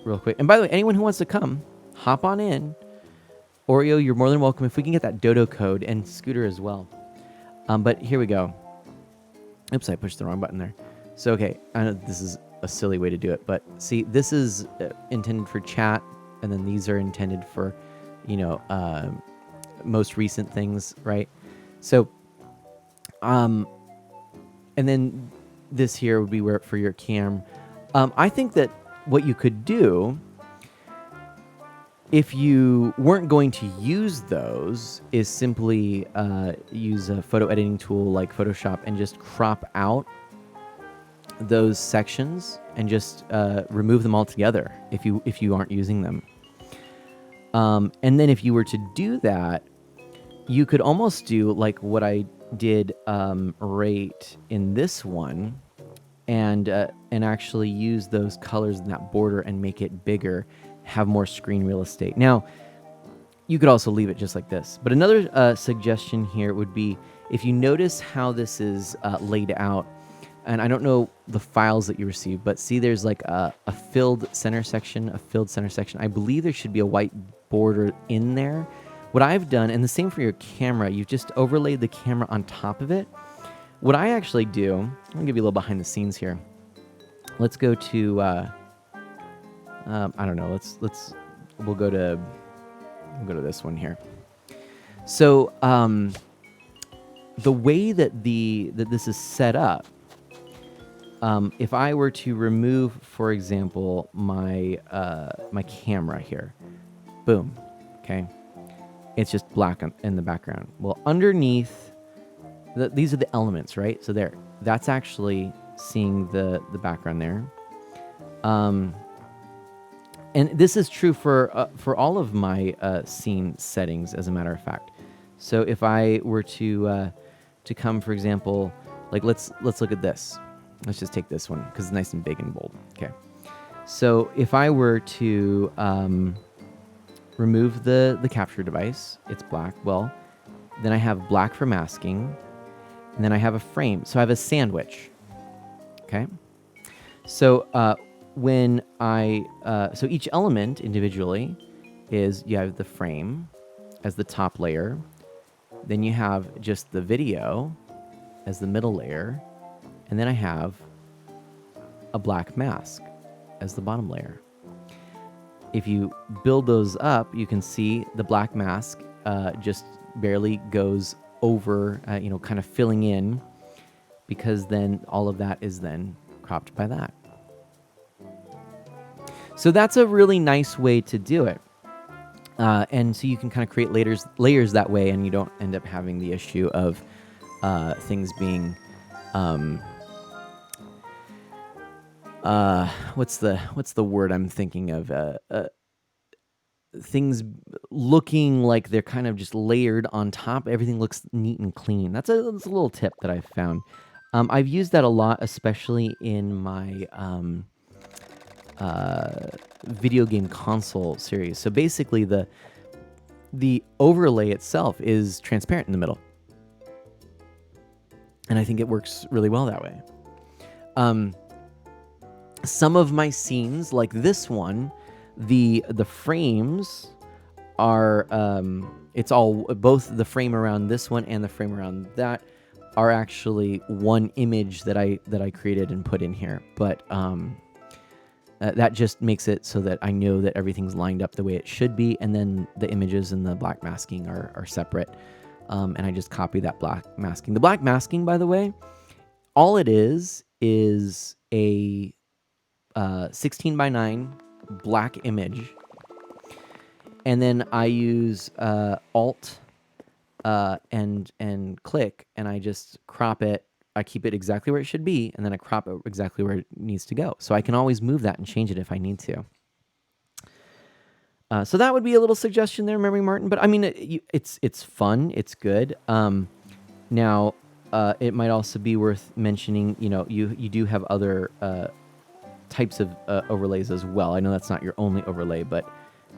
real quick. And by the way, anyone who wants to come, hop on in. Oreo, you're more than welcome. If we can get that dodo code, and Scooter as well. But here we go. Oops, I pushed the wrong button there. So, okay, I know this is a silly way to do it, but see, this is intended for chat, and then these are intended for, most recent things, right? So, and then this here would be where for your cam. I think that what you could do, if you weren't going to use those, is simply use a photo editing tool like Photoshop and just crop out those sections and just remove them altogether if you aren't using them. And then if you were to do that, you could almost do like what I did right in this one, and actually use those colors in that border and make it bigger, have more screen real estate. Now, you could also leave it just like this. But another suggestion here would be, if you notice how this is laid out, and I don't know the files that you received, but see there's like a filled center section, I believe there should be a white border in there. What I've done, and the same for your camera, you've just overlaid the camera on top of it. What I actually do, I'm gonna give you a little behind the scenes here. Let's go to, I don't know, we'll go to this one here. So, the way that this is set up, if I were to remove, for example, my camera here, boom, okay, it's just black in the background. Well, underneath, these are the elements, right? So that's actually seeing the background there. And this is true for all of my scene settings, as a matter of fact. So if I were to come, for example, like let's look at this. Let's just take this one because it's nice and big and bold. Okay. So if I were to remove the capture device, it's black. Well, then I have black for masking, and then I have a frame. So I have a sandwich. Okay. So when so each element individually is, you have the frame as the top layer, then you have just the video as the middle layer, and then I have a black mask as the bottom layer. If you build those up, you can see the black mask just barely goes over, kind of filling in, because then all of that is then cropped by that. So that's a really nice way to do it. And so you can kind of create layers that way, and you don't end up having the issue of things being, what's the word I'm thinking of? Things looking like they're kind of just layered on top. Everything looks neat and clean. That's a little tip that I've found. I've used that a lot, especially in my video game console series. So basically the overlay itself is transparent in the middle. And I think it works really well that way. Some of my scenes, like this one, the frames are, it's all, both the frame around this one and the frame around that are actually one image that I created and put in here. But that just makes it so that I know that everything's lined up the way it should be, and then the images and the black masking are separate. And I just copy that black masking. The black masking, by the way, all it is a 16:9 black image, and then I use Alt and click, and I just crop it. I keep it exactly where it should be, and then I crop it exactly where it needs to go. So I can always move that and change it if I need to. So that would be a little suggestion there, Memory Martin. But I mean, it's fun. It's good. Now, it might also be worth mentioning, you do have other types of overlays as well. I know that's not your only overlay, but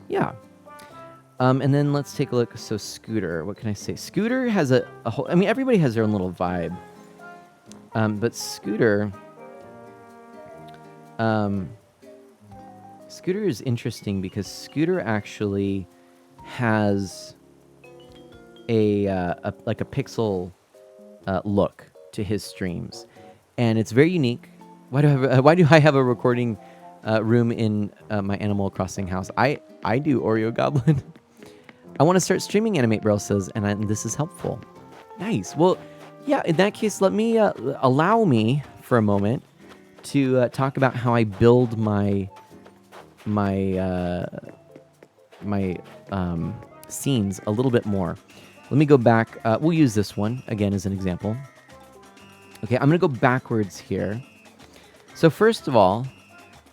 yeah. And then let's take a look. So Scooter, what can I say? Scooter has a whole, I mean, everybody has their own little vibe. But Scooter is interesting because Scooter actually has a pixel look to his streams, and it's very unique. Why do I have a recording room in my Animal Crossing house? I do, Oreo Goblin. I want to start streaming, Animate Braille says, and this is helpful. Nice. Well, yeah, in that case, let me allow me for a moment to talk about how I build my scenes a little bit more. Let me go back. We'll use this one again as an example. Okay, I'm going to go backwards here. So first of all,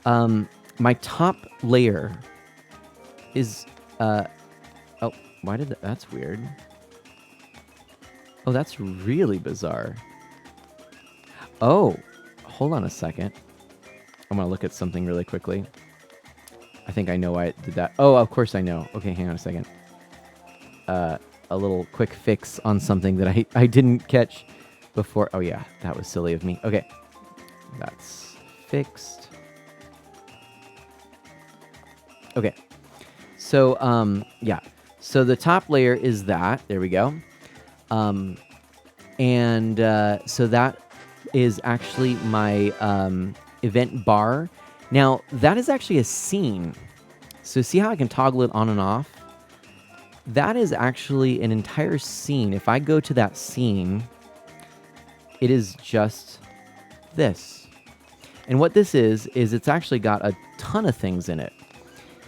my top layer is... oh, why did that... That's weird. Oh, that's really bizarre. Oh, hold on a second. I'm going to look at something really quickly. I think I know why it did that. Oh, of course I know. Okay, hang on a second. a little quick fix on something that I didn't catch before. Oh yeah, that was silly of me. Okay, that's fixed. Okay, so yeah, so the top layer is that. There we go. And so that is actually my event bar. Now that is actually a scene. So see how I can toggle it on and off? That is actually an entire scene. If I go to that scene, it is just this. And what this is it's actually got a ton of things in it.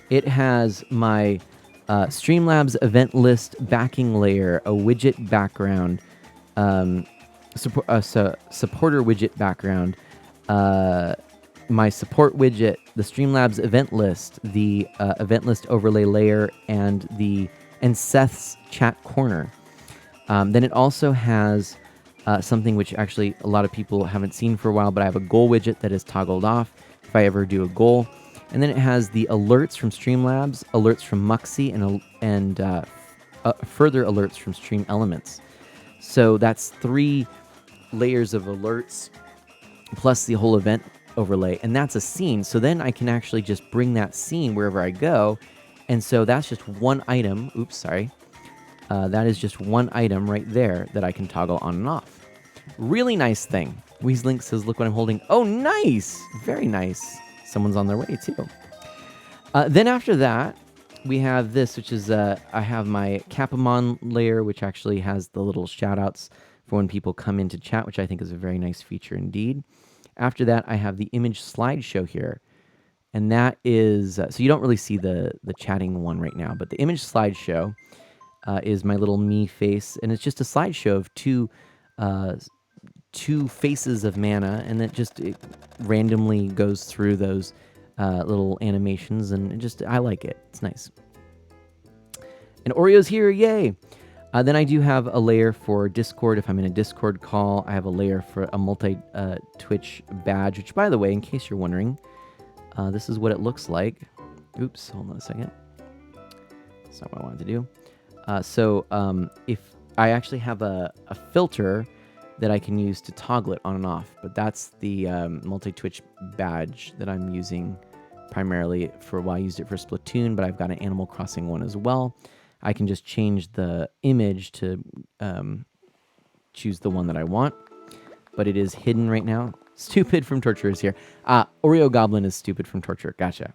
It has my Streamlabs event list backing layer, a widget background, supporter widget background, my support widget, the Streamlabs event list, the event list overlay layer, and Seth's chat corner. Then it also has something which actually a lot of people haven't seen for a while, but I have a goal widget that is toggled off if I ever do a goal. And then it has the alerts from Streamlabs, alerts from Muxy, and further alerts from Stream Elements. So that's 3 layers of alerts plus the whole event overlay, and that's a scene. So then I can actually just bring that scene wherever I go. And so that's just one item. Oops, sorry. That is just one item right there that I can toggle on and off. Really nice thing. Weezlink says, look what I'm holding. Oh, nice. Very nice. Someone's on their way, too. Then after that, we have this, which is I have my Capamon layer, which actually has the little shout-outs for when people come into chat, which I think is a very nice feature indeed. After that, I have the image slideshow here. And that is, so you don't really see the chatting one right now, but the image slideshow is my little me face. And it's just a slideshow of two faces of mana, and it randomly goes through those little animations, and I like it. It's nice. And Oreo's here, yay! Then I do have a layer for Discord. If I'm in a Discord call, I have a layer for a multi-Twitch badge, which, by the way, in case you're wondering, this is what it looks like. Oops, hold on a second. That's not what I wanted to do. If I actually have a filter that I can use to toggle it on and off, but that's the multi-Twitch badge that I'm using primarily I used it for Splatoon, but I've got an Animal Crossing one as well. I can just change the image to choose the one that I want, but it is hidden right now. Stupid from Torture is here. Oreo Goblin is stupid from Torture. Gotcha.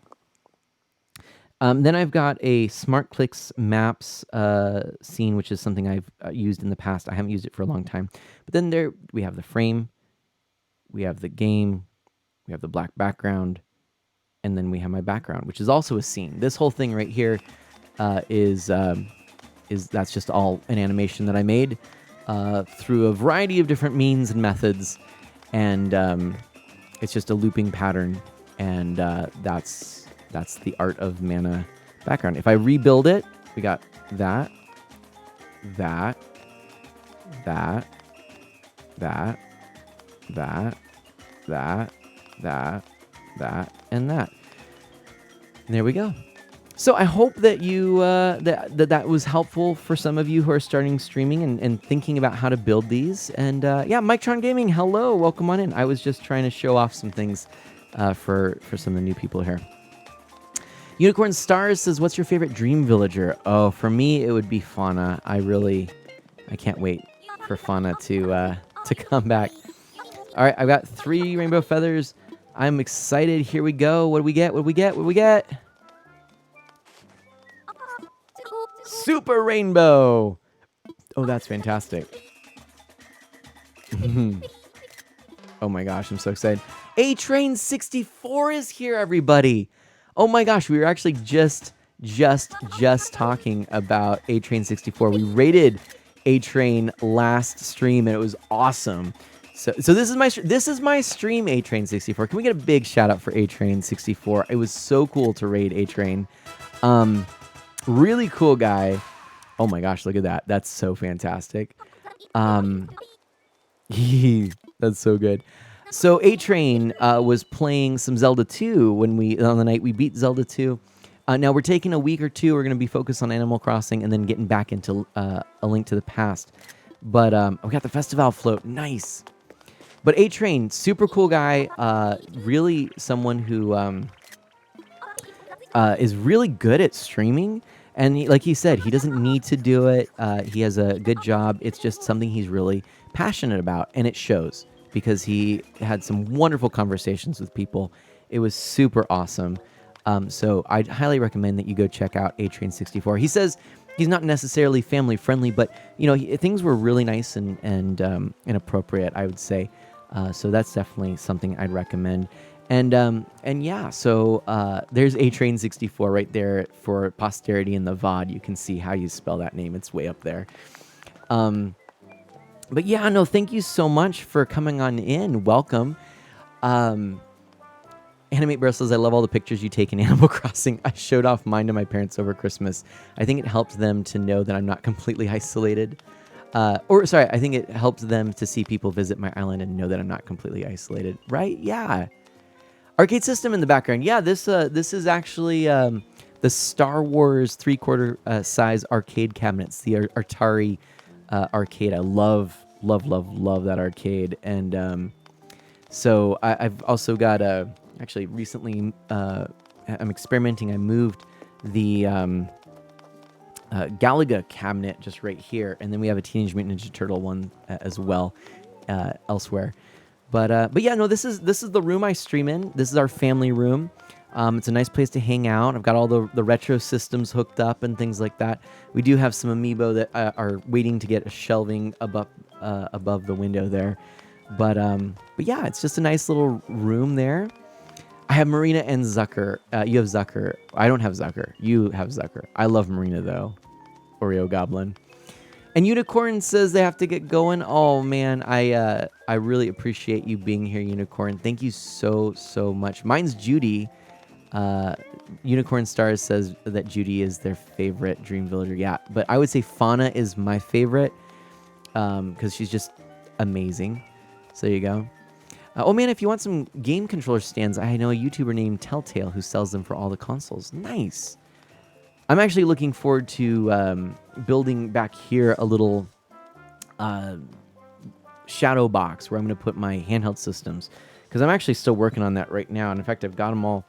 Then I've got a Smart Clicks Maps scene, which is something I've used in the past. I haven't used it for a long time. But then there we have the frame, we have the game, we have the black background, and then we have my background, which is also a scene. This whole thing right here is that's just all an animation that I made through a variety of different means and methods, and it's just a looping pattern, and that's the art of mana background. If I rebuild it, we got that, that, that, that, that, that, that, that, and that. And there we go. So I hope that you that was helpful for some of you who are starting streaming and thinking about how to build these. And yeah, Mictron Gaming, hello, welcome on in. I was just trying to show off some things for some of the new people here. Unicorn Stars says, what's your favorite dream villager? Oh, for me, it would be Fauna. I can't wait for Fauna to come back. All right, I've got 3 rainbow feathers. I'm excited. Here we go. What do we get? What do we get? What do we get? Super Rainbow. Oh, that's fantastic. Oh my gosh, I'm so excited. A-Train 64 is here, everybody. Oh my gosh, we were actually just talking about A-Train 64. We rated A-Train last stream, and it was awesome. So this is my stream, A-Train 64. Can we get a big shout out for A-Train 64? It was so cool to raid A-Train. Really cool guy. Oh my gosh, look at that. That's so fantastic. That's so good. So A-Train was playing some Zelda 2 on the night we beat Zelda 2. Now we're taking a week or two. We're going to be focused on Animal Crossing and then getting back into A Link to the Past. But we got the Festival float. Nice. But A-Train, super cool guy. Really someone who is really good at streaming. And like he said, he doesn't need to do it. He has a good job. It's just something he's really passionate about. And it shows because he had some wonderful conversations with people. It was super awesome. So I'd highly recommend that you go check out A-Train64. He says he's not necessarily family friendly, but things were really nice and appropriate, I would say. So that's definitely something I'd recommend. And yeah, so there's A-Train64 right there for posterity in the VOD. You can see how you spell that name. It's way up there. But yeah, no, thank you so much for coming on in. Welcome. Animate Bear says, I love all the pictures you take in Animal Crossing. I showed off mine to my parents over Christmas. I think it helped them to know that I'm not completely isolated. I think it helps them to see people visit my island and know that I'm not completely isolated. Right? Yeah. Arcade system in the background. Yeah, this is actually the Star Wars 3/4 size arcade cabinets, the Atari arcade. I love that arcade. And so I've also got actually recently I'm experimenting. I moved the Galaga cabinet just right here, and then we have a Teenage Mutant Ninja Turtle one as well elsewhere. But yeah, no, this is the room I stream in. This is our family room. It's a nice place to hang out. I've got all the retro systems hooked up and things like that. We do have some amiibo that are waiting to get a shelving above the window there. But yeah, it's just a nice little room there. I have Marina and Zucker. You have Zucker. I don't have Zucker. You have Zucker. I love Marina though. Oreo Goblin. And Unicorn says they have to get going. Oh man, I really appreciate you being here, Unicorn. Thank you so much. Mine's Judy. Unicorn Stars says that Judy is their favorite Dream Villager. Yeah, but I would say Fauna is my favorite because she's just amazing. So there you go. Oh man, if you want some game controller stands, I know a YouTuber named Telltale who sells them for all the consoles. Nice. I'm actually looking forward to building back here a little shadow box where I'm going to put my handheld systems, because I'm actually still working on that right now. And in fact, I've got them all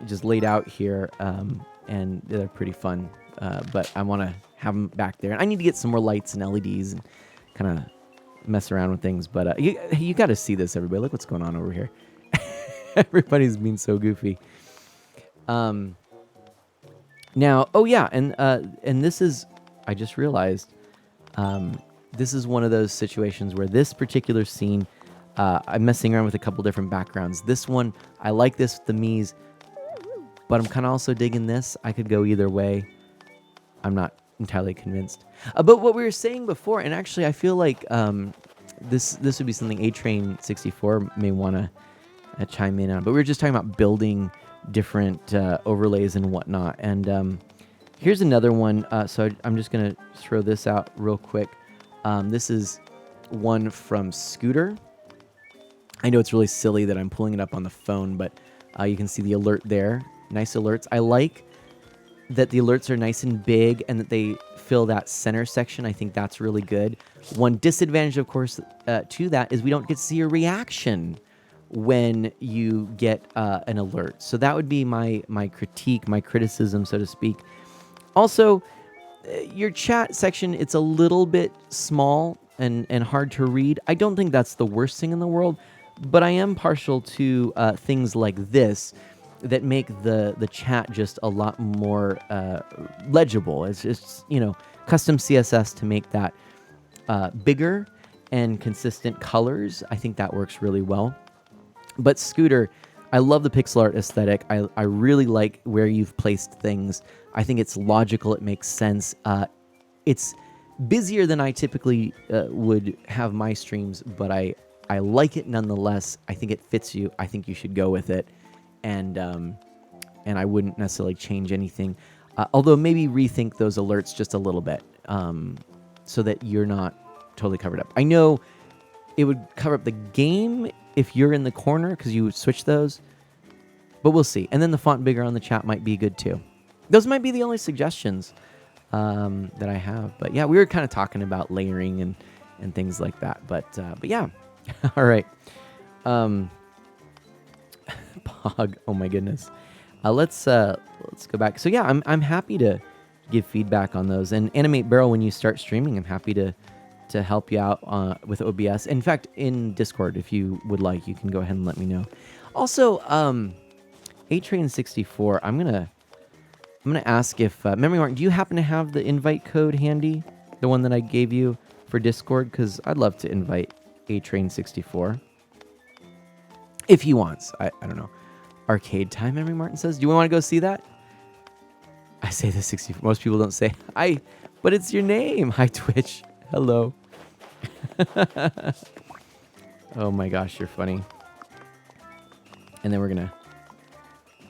just laid out here, and they're pretty fun. But I want to have them back there. And I need to get some more lights and LEDs and kind of mess around with things. But you got to see this, everybody. Look what's going on over here. Everybody's being so goofy. Now, oh yeah, and this is, I just realized, this is one of those situations where this particular scene, I'm messing around with a couple different backgrounds. This one, I like this with the Mii's, but I'm kind of also digging this. I could go either way. I'm not entirely convinced. But what we were saying before, and actually I feel like this would be something A-Train64 may want to chime in on, but we were just talking about building different overlays and whatnot. And here's another one. So I'm just going to throw this out real quick. This is one from Scooter. I know it's really silly that I'm pulling it up on the phone, but you can see the alert there. Nice alerts. I like that the alerts are nice and big and that they fill that center section. I think that's really good. One disadvantage, of course, to that is we don't get to see a reaction when you get an alert. So that would be my critique, my criticism, so to speak. Also, your chat section, it's a little bit small and hard to read. I don't think that's the worst thing in the world, but I am partial to things like this that make the chat just a lot more legible. It's just, custom CSS to make that bigger and consistent colors. I think that works really well. But Scooter, I love the pixel art aesthetic. I really like where you've placed things. I think it's logical. It makes sense. It's busier than I typically would have my streams, but I like it nonetheless. I think it fits you. I think you should go with it. And I wouldn't necessarily change anything. Although maybe rethink those alerts just a little bit so that you're not totally covered up. I know it would cover up the game if you're in the corner because you would switch those, but we'll see. And then the font bigger on the chat might be good too. those might be the only suggestions that I have. But yeah, we were kind of talking about layering and things like that. But yeah, all right. Pog. Oh my goodness. Let's go back. So yeah, I'm happy to give feedback on those. And Animate Barrel, when you start streaming, I'm happy to help you out with OBS. In fact, in Discord, if you would like, you can go ahead and let me know. Also, A-Train64, I'm gonna ask if Memory Mark, do you happen to have the invite code handy, the one that I gave you for Discord? Because I'd love to invite A-Train64 if he wants. I don't know. Arcade Time, Memory Martin says. Do we want to go see that? I say the 64. Most people don't say hi, but it's your name. Hi, Twitch. Hello. Oh my gosh, you're funny. And then we're gonna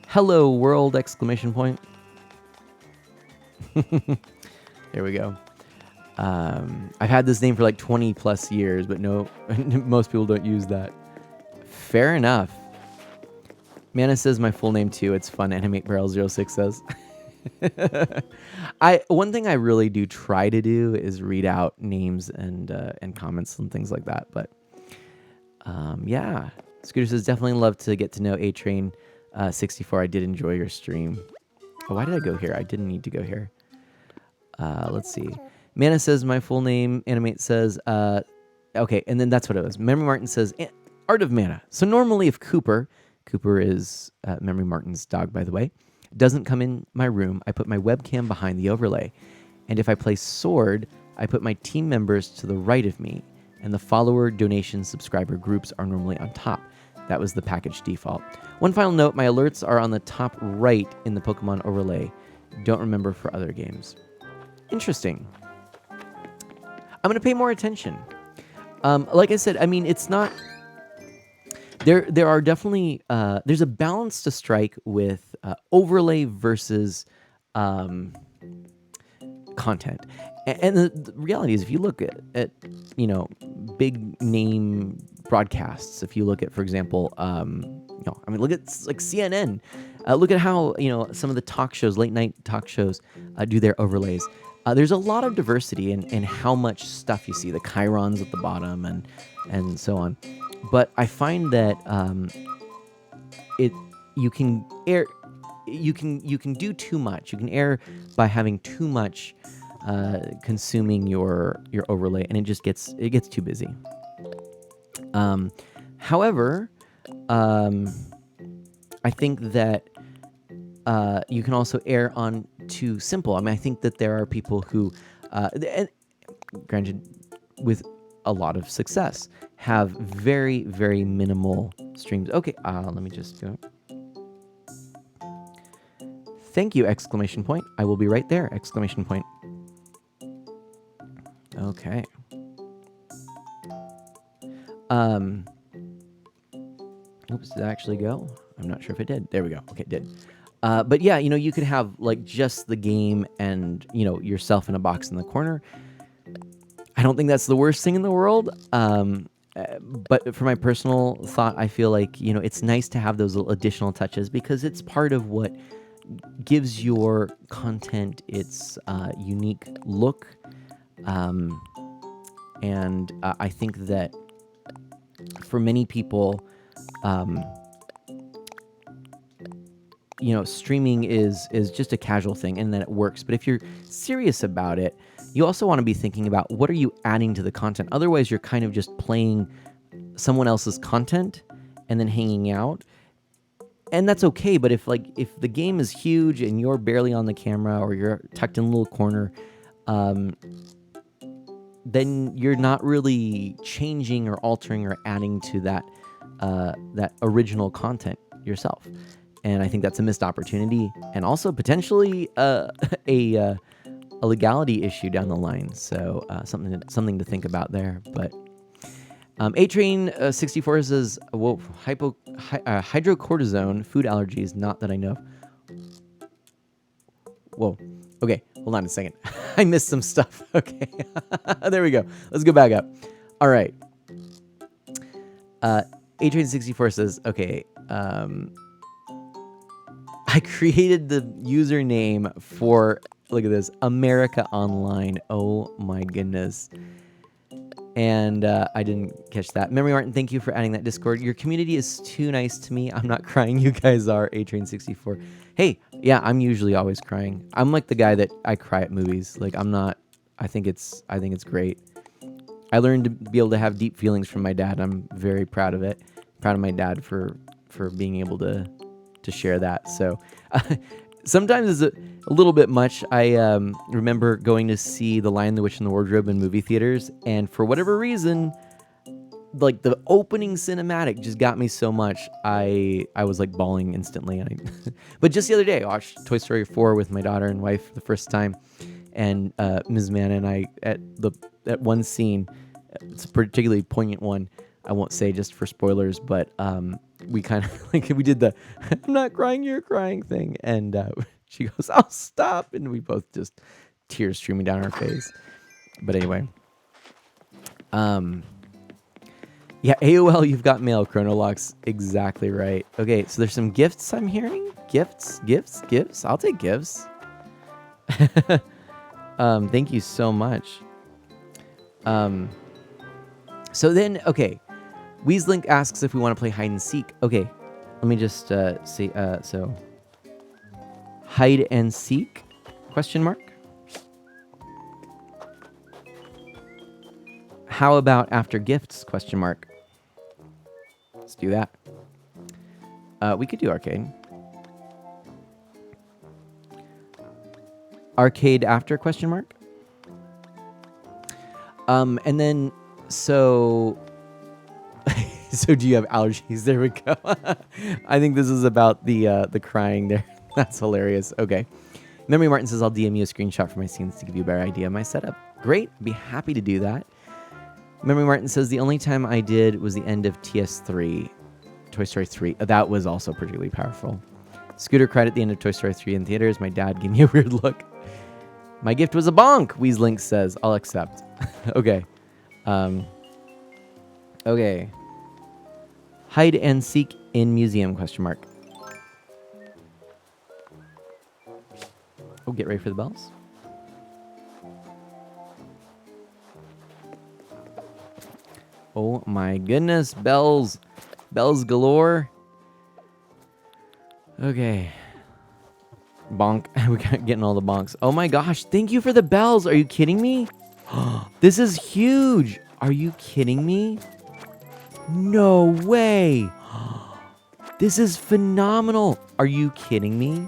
hello world exclamation point. There we go. I've had this name for like 20 plus years, but no, most people don't use that. Fair enough. Mana says my full name too. It's fun. Animate Barrel 06 says. One thing I really do try to do is read out names and comments and things like that. But yeah, Scooter says definitely love to get to know A-Train 64. I did enjoy your stream. Oh, why did I go here? I didn't need to go here. Let's see. Mana says my full name. Animate says okay, and then that's what it was. Memory Martin says Art of Mana. So normally if Cooper is Memory Martin's dog, by the way, doesn't come in my room, I put my webcam behind the overlay. And if I play Sword, I put my team members to the right of me, and the follower, donation, subscriber groups are normally on top. That was the package default. One final note, my alerts are on the top right in the Pokemon overlay. Don't remember for other games. Interesting. I'm going to pay more attention. Like I said, I mean, it's not... There are definitely there's a balance to strike with overlay versus content, and the reality is, if you look at big name broadcasts, if you look at, for example, look at like CNN, look at how some of the talk shows, late night talk shows, do their overlays. There's a lot of diversity in how much stuff you see, the chyrons at the bottom and so on. But I find that you can do too much. You can err by having too much consuming your overlay, and it gets too busy. However, I think that you can also err on too simple. I mean, I think that there are people who, and granted, with a lot of success, have very, very minimal streams. Okay, let me just go. Thank you, exclamation point. I will be right there, exclamation point. Okay. Oops, did that actually go? I'm not sure if it did. There we go. Okay, it did. But yeah, you could have like just the game and, yourself in a box in the corner. I don't think that's the worst thing in the world. But for my personal thought, I feel like, it's nice to have those little additional touches because it's part of what gives your content its unique look. And I think that for many people, streaming is just a casual thing and then it works. But if you're serious about it, you also want to be thinking about what are you adding to the content. Otherwise, you're kind of just playing someone else's content and then hanging out. And that's okay, but if the game is huge and you're barely on the camera or you're tucked in a little corner, then you're not really changing or altering or adding to that original content yourself. And I think that's a missed opportunity, and also potentially a legality issue down the line. So something to think about there. But A-Train 64 says, "Whoa, hydrocortisone, food allergies, not that I know of." Whoa. Okay, hold on a second. I missed some stuff. Okay, there we go. Let's go back up. All right. A-Train 64 says, "Okay, I created the username for, look at this, America Online. Oh my goodness. And I didn't catch that. Memory Martin, thank you for adding that Discord. Your community is too nice to me. I'm not crying. You guys are. A-Train64. Hey, yeah, I'm usually always crying. I'm like the guy that I cry at movies. Like, I'm not. I think it's great. I learned to be able to have deep feelings from my dad. I'm very proud of it. Proud of my dad for being able to share that. So sometimes it's a little bit much. I remember going to see The Lion, the Witch, and the Wardrobe in movie theaters, and for whatever reason, like the opening cinematic just got me so much. I was like bawling instantly. But just the other day, I watched Toy Story 4 with my daughter and wife for the first time, and Ms. Mann and I at one scene, it's a particularly poignant one. I won't say just for spoilers, but we kind of like we did the "I'm not crying, you're crying" thing, and she goes, "I'll stop," and we both just tears streaming down our face. But anyway, yeah, AOL, you've got mail. Chronolox, exactly right. Okay, so there's some gifts I'm hearing. Gifts. I'll take gifts. Thank you so much. So then, okay. Weaslink asks if we want to play hide and seek. Okay, let me just see. So, hide and seek? Question mark. How about after gifts? Question mark. Let's do that. We could do arcade. Arcade after? Question mark. And then so. So do you have allergies? There we go. I think this is about the crying there. That's hilarious. Okay. Memory Martin says, I'll DM you a screenshot for my scenes to give you a better idea of my setup. Great. I'd be happy to do that. Memory Martin says, the only time I did was the end of TS3, Toy Story 3. That was also particularly powerful. Scooter cried at the end of Toy Story 3 in theaters. My dad gave me a weird look. My gift was a bonk, Weaslink says. I'll accept. Okay. Okay. Hide and seek in museum, question mark. Oh, get ready for the bells. Oh my goodness, bells. Bells galore. Okay. Bonk. We got getting all the bonks. Oh my gosh, thank you for the bells. Are you kidding me? This is huge. Are you kidding me? No way. This is phenomenal. Are you kidding me?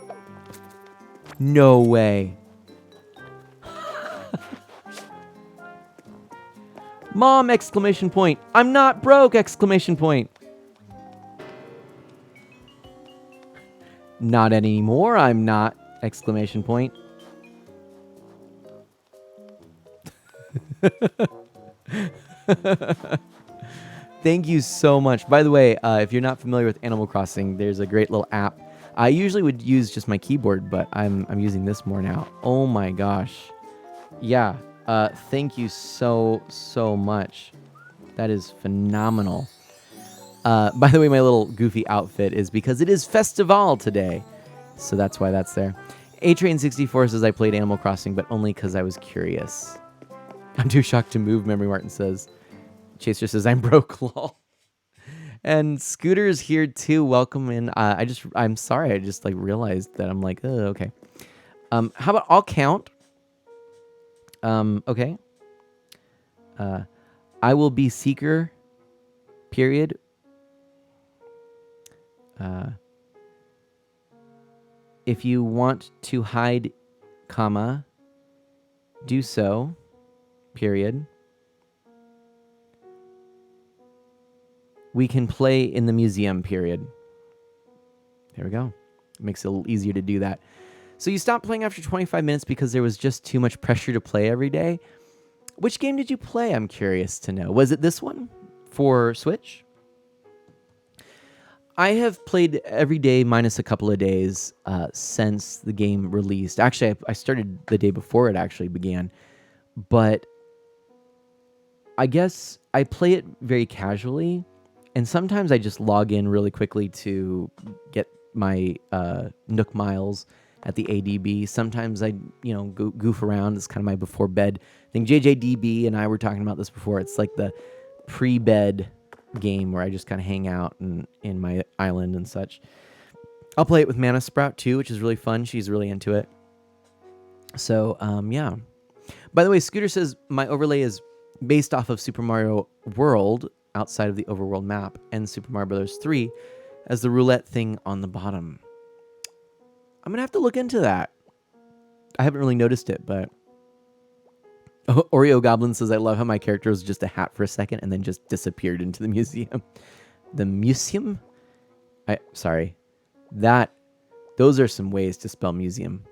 No way. Mom, exclamation point. I'm not broke, exclamation point. Not anymore, I'm not, exclamation point. Thank you so much. By the way, if you're not familiar with Animal Crossing, there's a great little app. I usually would use just my keyboard, but I'm using this more now. Oh my gosh. Yeah. Thank you so much. That is phenomenal. By the way, my little goofy outfit is because it is Festival today. So that's why that's there. A-Train64 says I played Animal Crossing, but only because I was curious. I'm too shocked to move, Memory Martin says. Chaser says, I'm broke, lol. And Scooter's here too. Welcome in. I'm sorry. I just like realized that I'm like, oh, okay. How about I'll count? Okay. I will be seeker, period. If you want to hide, comma, do so, period. We can play in the museum, period. There we go. It makes it a little easier to do that. So you stopped playing after 25 minutes because there was just too much pressure to play every day. Which game did you play? I'm curious to know. Was it this one for Switch? I have played every day minus a couple of days since the game released. Actually, I started the day before it actually began. But I guess I play it very casually. And sometimes I just log in really quickly to get my Nook Miles at the ADB. Sometimes I, go goof around. It's kind of my before bed thing. JJDB and I were talking about this before. It's like the pre-bed game where I just kind of hang out in my island and such. I'll play it with Mana Sprout too, which is really fun. She's really into it. So, yeah. By the way, Scooter says my overlay is based off of Super Mario World outside of the overworld map and Super Mario Bros. 3 as the roulette thing on the bottom. I'm going to have to look into that. I haven't really noticed it, but Oreo Goblin says, I love how my character was just a hat for a second and then just disappeared into the museum. The museum? Sorry. Those are some ways to spell museum.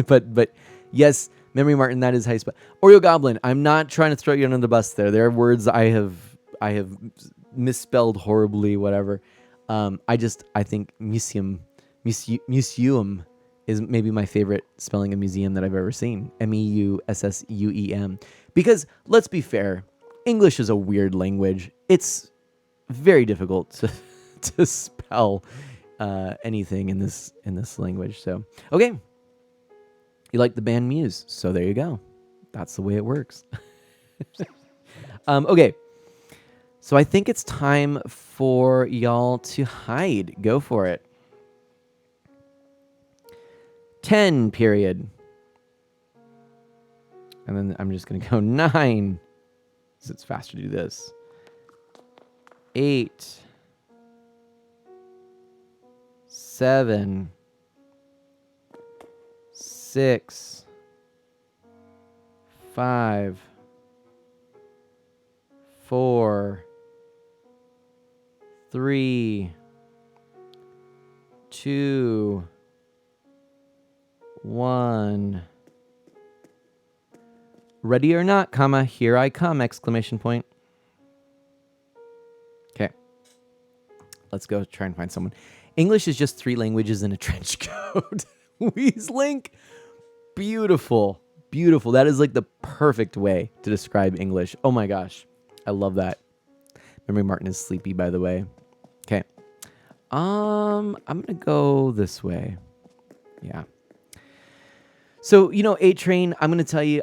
but yes, Memory Martin, that is how you spell. Oreo Goblin, I'm not trying to throw you under the bus there. There are words I have misspelled horribly, whatever. I think museum is maybe my favorite spelling of museum that I've ever seen. MEUSSUEM. Because let's be fair, English is a weird language. It's very difficult to spell anything in this language. So, okay. You like the band Muse, so there you go. That's the way it works. Okay. So I think it's time for y'all to hide. Go for it. 10 period. And then I'm just going to go 9. Because it's faster to do this. 8. 7. 6. 5. 4. 3. 2. 1. Ready or not, comma, here I come, exclamation point. Okay. Let's go try and find someone. English is just 3 languages in a trench coat. Weaslink. Beautiful. Beautiful. That is like the perfect way to describe English. Oh my gosh. I love that. Memory Martin is sleepy, by the way. Okay. I'm going to go this way. Yeah. So, A-Train, I'm going to tell you,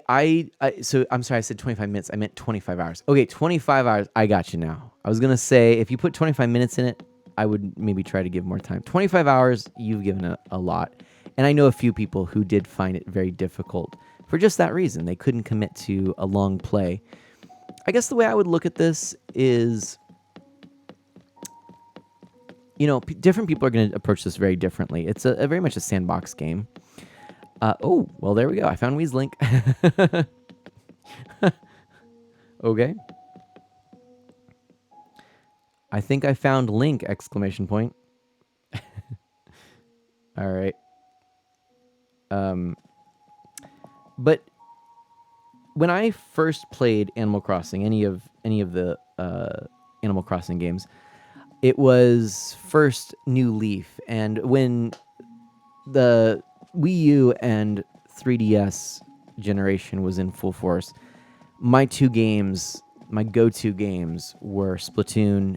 so I'm sorry, I said 25 minutes. I meant 25 hours. Okay, 25 hours. I got you now. I was going to say, if you put 25 minutes in it, I would maybe try to give more time. 25 hours, you've given a lot. And I know a few people who did find it very difficult for just that reason. They couldn't commit to a long play. I guess the way I would look at this is, different people are going to approach this very differently. It's a very much a sandbox game. Oh, well, there we go. I found Weaslink. Okay. I think I found Link, exclamation point. All right. But when I first played Animal Crossing, any of the Animal Crossing games, it was first New Leaf, and when the Wii U and 3DS generation was in full force, my go-to games were Splatoon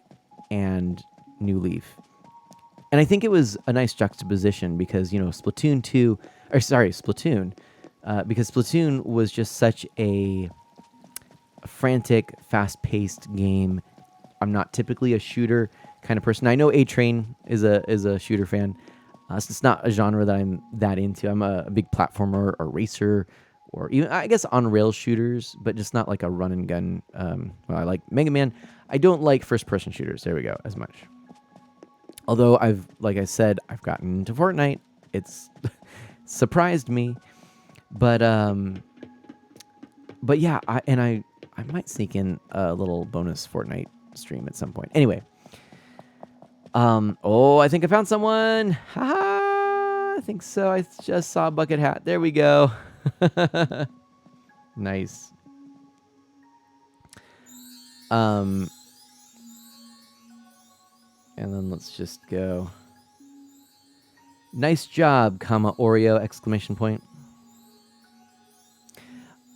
and New Leaf. And I think it was a nice juxtaposition because, Splatoon, because Splatoon was just such a frantic, fast-paced game. I'm not typically a shooter kind of person. I know A-Train is a shooter fan. It's not a genre that I'm that into. I'm a big platformer or racer, or even, I guess, on-rail shooters, but just not like a run-and-gun. I like Mega Man. I don't like first-person shooters, there we go, as much. Although like I said, I've gotten into Fortnite. It's surprised me. But yeah, I might sneak in a little bonus Fortnite stream at some point. Anyway. I think I found someone. Haha, I think so. I just saw a bucket hat. There we go. Nice. And then let's just go. Nice job, comma, Oreo, exclamation point.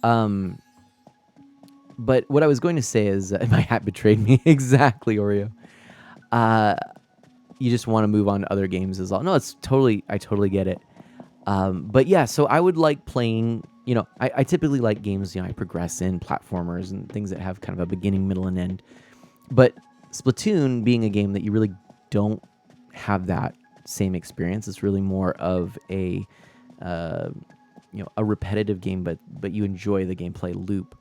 But what I was going to say is my hat betrayed me. Exactly, Oreo. you just want to move on to other games as well. No, I totally get it. But yeah, so I would like playing, I typically like games, I progress in platformers and things that have kind of a beginning, middle, and end. But Splatoon being a game that you really don't have that same experience, it's really more of a repetitive game, but you enjoy the gameplay loop.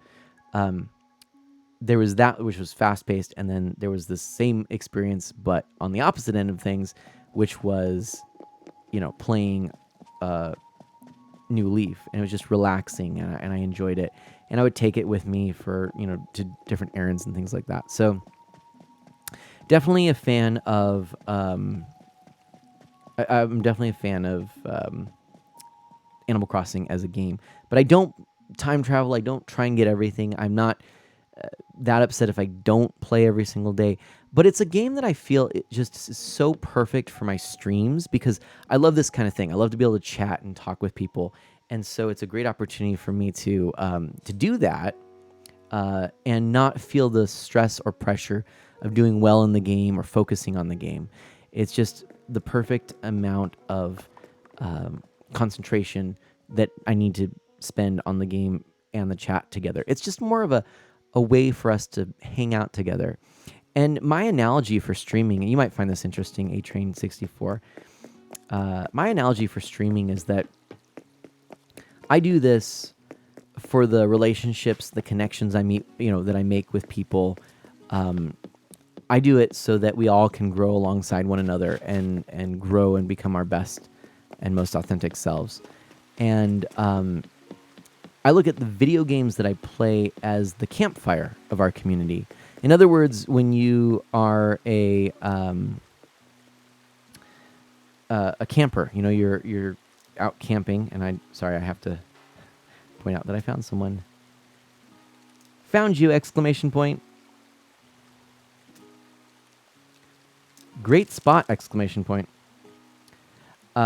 There was that which was fast paced, and then there was the same experience, but on the opposite end of things, which was, playing New Leaf, and it was just relaxing, and I enjoyed it, and I would take it with me for to different errands and things like that. So definitely a fan of. I'm definitely a fan of Animal Crossing as a game, but I don't time travel. I don't try and get everything. I'm not that upset if I don't play every single day. But it's a game that I feel it just is so perfect for my streams because I love this kind of thing. I love to be able to chat and talk with people, and so it's a great opportunity for me to do that and not feel the stress or pressure of doing well in the game or focusing on the game. It's just the perfect amount of concentration that I need to spend on the game and the chat together. It's just more of a way for us to hang out together. And my analogy for streaming, and you might find this interesting, A-Train64, my analogy for streaming is that I do this for the relationships, the connections I meet, that I make with people. I do it so that we all can grow alongside one another and grow and become our best and most authentic selves. And I look at the video games that I play as the campfire of our community. In other words, when you are a camper, you're out camping, and I have to point out that I found someone. Found you! Exclamation point. Great spot! Exclamation point.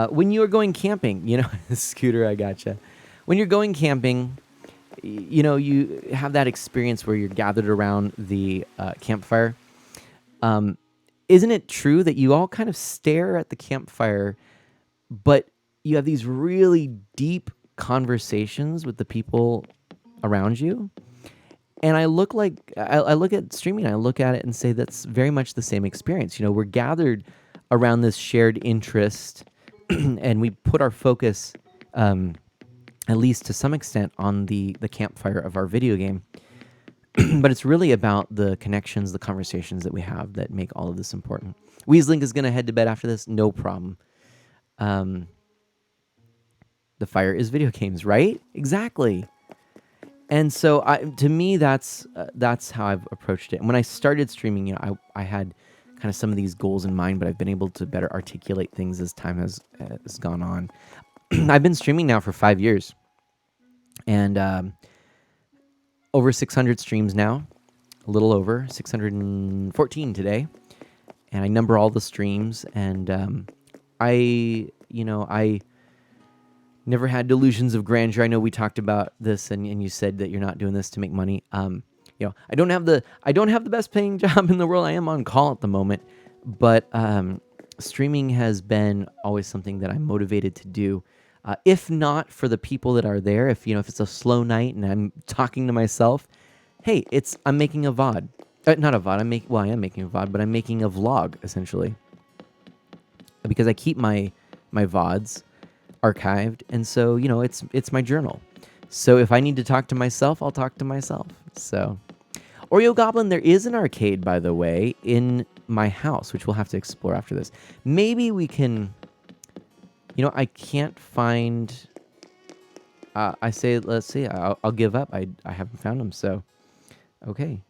When you are going camping, Scooter, I gotcha. When you're going camping, you have that experience where you're gathered around the campfire. Isn't it true that you all kind of stare at the campfire, but you have these really deep conversations with the people around you? And I look at streaming, I look at it and say that's very much the same experience. We're gathered around this shared interest, and we put our focus, at least to some extent, on the campfire of our video game. But it's really about the connections, the conversations that we have that make all of this important. Weaslink is going to head to bed after this, no problem. The fire is video games, right? Exactly. And so, to me, that's how I've approached it. And when I started streaming, I had kind of some of these goals in mind, but I've been able to better articulate things as time has gone on. I've been streaming now for 5 years, and over 600 streams now, a little over 614 today, and I number all the streams. And I never had delusions of grandeur. I know we talked about this, and you said that you're not doing this to make money. I don't have the best paying job in the world. I am on call at the moment, but streaming has been always something that I'm motivated to do. If not for the people that are there, if it's a slow night and I'm talking to myself, hey, I'm making a VOD. Not a VOD. I am making a VOD, but I'm making a vlog essentially, because I keep my VODs archived, and so it's my journal. So if I need to talk to myself, I'll talk to myself. So, Oreo Goblin, there is an arcade, by the way, in my house, which we'll have to explore after this. Maybe we can. I can't find. Let's see. I'll give up. I haven't found them. So, okay.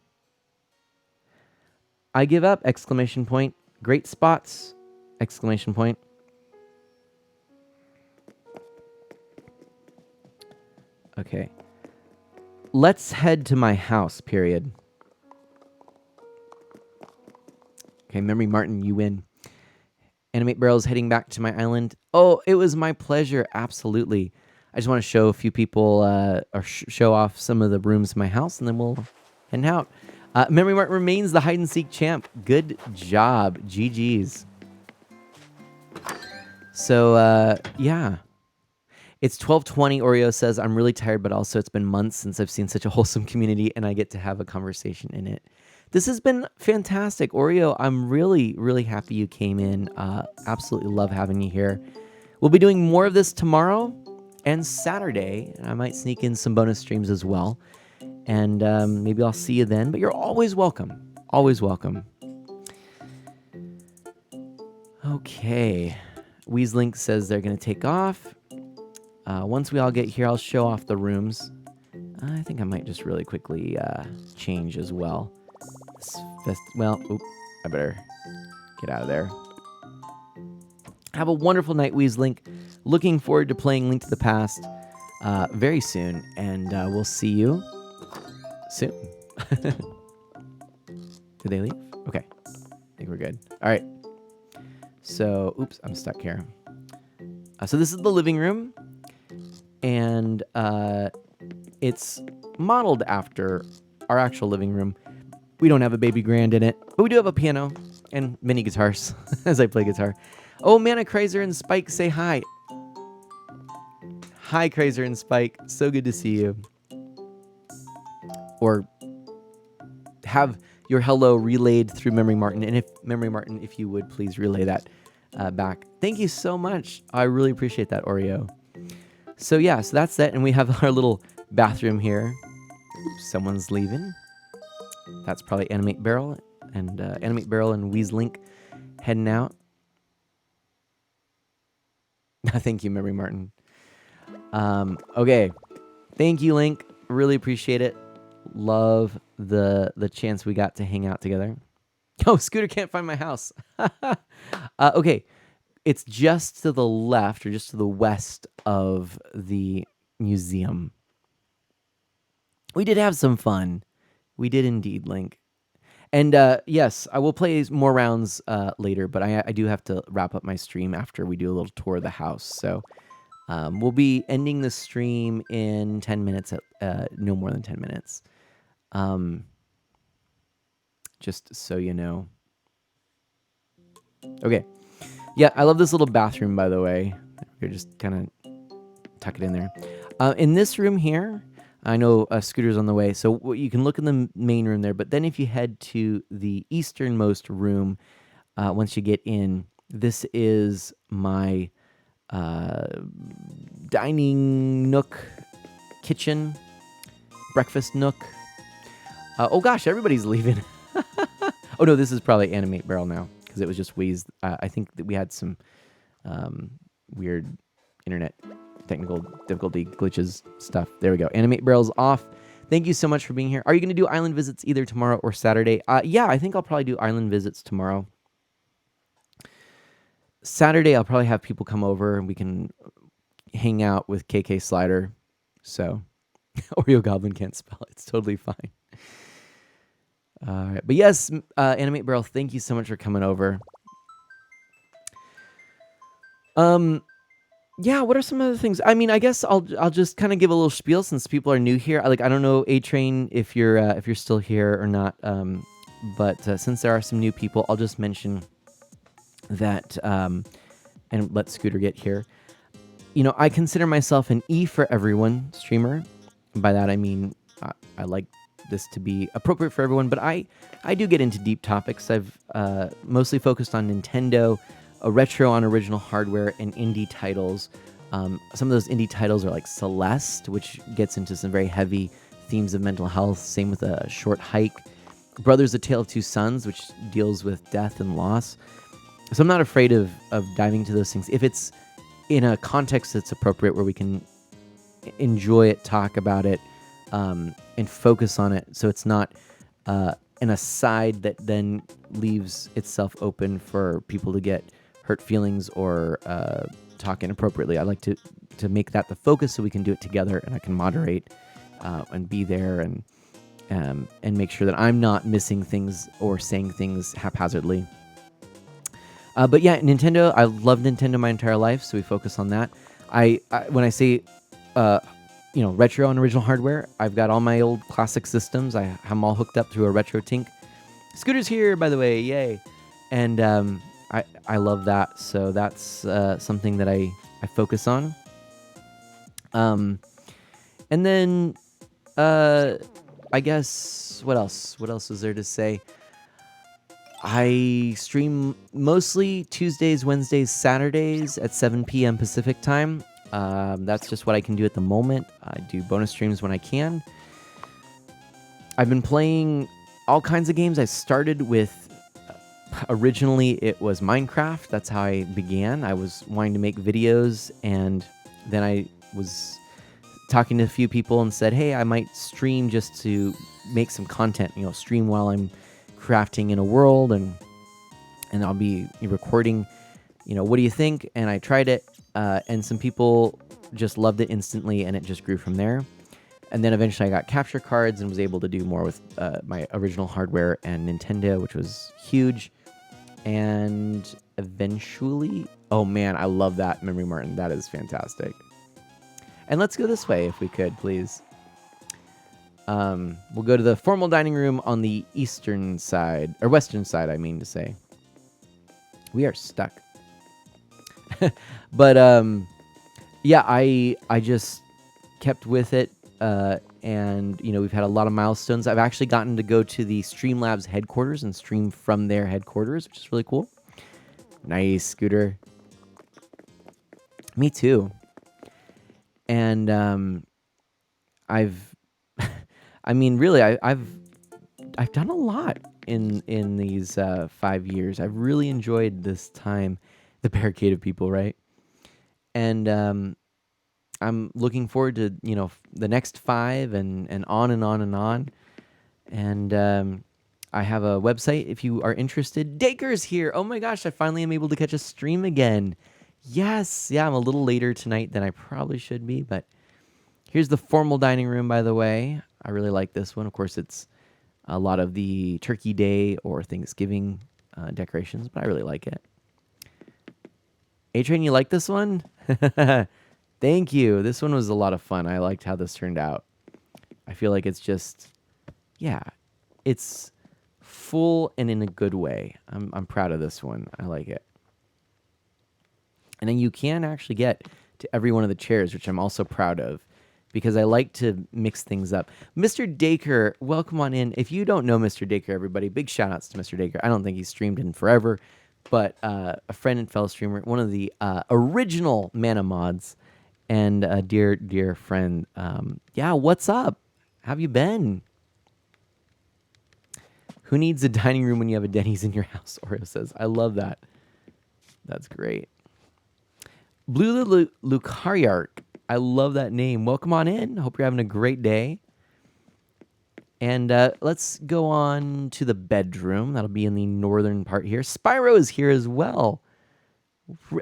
I give up! Exclamation point. Great spots! Exclamation point. Okay. Let's head to my house, period. Okay, Memory Martin, you win. Animate Barrel's heading back to my island. Oh, it was my pleasure. Absolutely. I just want to show a few people, or show off some of the rooms in my house, and then we'll head out. Memory Martin remains the hide-and-seek champ. Good job. GG's. So, yeah. It's 12:20. Oreo says, I'm really tired, but also it's been months since I've seen such a wholesome community and I get to have a conversation in it. This has been fantastic. Oreo, I'm really, really happy you came in. Absolutely love having you here. We'll be doing more of this tomorrow and Saturday, and I might sneak in some bonus streams as well. And maybe I'll see you then, but you're always welcome. Always welcome. Okay. Weaslink says they're going to take off. Once we all get here, I'll show off the rooms. I think I might just really quickly change as well. I better get out of there. Have a wonderful night, Weaslink. Looking forward to playing Link to the Past very soon, and we'll see you soon. Did they leave? Okay. I think we're good. All right. So, oops, I'm stuck here. So this is the living room, and it's modeled after our actual living room. We don't have a baby grand in it, but we do have a piano and mini guitars as I play guitar. Oh, Mana Crazer and Spike say hi. Hi, Crazer and Spike. So good to see you. Or have your hello relayed through Memory Martin. And if Memory Martin, if you would please relay that back. Thank you so much. I really appreciate that, Oreo. So yeah, so that's that. And we have our little bathroom here. Oops, someone's leaving. That's probably Animate Barrel and Weaslink heading out. Thank you, Memory Martin. Okay. Thank you, Link. Really appreciate it. Love the chance we got to hang out together. Oh, Scooter can't find my house. Okay. It's just to the left or just to the west of the museum. We did have some fun. We did indeed, Link. And yes, I will play more rounds later, but I do have to wrap up my stream after we do a little tour of the house. So we'll be ending the stream in 10 minutes, no more than 10 minutes. Just so you know. Okay. Yeah, I love this little bathroom, by the way. You're just kind of tuck it in there. In this room here, I know Scooter's on the way, so you can look in the main room there. But then if you head to the easternmost room, once you get in, this is my dining nook, kitchen, breakfast nook. Oh gosh, everybody's leaving. Oh no, this is probably Animate Barrel now because it was just Wheeze. I think that we had some weird internet technical difficulty glitches stuff. There we go. Animate Barrel's off. Thank you so much for being here. Are you going to do island visits either tomorrow or Saturday? Yeah, I think I'll probably do island visits tomorrow. Saturday, I'll probably have people come over and we can hang out with KK Slider. So, Oreo Goblin can't spell. It's totally fine. All right. But yes, Animate Barrel, thank you so much for coming over. Yeah, what are some other things? I mean, I guess I'll just kind of give a little spiel since people are new here. I don't know, A-Train, if you're still here or not. But since there are some new people, I'll just mention that and let Scooter get here. You know, I consider myself an E for everyone streamer. By that I mean I like this to be appropriate for everyone, but I do get into deep topics. I've mostly focused on Nintendo, a retro on original hardware, and indie titles. Some of those indie titles are like Celeste, which gets into some very heavy themes of mental health. Same with A Short Hike. Brothers: A Tale of Two Sons, which deals with death and loss. So I'm not afraid of diving into those things if it's in a context that's appropriate where we can enjoy it, talk about it, and focus on it. So it's not an aside that then leaves itself open for people to get hurt feelings or talk inappropriately. I like to make that the focus so we can do it together and I can moderate and be there and make sure that I'm not missing things or saying things haphazardly. But yeah, Nintendo, I love Nintendo my entire life, so we focus on that. I when I say retro and original hardware, I've got all my old classic systems. I have them all hooked up through a retro tink. Scooter's here, by the way, yay! And I love that. So that's something that I focus on. And then I guess what else? What else is there to say? I stream mostly Tuesdays, Wednesdays, Saturdays at 7 p.m. Pacific time. That's just what I can do at the moment. I do bonus streams when I can. I've been playing all kinds of games. I started with, originally it was Minecraft. That's how I began. I was wanting to make videos, and then I was talking to a few people and said, hey, I might stream just to make some content, stream while I'm crafting in a world, and I'll be recording, what do you think? And I tried it, and some people just loved it instantly, and it just grew from there. And then eventually I got capture cards and was able to do more with my original hardware and Nintendo, which was huge. And eventually, oh man, I love that Memory Martin. That is fantastic. And let's go this way if we could, please. We'll go to the formal dining room on the eastern side, or western side, I mean to say. We are stuck. But yeah, I just kept with it, and we've had a lot of milestones. I've actually gotten to go to the Streamlabs headquarters and stream from their headquarters, which is really cool. Nice, Scooter. Me too. And I've I mean, really, I've done a lot in these 5 years. I've really enjoyed this time, the barricade of people, right? And I'm looking forward to the next 5 and on and on and on. And I have a website if you are interested. Daker's here. Oh my gosh, I finally am able to catch a stream again. Yes, yeah, I'm a little later tonight than I probably should be, but here's the formal dining room, by the way. I really like this one. Of course, it's a lot of the Turkey Day or Thanksgiving decorations, but I really like it. A-Train, you like this one? Thank you. This one was a lot of fun. I liked how this turned out. I feel like it's just, yeah, it's full and in a good way. I'm proud of this one. I like it. And then you can actually get to every one of the chairs, which I'm also proud of, because I like to mix things up. Mr. Dacre, welcome on in. If you don't know Mr. Dacre, everybody, big shout outs to Mr. Dacre. I don't think he's streamed in forever, but a friend and fellow streamer, one of the original Mana mods, and a dear, dear friend. Yeah, what's up? How have you been? Who needs a dining room when you have a Denny's in your house? Oreo says. I love that. That's great. Blue Lucariarch. I love that name. Welcome on in. Hope you're having a great day. And let's go on to the bedroom. That'll be in the northern part here. Spyro is here as well.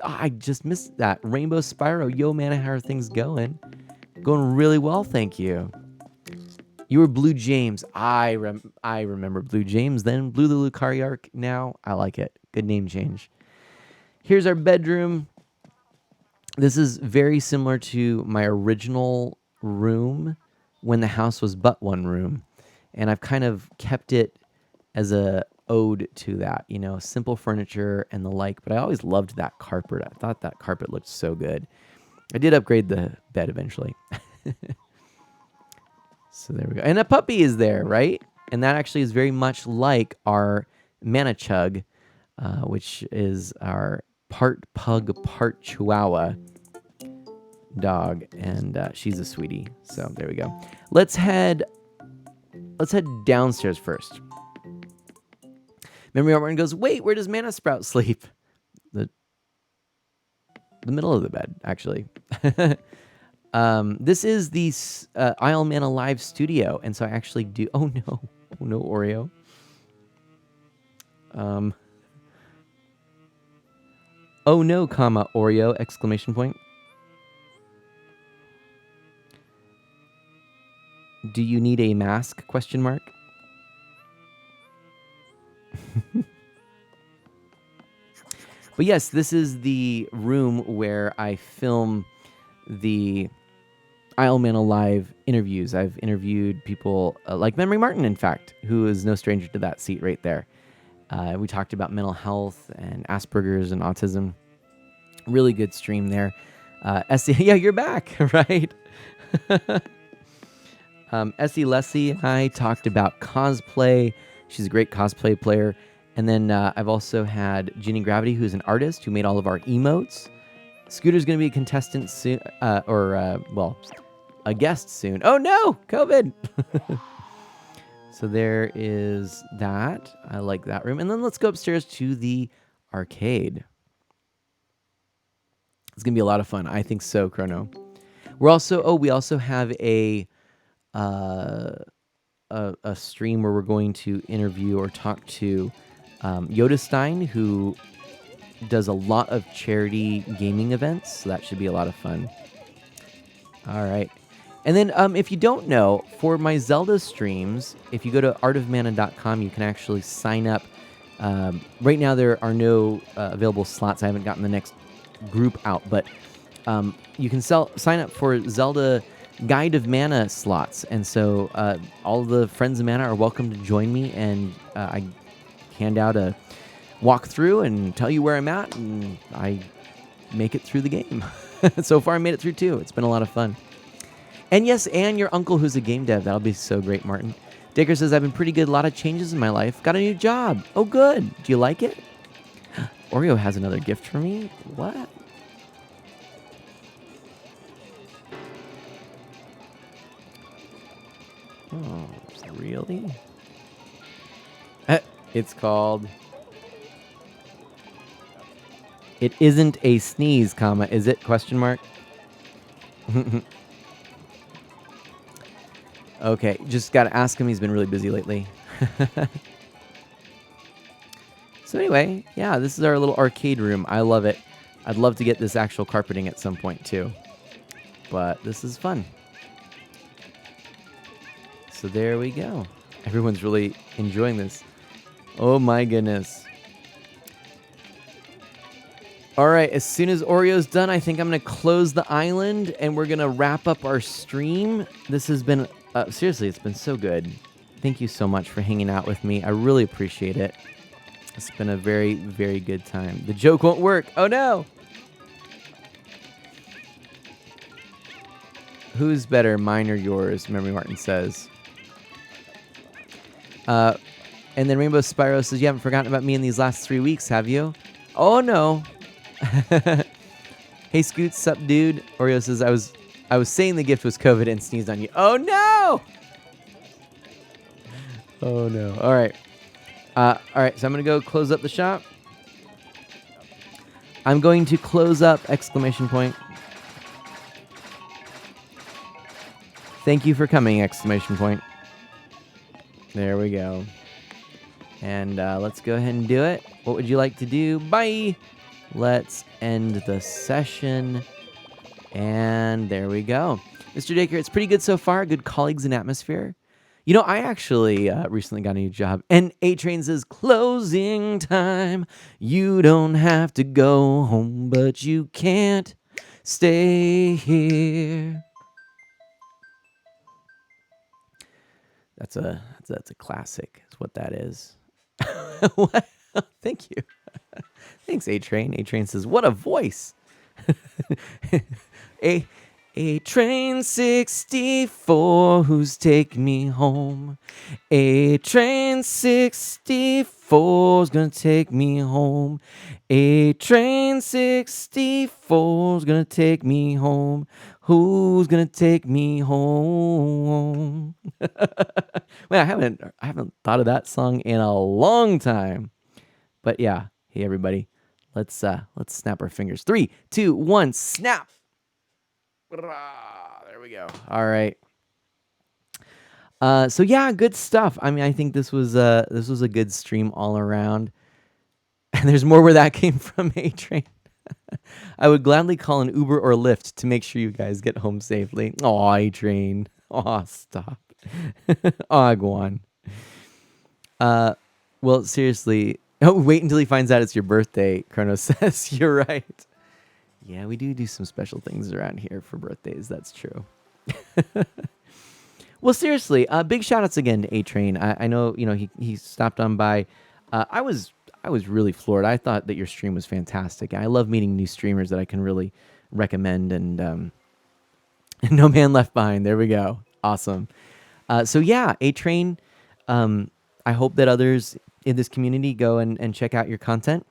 I just missed that. Rainbow Spyro. Yo, man, how are things going? Going really well, thank you. You were Blue James. I remember Blue James then. Blue the Lucariarch now. I like it. Good name change. Here's our bedroom. This is very similar to my original room when the house was but one room. And I've kind of kept it as a ode to that, simple furniture and the like. But I always loved that carpet. I thought that carpet looked so good. I did upgrade the bed eventually. So there we go. And a puppy is there, right? And that actually is very much like our Manichug, which is our part pug, part chihuahua dog, and she's a sweetie. So there we go. Let's head downstairs first. Memory Martin goes, wait, where does Mana Sprout sleep? The middle of the bed, actually. This is the Isle Mana Live studio, and so I actually do. Oh no, Oreo. Oh no, comma, Oreo, exclamation point. Do you need a mask, question mark? But yes, this is the room where I film the Isle Mana Live interviews. I've interviewed people like Memory Martin, in fact, who is no stranger to that seat right there. We talked about mental health and Asperger's and autism. Really good stream there. Essie, yeah, you're back, right? Essie Leslie and I talked about cosplay. She's a great cosplay player. And then I've also had Ginny Gravity, who's an artist who made all of our emotes. Scooter's going to be a contestant soon, well, a guest soon. Oh no, COVID. So there is that. I like that room. And then let's go upstairs to the arcade. It's going to be a lot of fun. I think so, Chrono. We also have a stream where we're going to interview or talk to Yoda Stein, who does a lot of charity gaming events. So that should be a lot of fun. All right. And then if you don't know, for my Zelda streams, if you go to artofmana.com, you can actually sign up. Right now, there are no available slots. I haven't gotten the next group out, but you can sign up for Zelda Guide of Mana slots. And so all the friends of Mana are welcome to join me, and I hand out a walkthrough and tell you where I'm at, and I make it through the game. So far, I made it through 2. It's been a lot of fun. And yes, and your uncle who's a game dev. That'll be so great, Martin. Dicker says, I've been pretty good. A lot of changes in my life. Got a new job. Oh, good. Do you like it? Oreo has another gift for me. What? Oh, really? It's called... It isn't a sneeze, comma, is it? Question mark. Okay, just got to ask him. He's been really busy lately. So anyway, yeah, this is our little arcade room. I love it. I'd love to get this actual carpeting at some point too. But this is fun. So there we go. Everyone's really enjoying this. Oh my goodness. All right, as soon as Oreo's done, I think I'm going to close the island and we're going to wrap up our stream. This has been, seriously, it's been so good. Thank you so much for hanging out with me. I really appreciate it. It's been a very, very good time. The joke won't work. Oh, no. Who's better, mine or yours? Memory Martin says. And then Rainbow Spyro says, you haven't forgotten about me in these last 3 weeks, have you? Oh, no. Hey, Scoots, sup, dude? Oreo says, I was saying the gift was COVID and sneezed on you. Oh, no! Oh, no. All right. All right, so I'm going to go close up the shop. I'm going to close up, exclamation point. Thank you for coming, exclamation point. There we go. And let's go ahead and do it. What would you like to do? Bye! Let's end the session. And there we go. Mr. Dacre, it's pretty good so far. Good colleagues and atmosphere. You know, I actually recently got a new job. And A-Train says, closing time. You don't have to go home, but you can't stay here. That's a classic, is what that is. What? Thank you. Thanks, A-Train. A-Train says, what a voice. A-Train 64, who's take me home. A-Train 64's gonna take me home. A-Train 64's gonna take me home. Who's gonna take me home? Wait, I haven't thought of that song in a long time. But yeah, hey everybody, let's snap our fingers. 3, 2, 1, snap. There we go. All right. So yeah, good stuff. I mean, I think this was a good stream all around. And there's more where that came from, A-Train. I would gladly call an Uber or Lyft to make sure you guys get home safely. Aw, A-Train. Aw, stop. Aw, go on. Well, seriously. Oh, wait until he finds out it's your birthday, Chrono says. You're right. Yeah, we do some special things around here for birthdays. That's true. Well, seriously, big shout outs again to A-Train. I know, he stopped on by. I was really floored. I thought that your stream was fantastic. I love meeting new streamers that I can really recommend. And No Man Left Behind. There we go. Awesome. So yeah, A Train. I hope that others in this community go and check out your content.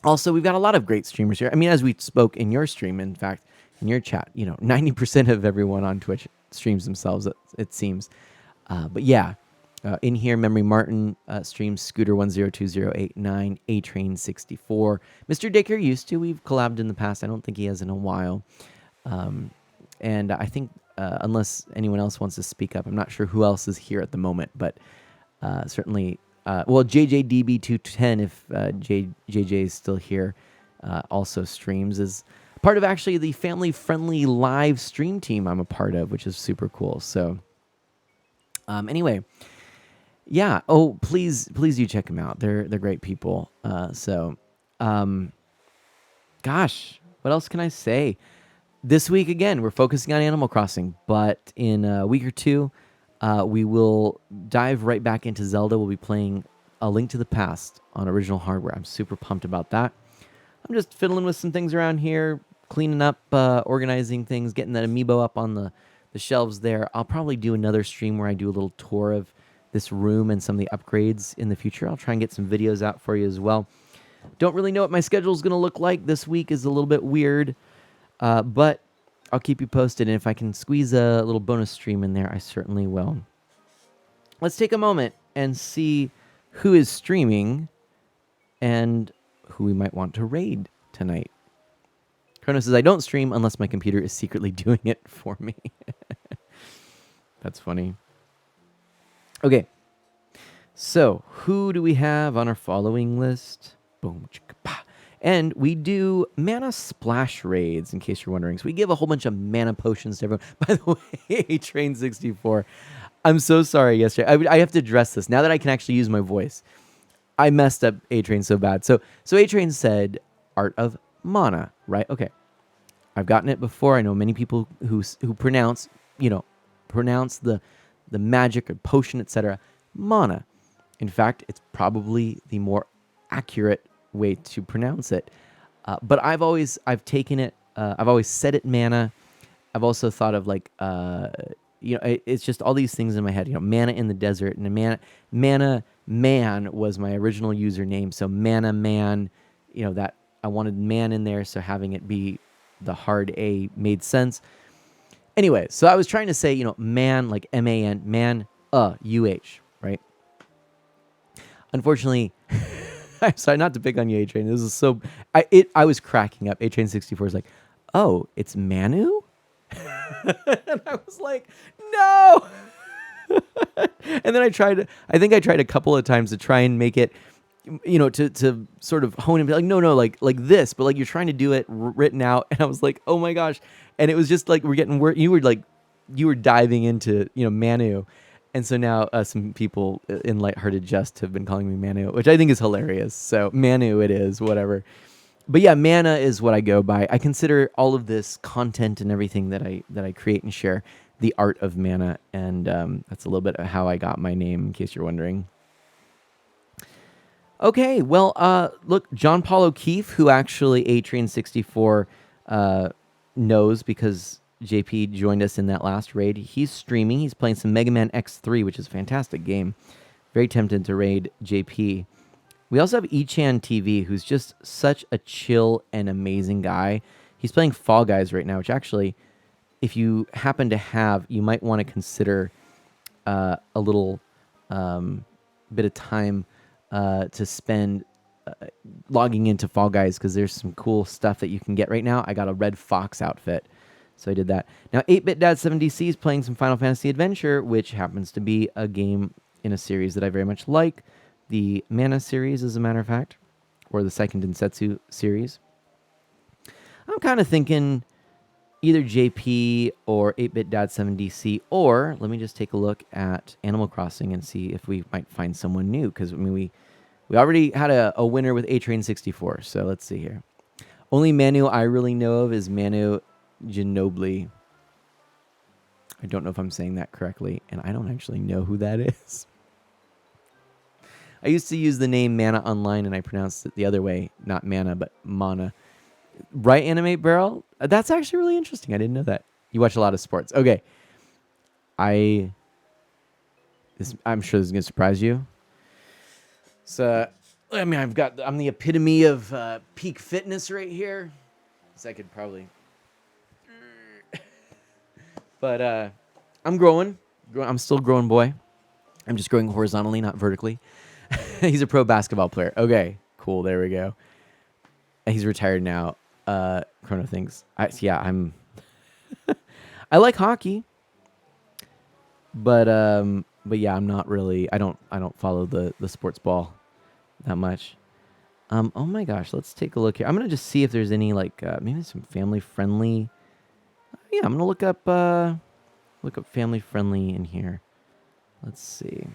Also, we've got a lot of great streamers here. I mean, as we spoke in your stream, in fact, in your chat, 90% of everyone on Twitch streams themselves, it seems. But yeah, in here, Memory Martin streams Scooter102089, A Train 64. Mr. Dicker used to. We've collabed in the past. I don't think he has in a while. And I think, unless anyone else wants to speak up, I'm not sure who else is here at the moment, but certainly, well, JJDB210, if JJ is still here, also streams, is part of actually the family-friendly live stream team I'm a part of, which is super cool. So anyway, yeah. Oh, please do check them out. They're great people. Gosh, what else can I say? This week, again, we're focusing on Animal Crossing, but in a week or two, we will dive right back into Zelda. We'll be playing A Link to the Past on original hardware. I'm super pumped about that. I'm just fiddling with some things around here, cleaning up, organizing things, getting that amiibo up on the shelves there. I'll probably do another stream where I do a little tour of this room and some of the upgrades in the future. I'll try and get some videos out for you as well. Don't really know what my schedule is going to look like. This week is a little bit weird. But I'll keep you posted, and if I can squeeze a little bonus stream in there, I certainly will. Let's take a moment and see who is streaming and who we might want to raid tonight. Chrono says, I don't stream unless my computer is secretly doing it for me. That's funny. Okay. So, who do we have on our following list? Boom, chicka, pa. And we do mana splash raids, in case you're wondering. So we give a whole bunch of mana potions to everyone. By the way, Train 64. I'm so sorry yesterday. I have to address this. Now that I can actually use my voice, I messed up A-Train so bad. So A-Train said Art of Mana, right? Okay. I've gotten it before. I know many people who pronounce the magic or potion, etc. Mana. In fact, it's probably the more accurate way to pronounce it. But I've taken it, I've always said it mana. I've also thought of it's just all these things in my head, mana in the desert, and mana man was my original username. So mana man, that I wanted man in there. So having it be the hard A made sense. Anyway, so I was trying to say, man, like M-A-N, man, U-H, right? Unfortunately, I'm sorry, not to pick on you, A-Train. This is so... I was cracking up. A-Train 64 is like, oh, it's Manu? And I was like, no! And then I tried a couple of times to try and make it, to sort of hone and be like, no, like this, but like you're trying to do it written out. And I was like, oh my gosh. And it was just like, you were diving into, Manu. And so now some people in lighthearted jest have been calling me Manu, which I think is hilarious. So Manu it is, whatever. But yeah, mana is what I go by. I consider all of this content and everything that I create and share the art of mana. And that's a little bit of how I got my name, in case you're wondering. Okay, well, look, John Paul O'Keefe, who actually A-Train64 knows because JP joined us in that last raid. He's streaming. He's playing some Mega Man X3, which is a fantastic game. Very tempted to raid JP. We also have Echan TV, who's just such a chill and amazing guy. He's playing Fall Guys right now, which actually, if you happen to have, you might want to consider a little bit of time to spend logging into Fall Guys, because there's some cool stuff that you can get right now. I got a Red Fox outfit. So I did that. Now, 8-Bit Dad 7DC is playing some Final Fantasy Adventure, which happens to be a game in a series that I very much like. The Mana series, as a matter of fact, or the Seiken Densetsu series. I'm kind of thinking either JP or 8-Bit Dad 7DC, or let me just take a look at Animal Crossing and see if we might find someone new, because I mean, we already had a winner with A-Train 64, so let's see here. Only Manu I really know of is Manu Ginobili. I don't know if I'm saying that correctly, and I don't actually know who that is. I used to use the name Mana Online, and I pronounced it the other way, not Mana, but Mana. Right, Animate Barrel? That's actually really interesting. I didn't know that. You watch a lot of sports. Okay. I'm sure this is going to surprise you. So, I mean, I'm the epitome of peak fitness right here. So I could probably, but I'm growing. I'm still a growing boy. I'm just growing horizontally, not vertically. He's a pro basketball player. Okay, cool. There we go. And he's retired now. Chrono thinks. I'm. I like hockey, but yeah, I'm not really. I don't follow the sports ball that much. Oh my gosh, let's take a look here. I'm gonna just see if there's any like maybe some family friendly. Yeah, I'm gonna look up family friendly in here. Let's see.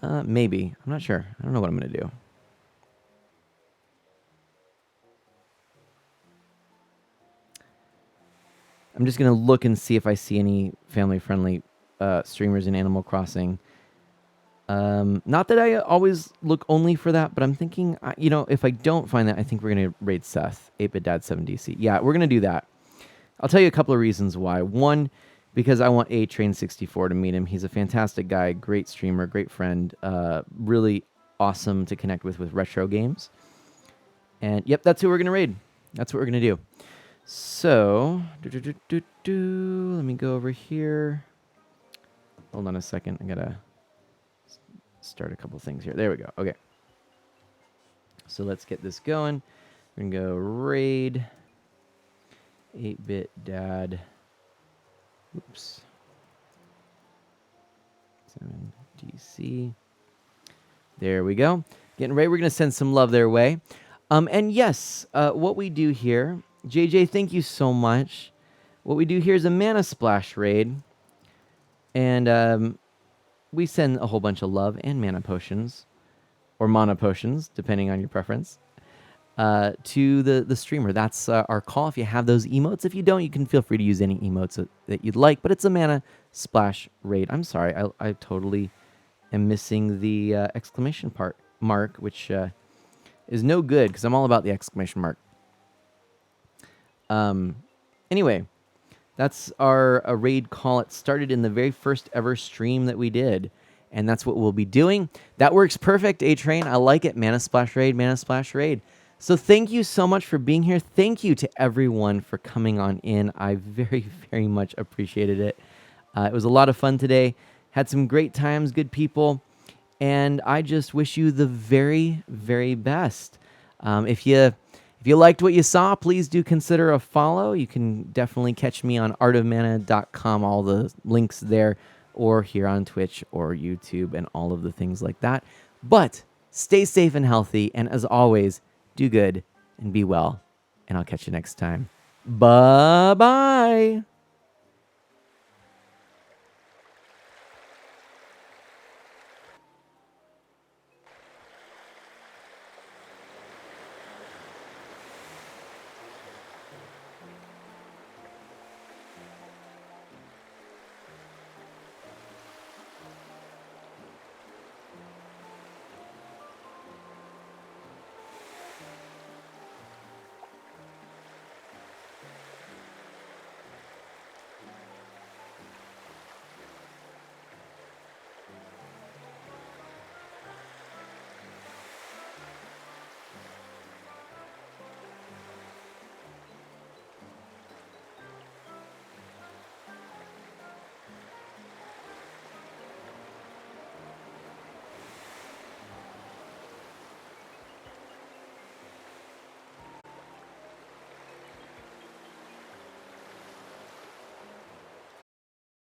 Maybe. I'm not sure. I don't know what I'm gonna do. I'm just gonna look and see if I see any family friendly streamers in Animal Crossing. Not that I always look only for that, but I'm thinking, if I don't find that, I think we're going to raid Seth, 8-Bit Dad 7DC. Yeah, we're going to do that. I'll tell you a couple of reasons why. One, because I want A-Train64 to meet him. He's a fantastic guy, great streamer, great friend, really awesome to connect with retro games. And, yep, that's who we're going to raid. That's what we're going to do. So, let me go over here. Hold on a second. I got to start a couple things here. There we go. Okay. So let's get this going. We're going to go raid 8-Bit Dad. Oops. 7DC. There we go. Getting ready. We're going to send some love their way. And yes, what we do here, JJ, thank you so much. What we do here is a Mana Splash raid. And we send a whole bunch of love and mana potions, or mana potions, depending on your preference, to the streamer. That's our call. If you have those emotes, if you don't, you can feel free to use any emotes that you'd like. But it's a Mana Splash raid. I'm sorry, I totally am missing the exclamation mark, which is no good because I'm all about the exclamation mark. Anyway. That's our raid call. It started in the very first ever stream that we did. And that's what we'll be doing. That works perfect, A-Train. I like it. Mana Splash Raid, Mana Splash Raid. So thank you so much for being here. Thank you to everyone for coming on in. I very, very much appreciated it. It was a lot of fun today. Had some great times, good people. And I just wish you the very, very best. If you liked what you saw, please do consider a follow. You can definitely catch me on artofmana.com, all the links there, or here on Twitch or YouTube and all of the things like that. But stay safe and healthy, and as always, do good and be well, and I'll catch you next time. Bye-bye.